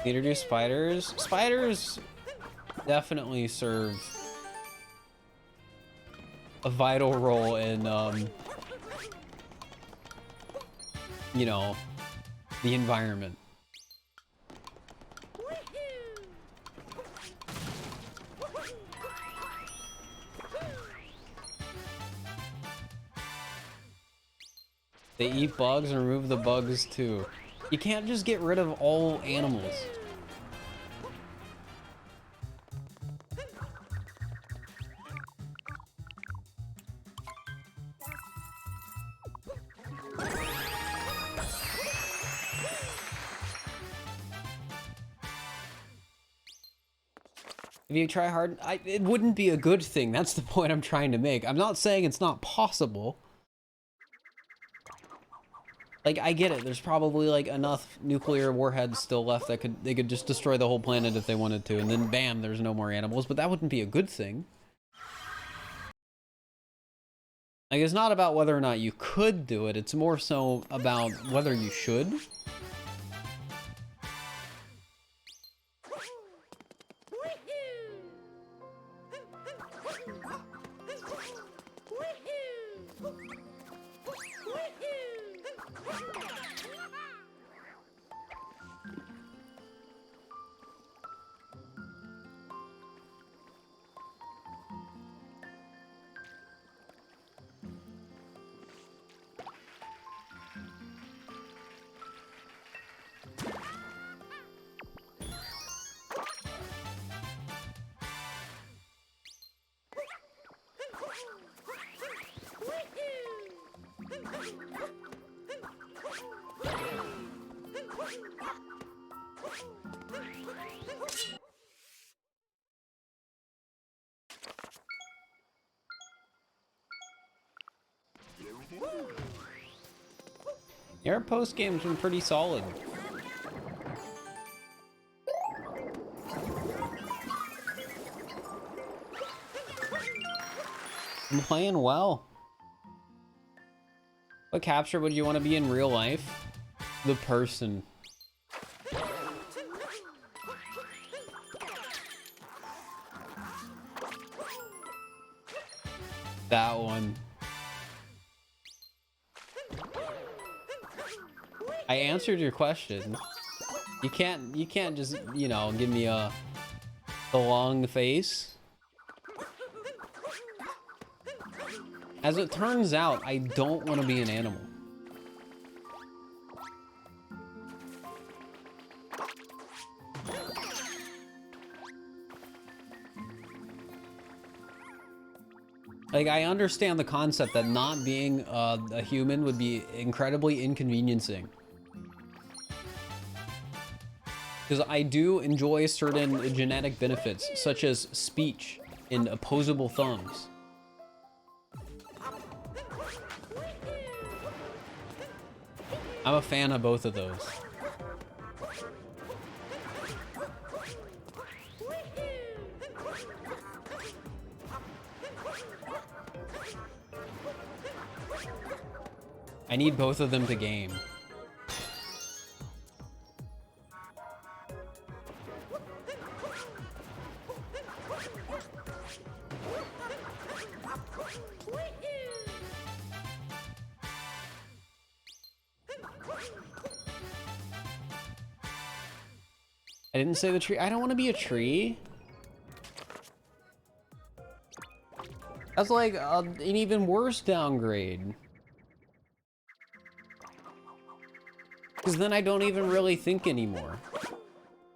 Introduce spiders. Spiders definitely serve a vital role in, you know, the environment. They eat bugs and remove the bugs too. You can't just get rid of all animals. If you try hard, it wouldn't be a good thing. That's the point I'm trying to make. I'm not saying it's not possible. Like, I get it. There's probably like enough nuclear warheads still left that they could just destroy the whole planet if they wanted to, and then bam, there's no more animals. But that wouldn't be a good thing. Like, it's not about whether or not you could do it. It's more so about whether you should. Your post game's been pretty solid. I'm playing well. What capture would you want to be in real life? The person. That one. I answered your question. You can't just, you know, give me the long face. As it turns out, I don't want to be an animal. Like, I understand the concept that not being a human would be incredibly inconveniencing. Because I do enjoy certain genetic benefits, such as speech and opposable thumbs. I'm a fan of both of those. I need both of them to game. I didn't say the tree. I don't want to be a tree. That's like an even worse downgrade. Because then I don't even really think anymore.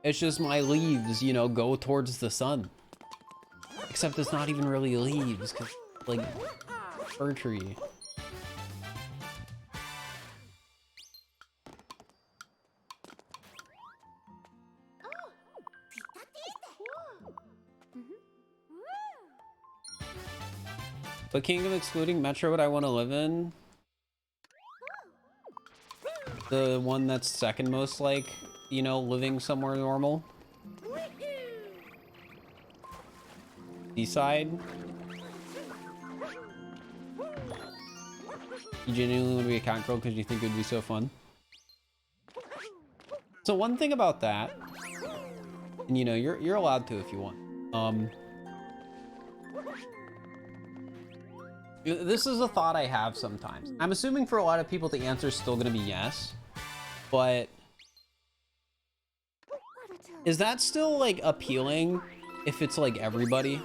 It's just my leaves, you know, go towards the sun. Except it's not even really leaves, because, like, fir tree. But Kingdom excluding Metro, would I want to live in? The one that's second most, like, you know, living somewhere normal? Seaside? You genuinely want to be a cat girl because you think it would be so fun? So one thing about that, and you know, you're allowed to if you want. This is a thought I have sometimes. I'm assuming for a lot of people the answer is still going to be yes, but is that still like appealing if it's like everybody?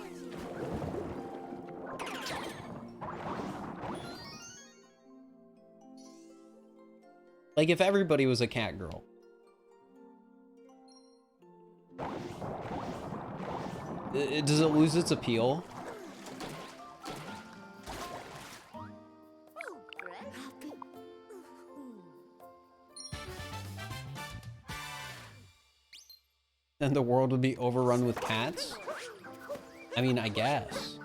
Like if everybody was a cat girl. Does it lose its appeal? Then the world would be overrun with cats? I mean, I guess.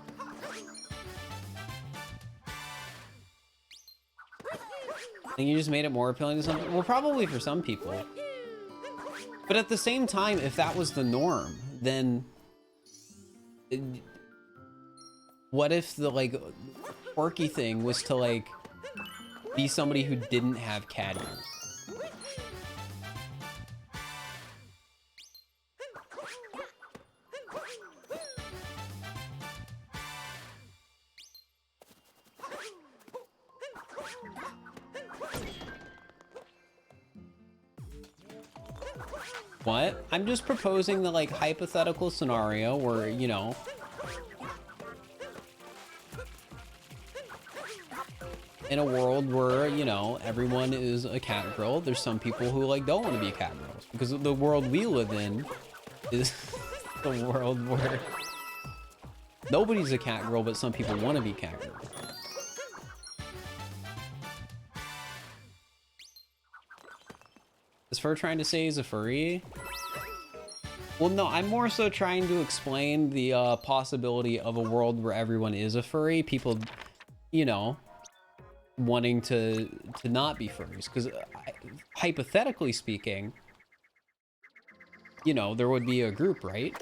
I think you just made it more appealing to some people. Well, probably for some people. But at the same time, if that was the norm, then what if the like quirky thing was to like be somebody who didn't have cat ears? What? I'm just proposing the like hypothetical scenario where, you know, in a world where, you know, everyone is a cat girl, there's some people who like don't want to be cat girls, because the world we live in is the world where nobody's a cat girl, but some people want to be cat girls. Is Fir trying to say he's a furry? Well, no, I'm more so trying to explain the possibility of a world where everyone is a furry. People, you know, wanting to not be furries. Because hypothetically speaking, you know, there would be a group, right?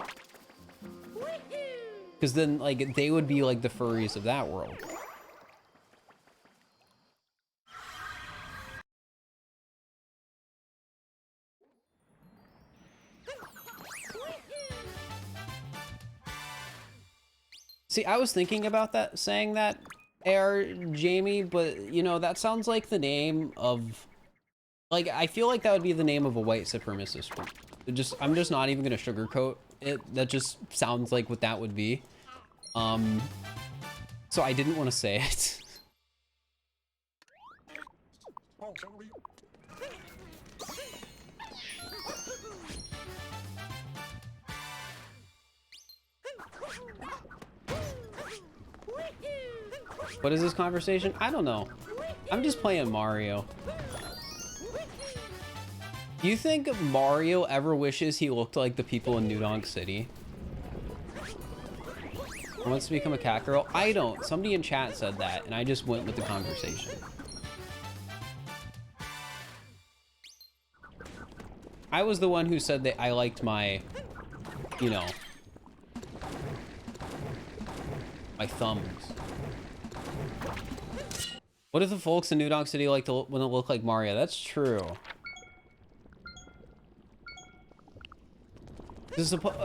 Because then, like, they would be like the furries of that world. See, I was thinking about that, saying that, AR Jamie, but, you know, that sounds like the name of, like, I feel like that would be the name of a white supremacist group. I'm just not even gonna sugarcoat it. That just sounds like what that would be. So I didn't want to say it. What is this conversation? I don't know. I'm just playing Mario. Do you think Mario ever wishes he looked like the people in New Donk City? Or wants to become a cat girl? I don't. Somebody in chat said that, and I just went with the conversation. I was the one who said that I liked my, you know, my thumbs. What if the folks in New Donk City like to want to look like Mario? That's true.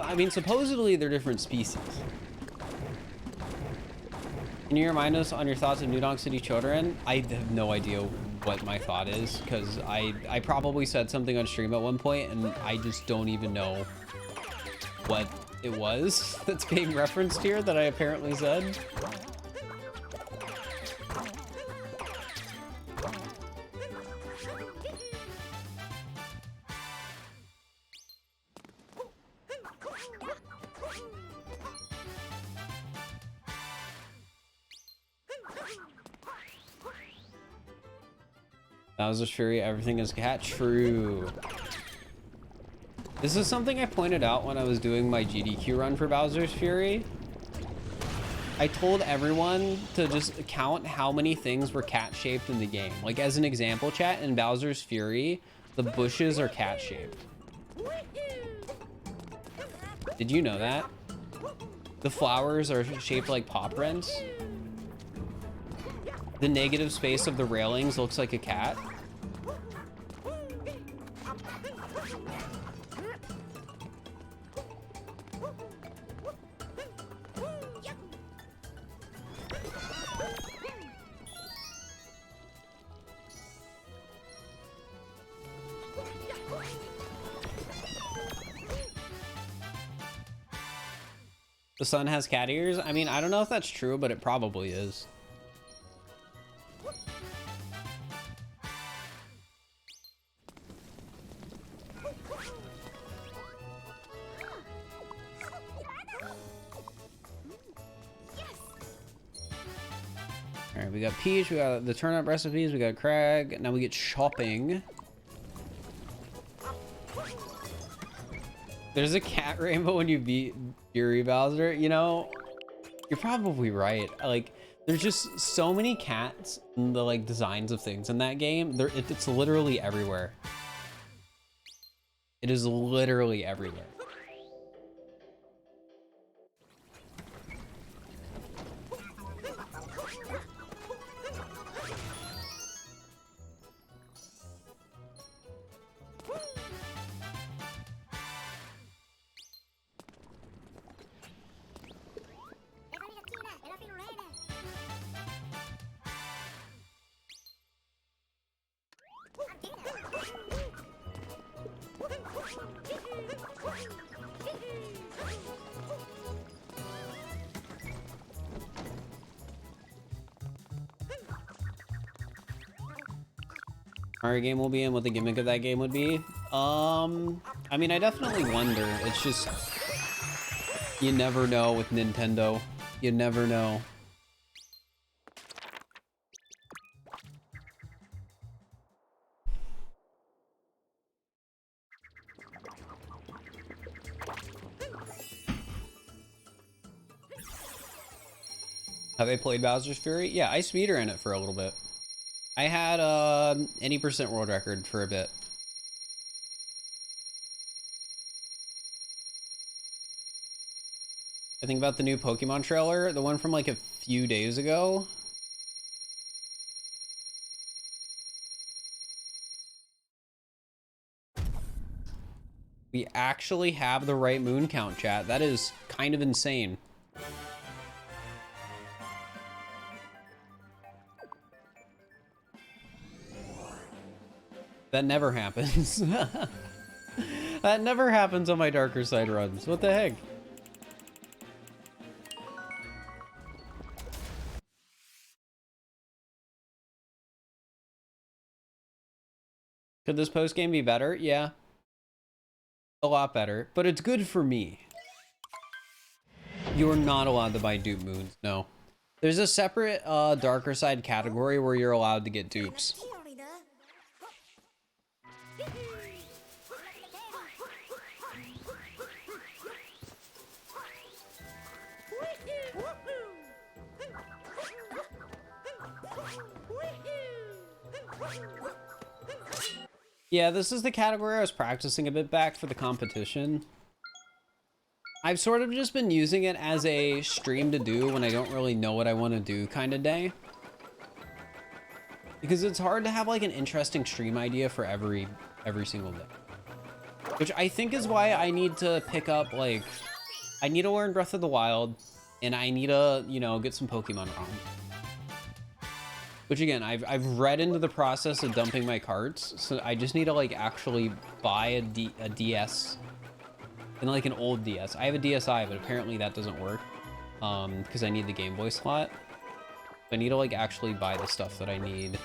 I mean, supposedly they're different species. Can you remind us on your thoughts of New Donk City children? I have no idea what my thought is, because I probably said something on stream at one point, and I just don't even know what it was that's being referenced here that I apparently said. Bowser's Fury, everything is cat. True. This is something I pointed out when I was doing my GDQ run for Bowser's Fury. I told everyone to just count how many things were cat-shaped in the game. Like, as an example, chat, in Bowser's Fury, the bushes are cat-shaped. Did you know that? The flowers are shaped like paw prints. The negative space of the railings looks like a cat. The sun has cat ears? I mean, I don't know if that's true, but it probably is. All right, we got Peach, we got the turnip recipes, we got Craig. Now we get shopping. There's a cat rainbow when you beat Fury Bowser. You know, you're probably right. Like, there's just so many cats in the like designs of things in that game. It's literally everywhere. It is literally everywhere. Mario game will be in, what the gimmick of that game would be. I mean, I definitely wonder. It's just, you never know with Nintendo. You never know. Have they played Bowser's Fury? Yeah, I speedran it for a little bit. I had any percent world record for a bit. I think about the new Pokemon trailer, the one from like a few days ago. We actually have the right moon count, chat. That is kind of insane. That never happens. That never happens on my darker side runs. What the heck? Could this post game be better? Yeah. A lot better, but it's good for me. You're not allowed to buy dupe moons, no. There's a separate darker side category where you're allowed to get dupes. Yeah, this is the category I was practicing a bit back for the competition. I've sort of just been using it as a stream to do when I don't really know what I want to do kind of day. Because it's hard to have like an interesting stream idea for every single day. Which I think is why I need to pick up like, I need to learn Breath of the Wild and I need to, you know, get some Pokemon ROM. Which again, I've read into the process of dumping my carts, so I just need to like actually buy a DS, and like an old DS. I have a DSi, but apparently that doesn't work, because I need the Game Boy slot. I need to like actually buy the stuff that I need.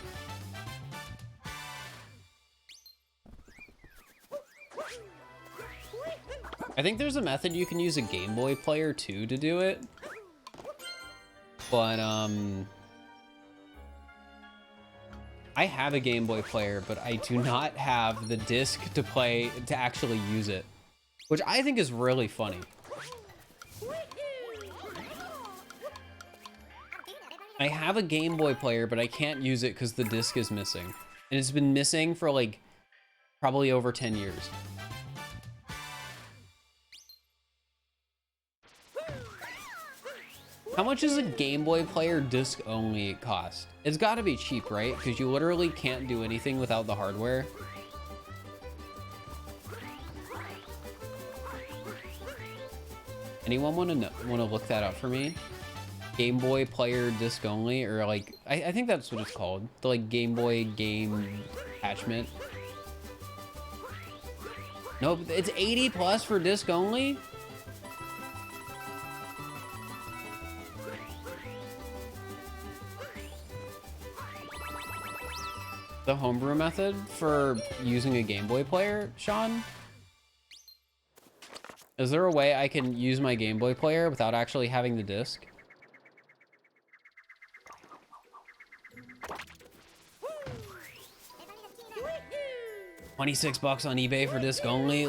I think there's a method you can use a Game Boy player too to do it, but I have a Game Boy player, but I do not have the disc to actually use it, which I think is really funny. I have a Game Boy player, but I can't use it because the disc is missing. And it's been missing for like probably over 10 years. How much does a Game Boy player disc only cost? It's gotta be cheap, right? Because you literally can't do anything without the hardware. Anyone want to look that up for me? Game Boy player disc only, or like, I think that's what it's called. The like Game Boy game attachment. Nope, it's 80 plus for disc only? The homebrew method for using a Game Boy player, Sean? Is there a way I can use my Game Boy player without actually having the disc? $26 on eBay for disc only.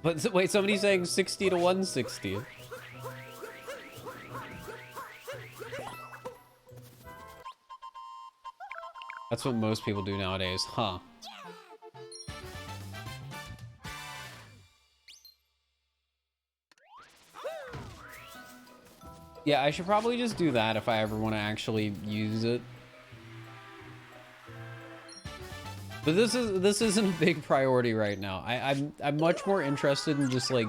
But wait, somebody's saying 60 to 160. That's what most people do nowadays, huh? Yeah, I should probably just do that if I ever want to actually use it. But this isn't a big priority right now. I'm much more interested in just like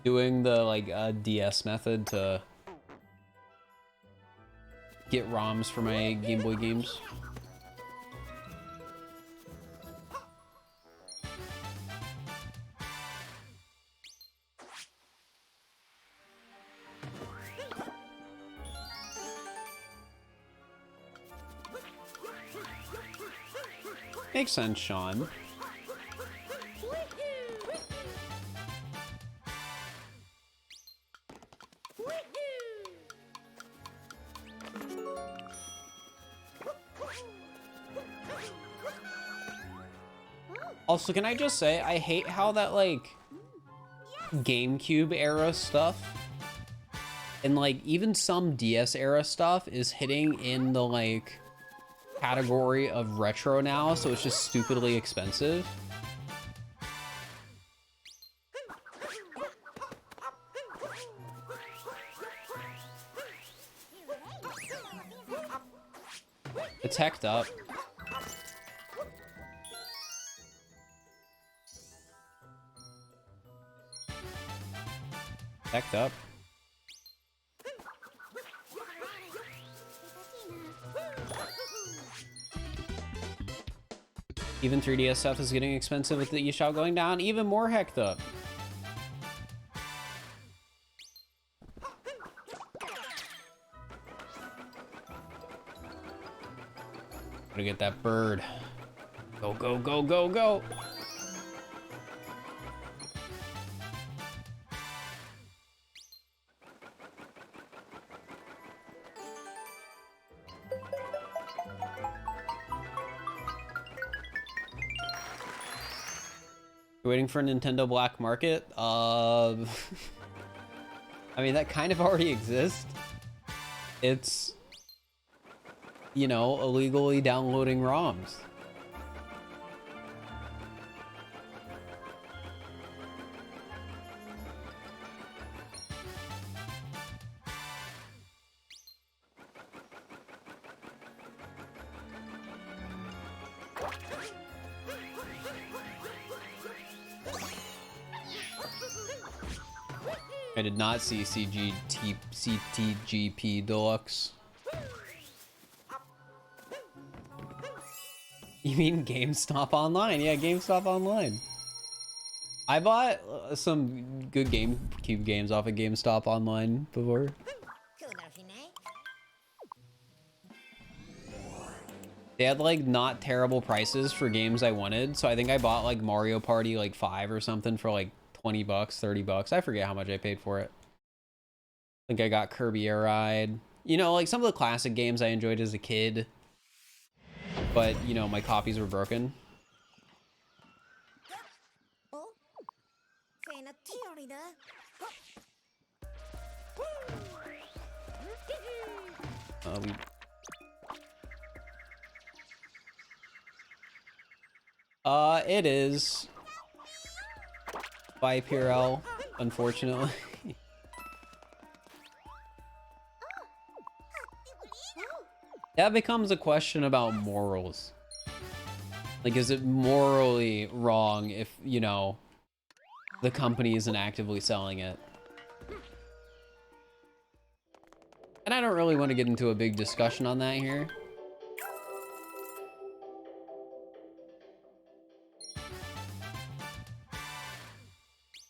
doing the like DS method to get ROMs for my Game Boy games. Makes sense, Sean. Also, can I just say, I hate how that, like, GameCube era stuff and, like, even some DS era stuff is hitting in the, like, category of retro now, so it's just stupidly expensive. It's hecked up. Hecked up. Even 3DS stuff is getting expensive with the eShop going down. Even more hecked up. Gotta get that bird. Go, go, go, go, go. Waiting for Nintendo Black Market? I mean, that kind of already exists. It's, you know, illegally downloading ROMs. I did not see CTGP Deluxe. You mean GameStop Online? Yeah, GameStop Online. I bought some good GameCube games off of GameStop Online before. They had like not terrible prices for games I wanted, so I think I bought like Mario Party like 5 or something for like 20 bucks, 30 bucks. I forget how much I paid for it. I think I got Kirby Air Ride. You know, like some of the classic games I enjoyed as a kid. But, you know, my copies were broken. It is by Purell, unfortunately. That becomes a question about morals. Like, is it morally wrong if, you know, the company isn't actively selling it? And I don't really want to get into a big discussion on that here.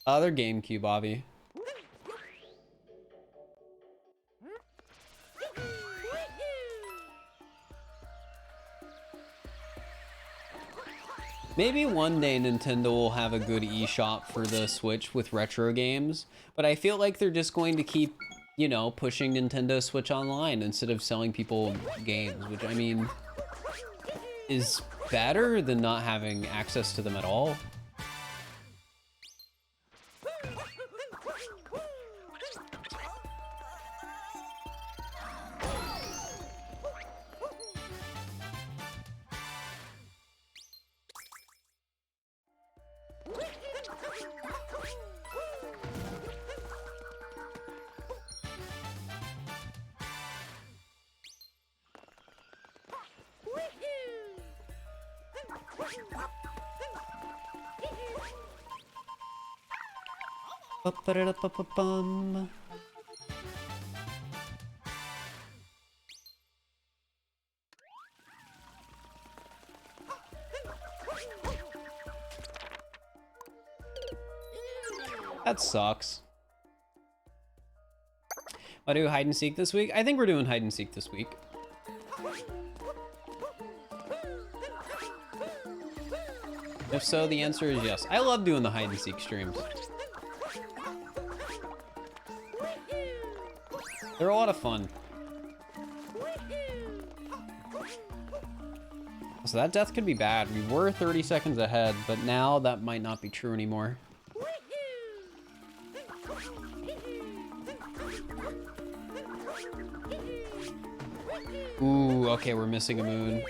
Other GameCube, Bobby. Maybe one day Nintendo will have a good eShop for the Switch with retro games, but I feel like they're just going to keep, you know, pushing Nintendo Switch Online instead of selling people games, which, I mean, is better than not having access to them at all. Ba-ba-da-da-ba-ba-bum. That sucks. Want to do hide and seek this week? I think we're doing hide and seek this week. If so, the answer is yes. I love doing the hide and seek streams. They're a lot of fun. So that death could be bad. We were 30 seconds ahead, but now that might not be true anymore. Ooh, okay, we're missing a moon.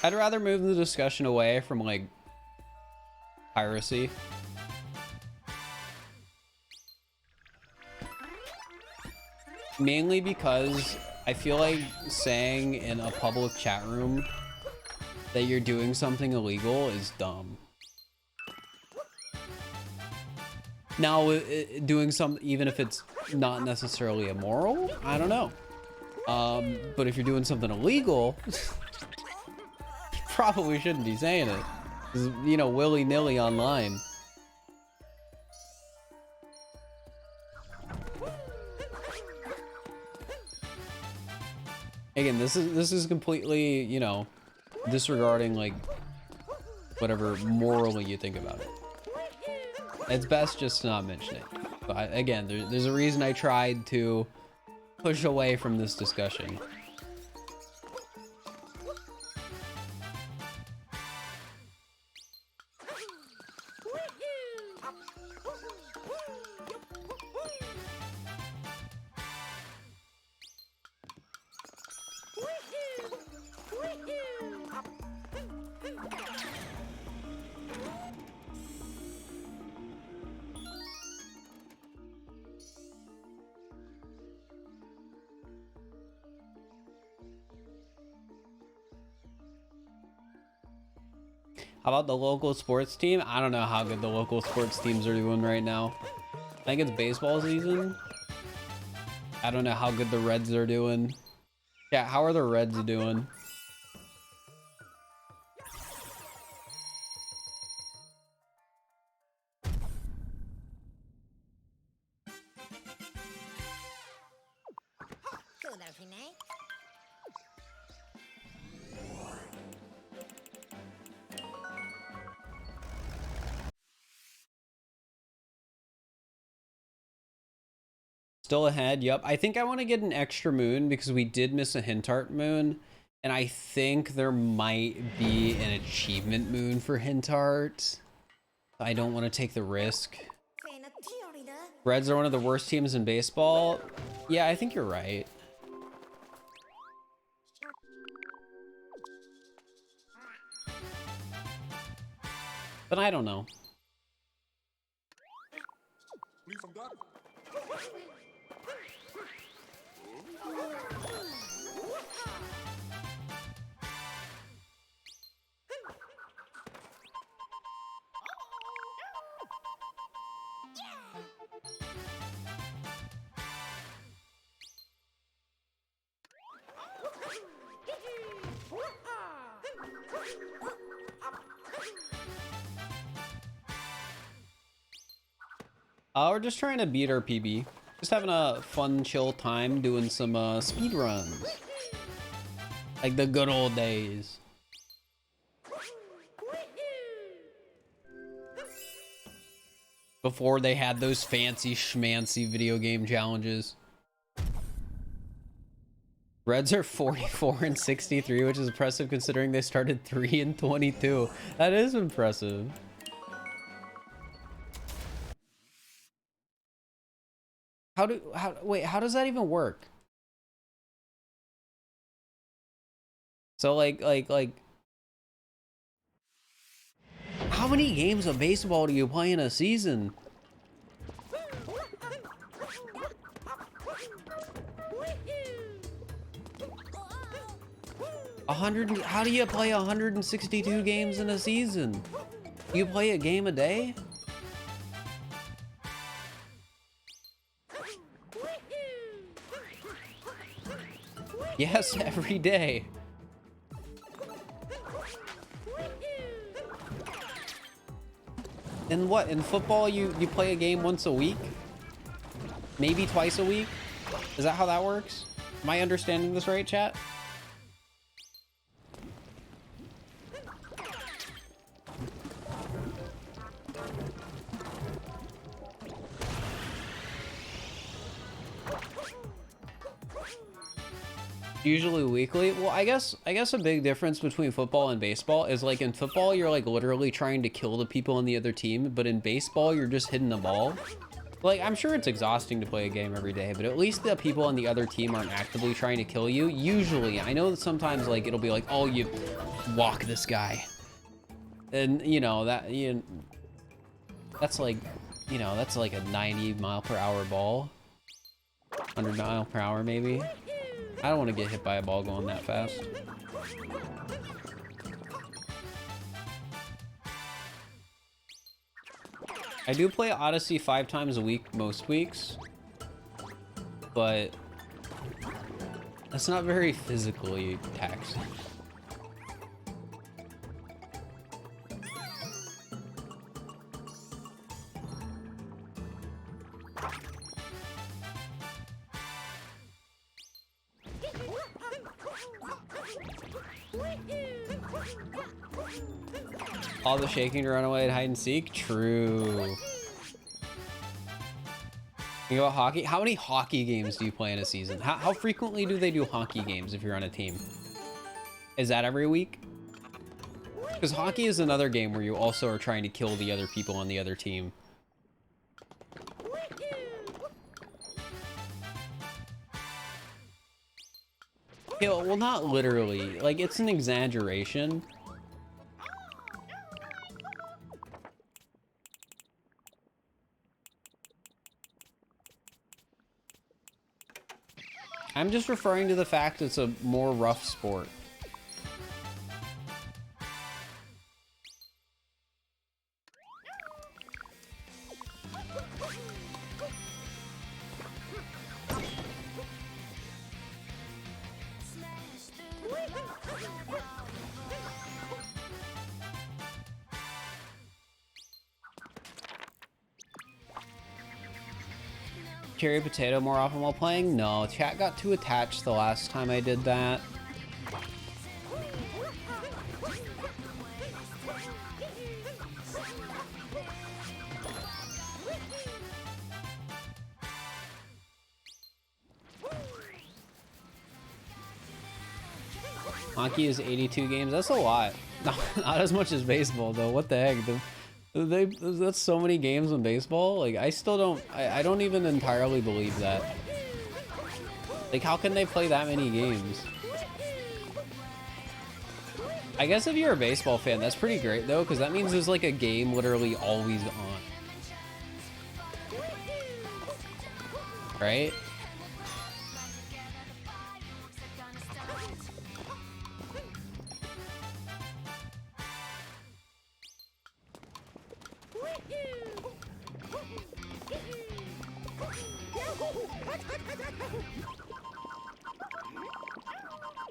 I'd rather move the discussion away from, like, piracy. Mainly because I feel like saying in a public chat room that you're doing something illegal is dumb. Now, doing even if it's not necessarily immoral, I don't know. But if you're doing something illegal... Probably shouldn't be saying it. You know, willy-nilly online. Again, this is completely, you know, disregarding like whatever morally you think about it. It's best just to not mention it. But again, there's a reason I tried to push away from this discussion. How about the local sports team? I don't know how good the local sports teams are doing right now. I think it's baseball season. I don't know how good the Reds are doing. Yeah, how are the Reds doing? Still ahead, yep. I think I want to get an extra moon because we did miss a hint art moon. And I think there might be an achievement moon for hint art. I don't want to take the risk. Reds are one of the worst teams in baseball. Yeah, I think you're right. But I don't know. We're just trying to beat our PB. Just having a fun, chill time doing some speed runs. Like the good old days. Before they had those fancy schmancy video game challenges. Reds are 44 and 63, which is impressive considering they started 3 and 22. That is impressive. Wait, how does that even work? So like how many games of baseball do you play in a season? 100, how do you play 162 games in a season? You play a game a day? Yes, every day. And what, in football you play a game once a week? Maybe twice a week? Is that how that works? Am I understanding this right, chat? Usually weekly. Well, I guess a big difference between football and baseball is like in football you're like literally trying to kill the people on the other team, but in baseball you're just hitting the ball. Like, I'm sure it's exhausting to play a game every day, but at least the people on the other team aren't actively trying to kill you. Usually, I know that sometimes like it'll be like, oh, you walk this guy, and you know that that's like, you know, that's like a 90-mile-per-hour ball, 100 mile per hour maybe. I don't want to get hit by a ball going that fast. I do play Odyssey 5 times a week most weeks, but that's not very physically taxing. All the shaking to run away and hide and seek? True. You go hockey? How many hockey games do you play in a season? How frequently do they do hockey games if you're on a team? Is that every week? Because hockey is another game where you also are trying to kill the other people on the other team. Yeah, well, not literally. Like, it's an exaggeration. I'm just referring to the fact it's a more rough sport. Cherry potato more often while playing? No, chat got too attached the last time I did that. Hockey is 82 games. That's a lot. Not as much as baseball though. What the heck? That's so many games in baseball. Like, I still don't, I don't even entirely believe that. Like, how can they play that many games? I guess if you're a baseball fan, that's pretty great though, because that means there's like a game literally always on. Right?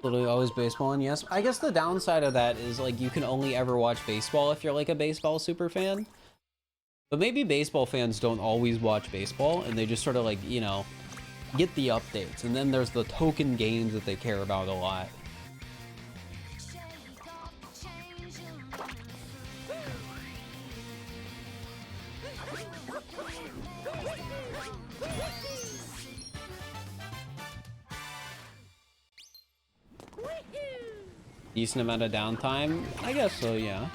Literally always baseball, and yes, I guess the downside of that is like you can only ever watch baseball if you're like a baseball super fan. But maybe baseball fans don't always watch baseball and they just sort of like, you know, get the updates, and then there's the token games that they care about a lot. Decent amount of downtime? I guess so, yeah.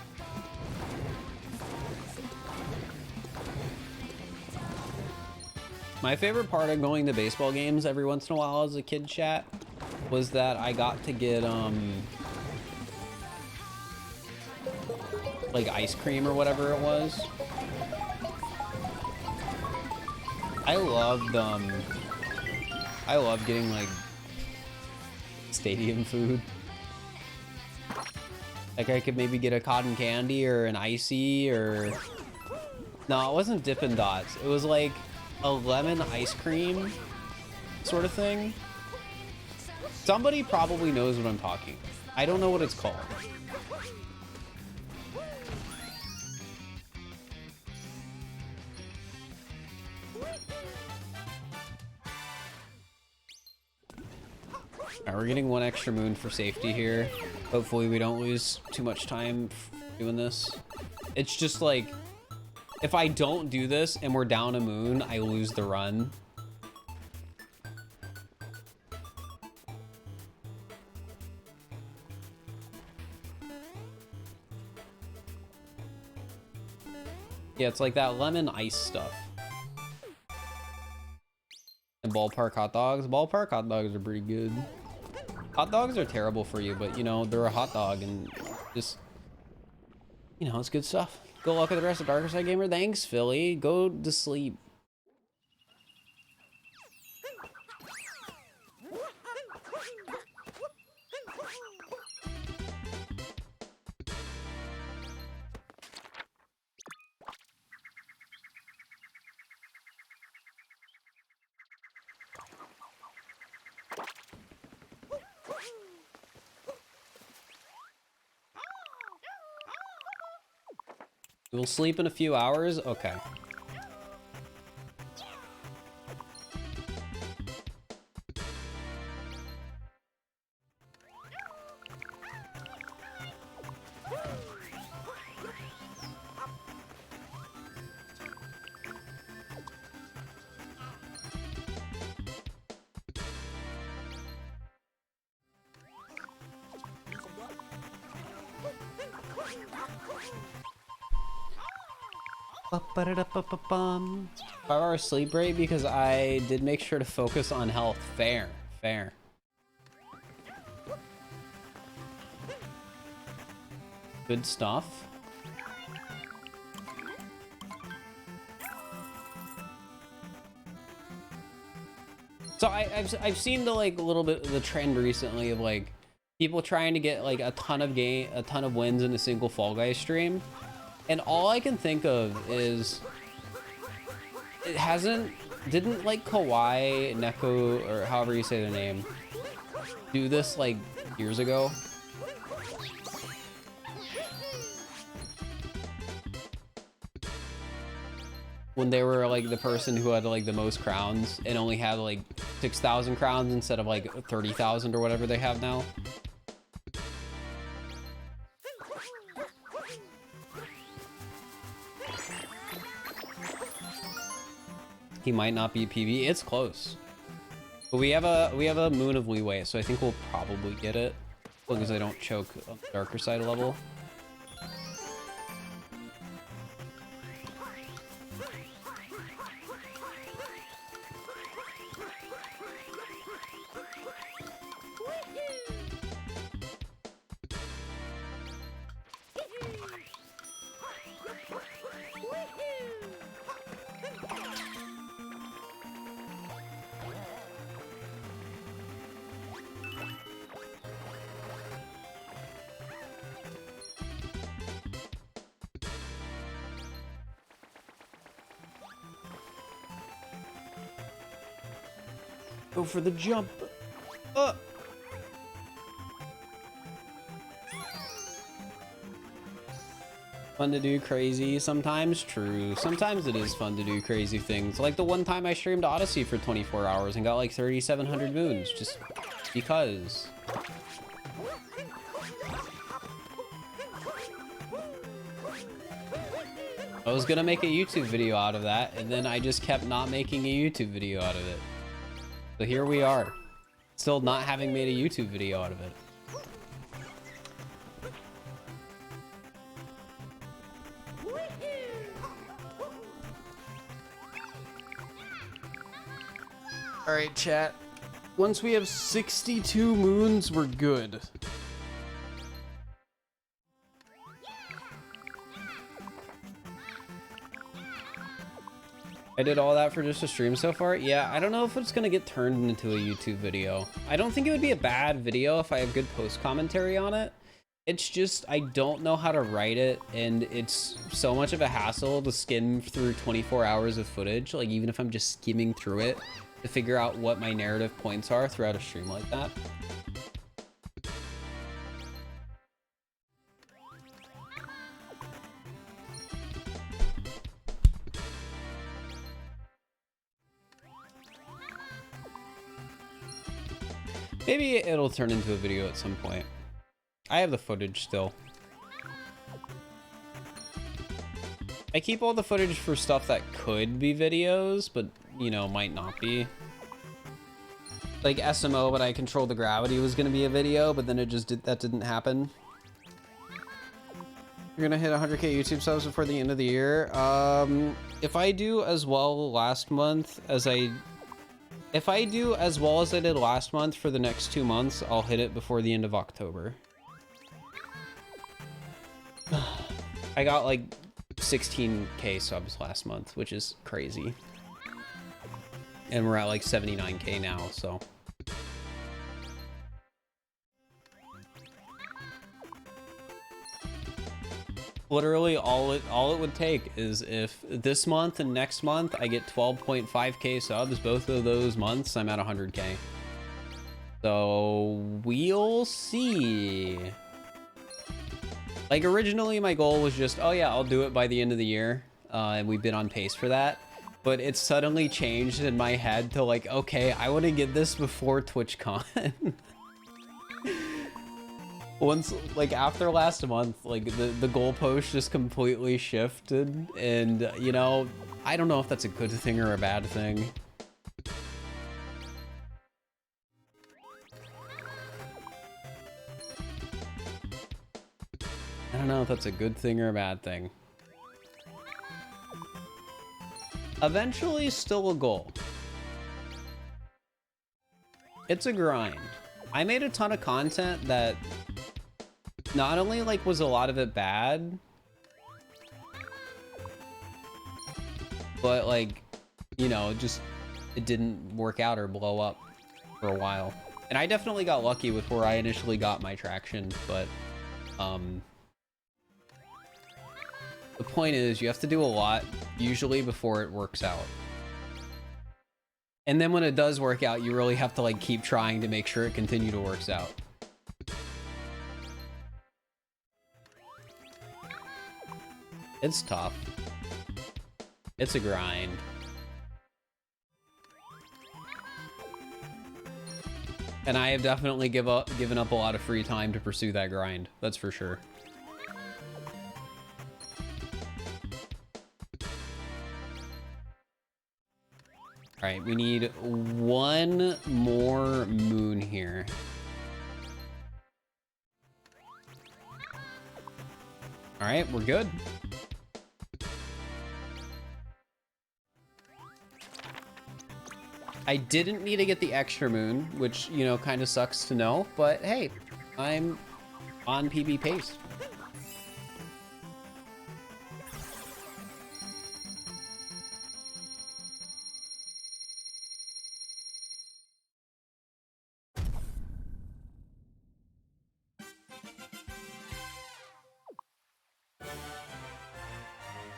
My favorite part of going to baseball games every once in a while as a kid, chat, was that I got to get like ice cream or whatever it was. I loved getting like stadium food. Like I could maybe get a cotton candy or an icy, or no, it wasn't Dippin' Dots. It was like a lemon ice cream sort of thing. Somebody probably knows what I'm talking about. I don't know what it's called. Alright, we're getting one extra moon for safety here. Hopefully we don't lose too much time doing this. It's just like, if I don't do this and we're down a moon, I lose the run. Yeah, it's like that lemon ice stuff. And ballpark hot dogs. Ballpark hot dogs are pretty good. Hot dogs are terrible for you, but you know, they're a hot dog and just, you know, it's good stuff. Good luck with the rest of Darker Side Gamer. Thanks, Philly. Go to sleep. We'll sleep in a few hours? Okay. Ba-da-da-ba-ba-bum. 5-hour sleep rate because I did make sure to focus on health. Fair, fair. Good stuff. So I've seen the like a little bit of the trend recently of like people trying to get like a ton of wins in a single Fall Guys stream. And all I can think of is didn't like Kawaii, Neko, or however you say their name, do this like years ago? When they were like the person who had like the most crowns and only had like 6,000 crowns instead of like 30,000 or whatever they have now. He might not be PB. It's close, but we have a moon of leeway, so I think we'll probably get it as long as I don't choke on the darker side level. Go for the jump. Fun to do crazy sometimes. True. Sometimes it is fun to do crazy things. Like the one time I streamed Odyssey for 24 hours and got like 3,700 moons just because. I was gonna make a YouTube video out of that, and then I just kept not making a YouTube video out of it. So here we are, still not having made a YouTube video out of it. All right, chat. Once we have 62 moons, we're good. I did all that for just a stream so far. Yeah, I don't know if it's gonna get turned into a YouTube video. I don't think it would be a bad video if I have good post commentary on it. It's just, I don't know how to write it, and it's so much of a hassle to skim through 24 hours of footage, like even if I'm just skimming through it, to figure out what my narrative points are throughout a stream like that. Maybe it'll turn into a video at some point. I have the footage still. I keep all the footage for stuff that could be videos, but, you know, might not be. Like SMO, but I Control the Gravity was gonna be a video, but then that didn't happen. You're gonna hit 100k YouTube subs before the end of the year. If I do as well last month as if I do as well as I did last month for the next 2 months, I'll hit it before the end of October. I got like 16k subs last month, which is crazy. And we're at like 79k now, so. Literally all it would take is if this month and next month I get 12.5k subs, both of those months I'm at 100k. So we'll see. Like originally my goal was just, oh yeah, I'll do it by the end of the year. And we've been on pace for that. But it's suddenly changed in my head to like, okay, I want to get this before TwitchCon. Once, like after last month, like the goalpost just completely shifted, and you know, I don't know if that's a good thing or a bad thing. I don't know if that's a good thing or a bad thing. Eventually, still a goal. It's a grind. I made a ton of content that not only like was a lot of it bad, but like, you know, just it didn't work out or blow up for a while. And I definitely got lucky with where I initially got my traction, but the point is you have to do a lot usually before it works out. And then when it does work out, you really have to like keep trying to make sure it continue to works out. It's tough. It's a grind. And I have definitely given up a lot of free time to pursue that grind. That's for sure. All right, we need one more moon here. All right, we're good. I didn't need to get the extra moon, which, you know, kind of sucks to know, but hey, I'm on PB pace.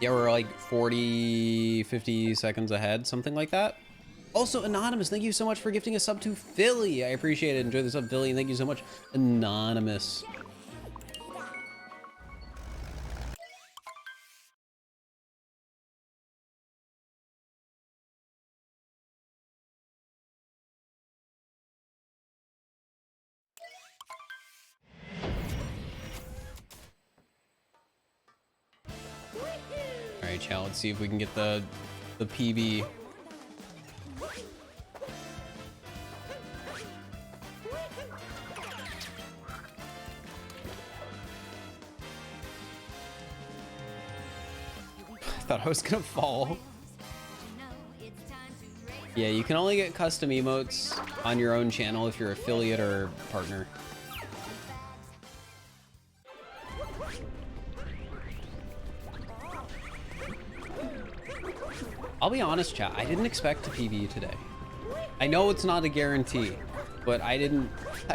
Yeah, we're like 40, 50 seconds ahead, something like that. Also, Anonymous, thank you so much for gifting a sub to Philly. I appreciate it. Enjoy the sub, Philly. Thank you so much, Anonymous. All right, chat, let's see if we can get the PB. I thought I was gonna fall. Yeah, you can only get custom emotes on your own channel if you're affiliate or partner. I'll be honest, chat, I didn't expect to PB today. I know it's not a guarantee, but I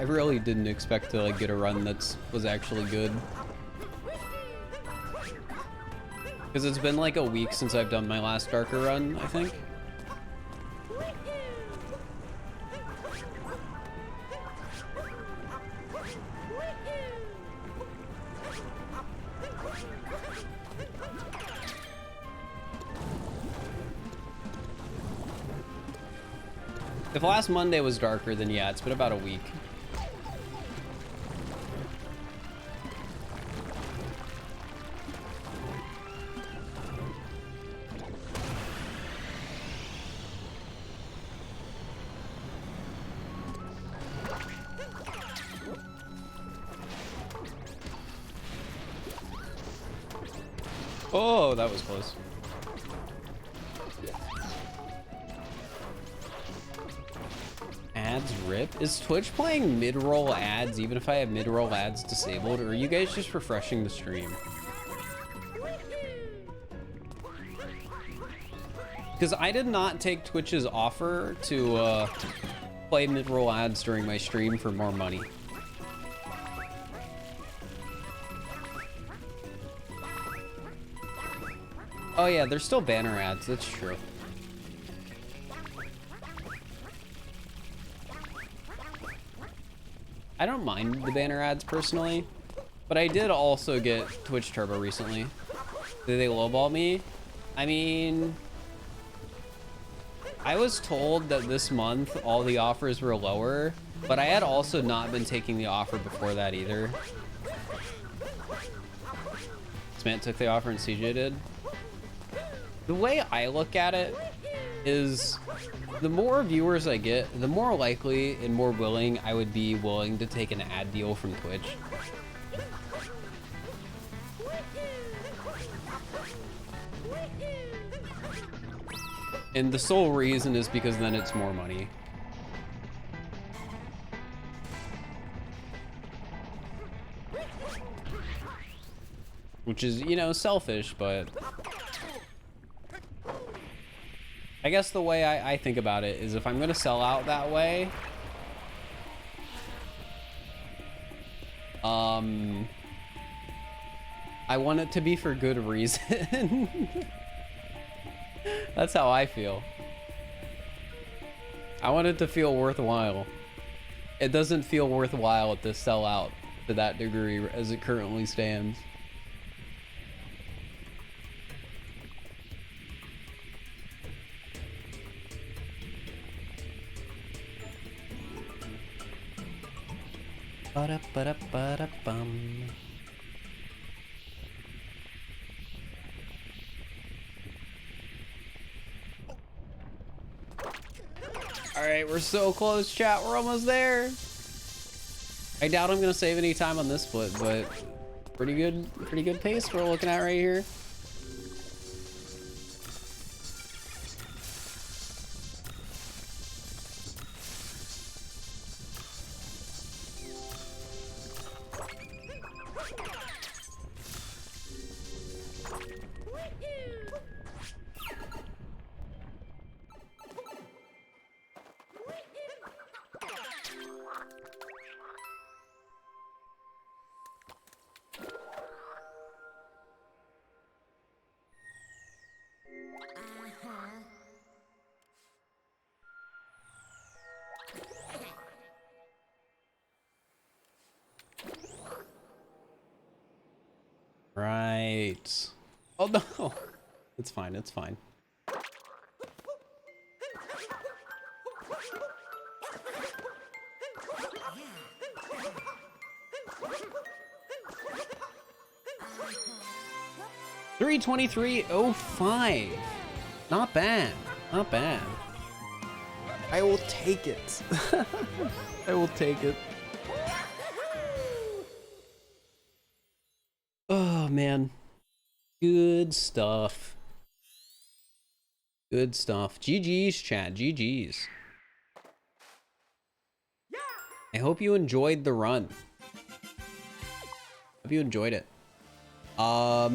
really didn't expect to like get a run that was actually good. Because it's been like a week since I've done my last darker run, I think. If last Monday was darker, then yeah, it's been about a week. Oh, that was close. Ads rip? Is Twitch playing mid-roll ads even if I have mid-roll ads disabled, or are you guys just refreshing the stream? Because I did not take Twitch's offer to play mid-roll ads during my stream for more money. Oh yeah, there's still banner ads, that's true. I don't mind the banner ads personally, but I did also get Twitch Turbo recently. Did they lowball me? I mean, I was told that this month all the offers were lower, but I had also not been taking the offer before that either. Smant took the offer and CJ did. The way I look at it is the more viewers I get, the more likely and more willing I would be willing to take an ad deal from Twitch. And the sole reason is because then it's more money. Which is, you know, selfish, but I guess the way I think about it is if I'm gonna sell out that way, I want it to be for good reason. That's how I feel. I want it to feel worthwhile. It doesn't feel worthwhile to sell out to that degree as it currently stands. Ba-da-ba-da-ba-da-bum. All right, we're so close, chat. We're almost there. I doubt I'm gonna save any time on this split, but pretty good pace we're looking at right here. Right. Oh no. It's fine, it's fine. $323.05. Not bad. Not bad. I will take it. I will take it. Oh man. Good stuff. Good stuff. GG's, chat. GG's. I hope you enjoyed the run. Hope you enjoyed it. I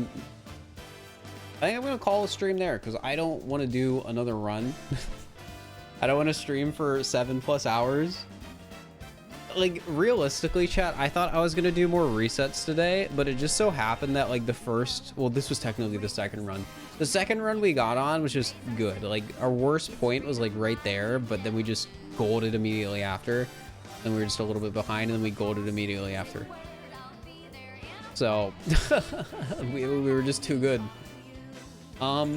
think I'm gonna call a stream there because I don't want to do another run. I don't want to stream for 7+ hours. Like, realistically, chat, I thought I was gonna do more resets today, but it just so happened that like the first, well, this was technically the second run. The second run we got on was just good. Like, our worst point was like right there, but then we just golded immediately after. Then we were just a little bit behind, and then we golded immediately after. So we were just too good. I'll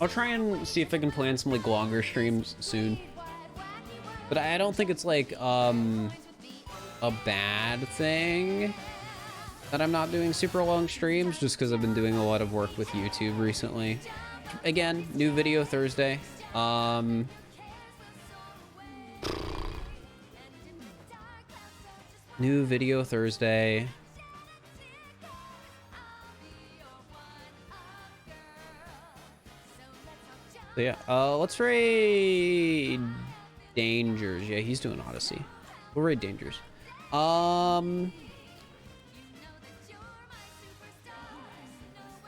try and see if I can plan some like longer streams soon. But I don't think it's like a bad thing that I'm not doing super long streams, just because I've been doing a lot of work with YouTube recently. Again, new video Thursday. New video Thursday. So yeah, let's raid Dangers. Yeah, he's doing Odyssey. We'll raid Dangers. I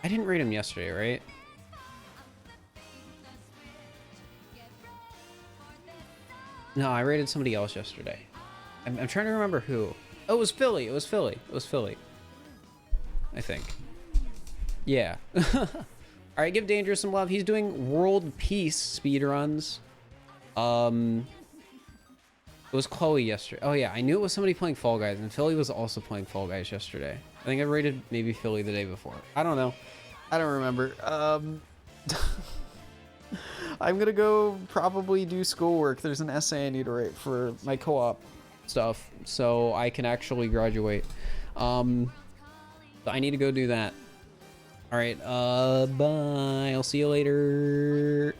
didn't raid him yesterday, right? No, I raided somebody else yesterday. I'm trying to remember who. Oh, it was Philly. It was Philly. It was Philly. I think. Yeah. All right, give Dangerous some love. He's doing world peace speedruns. It was Chloe yesterday. Oh yeah, I knew it was somebody playing Fall Guys, and Philly was also playing Fall Guys yesterday. I think I rated maybe Philly the day before. I don't know. I don't remember. I'm gonna go probably do schoolwork. There's an essay I need to write for my co-op stuff, so I can actually graduate. I need to go do that. All right, bye. I'll see you later.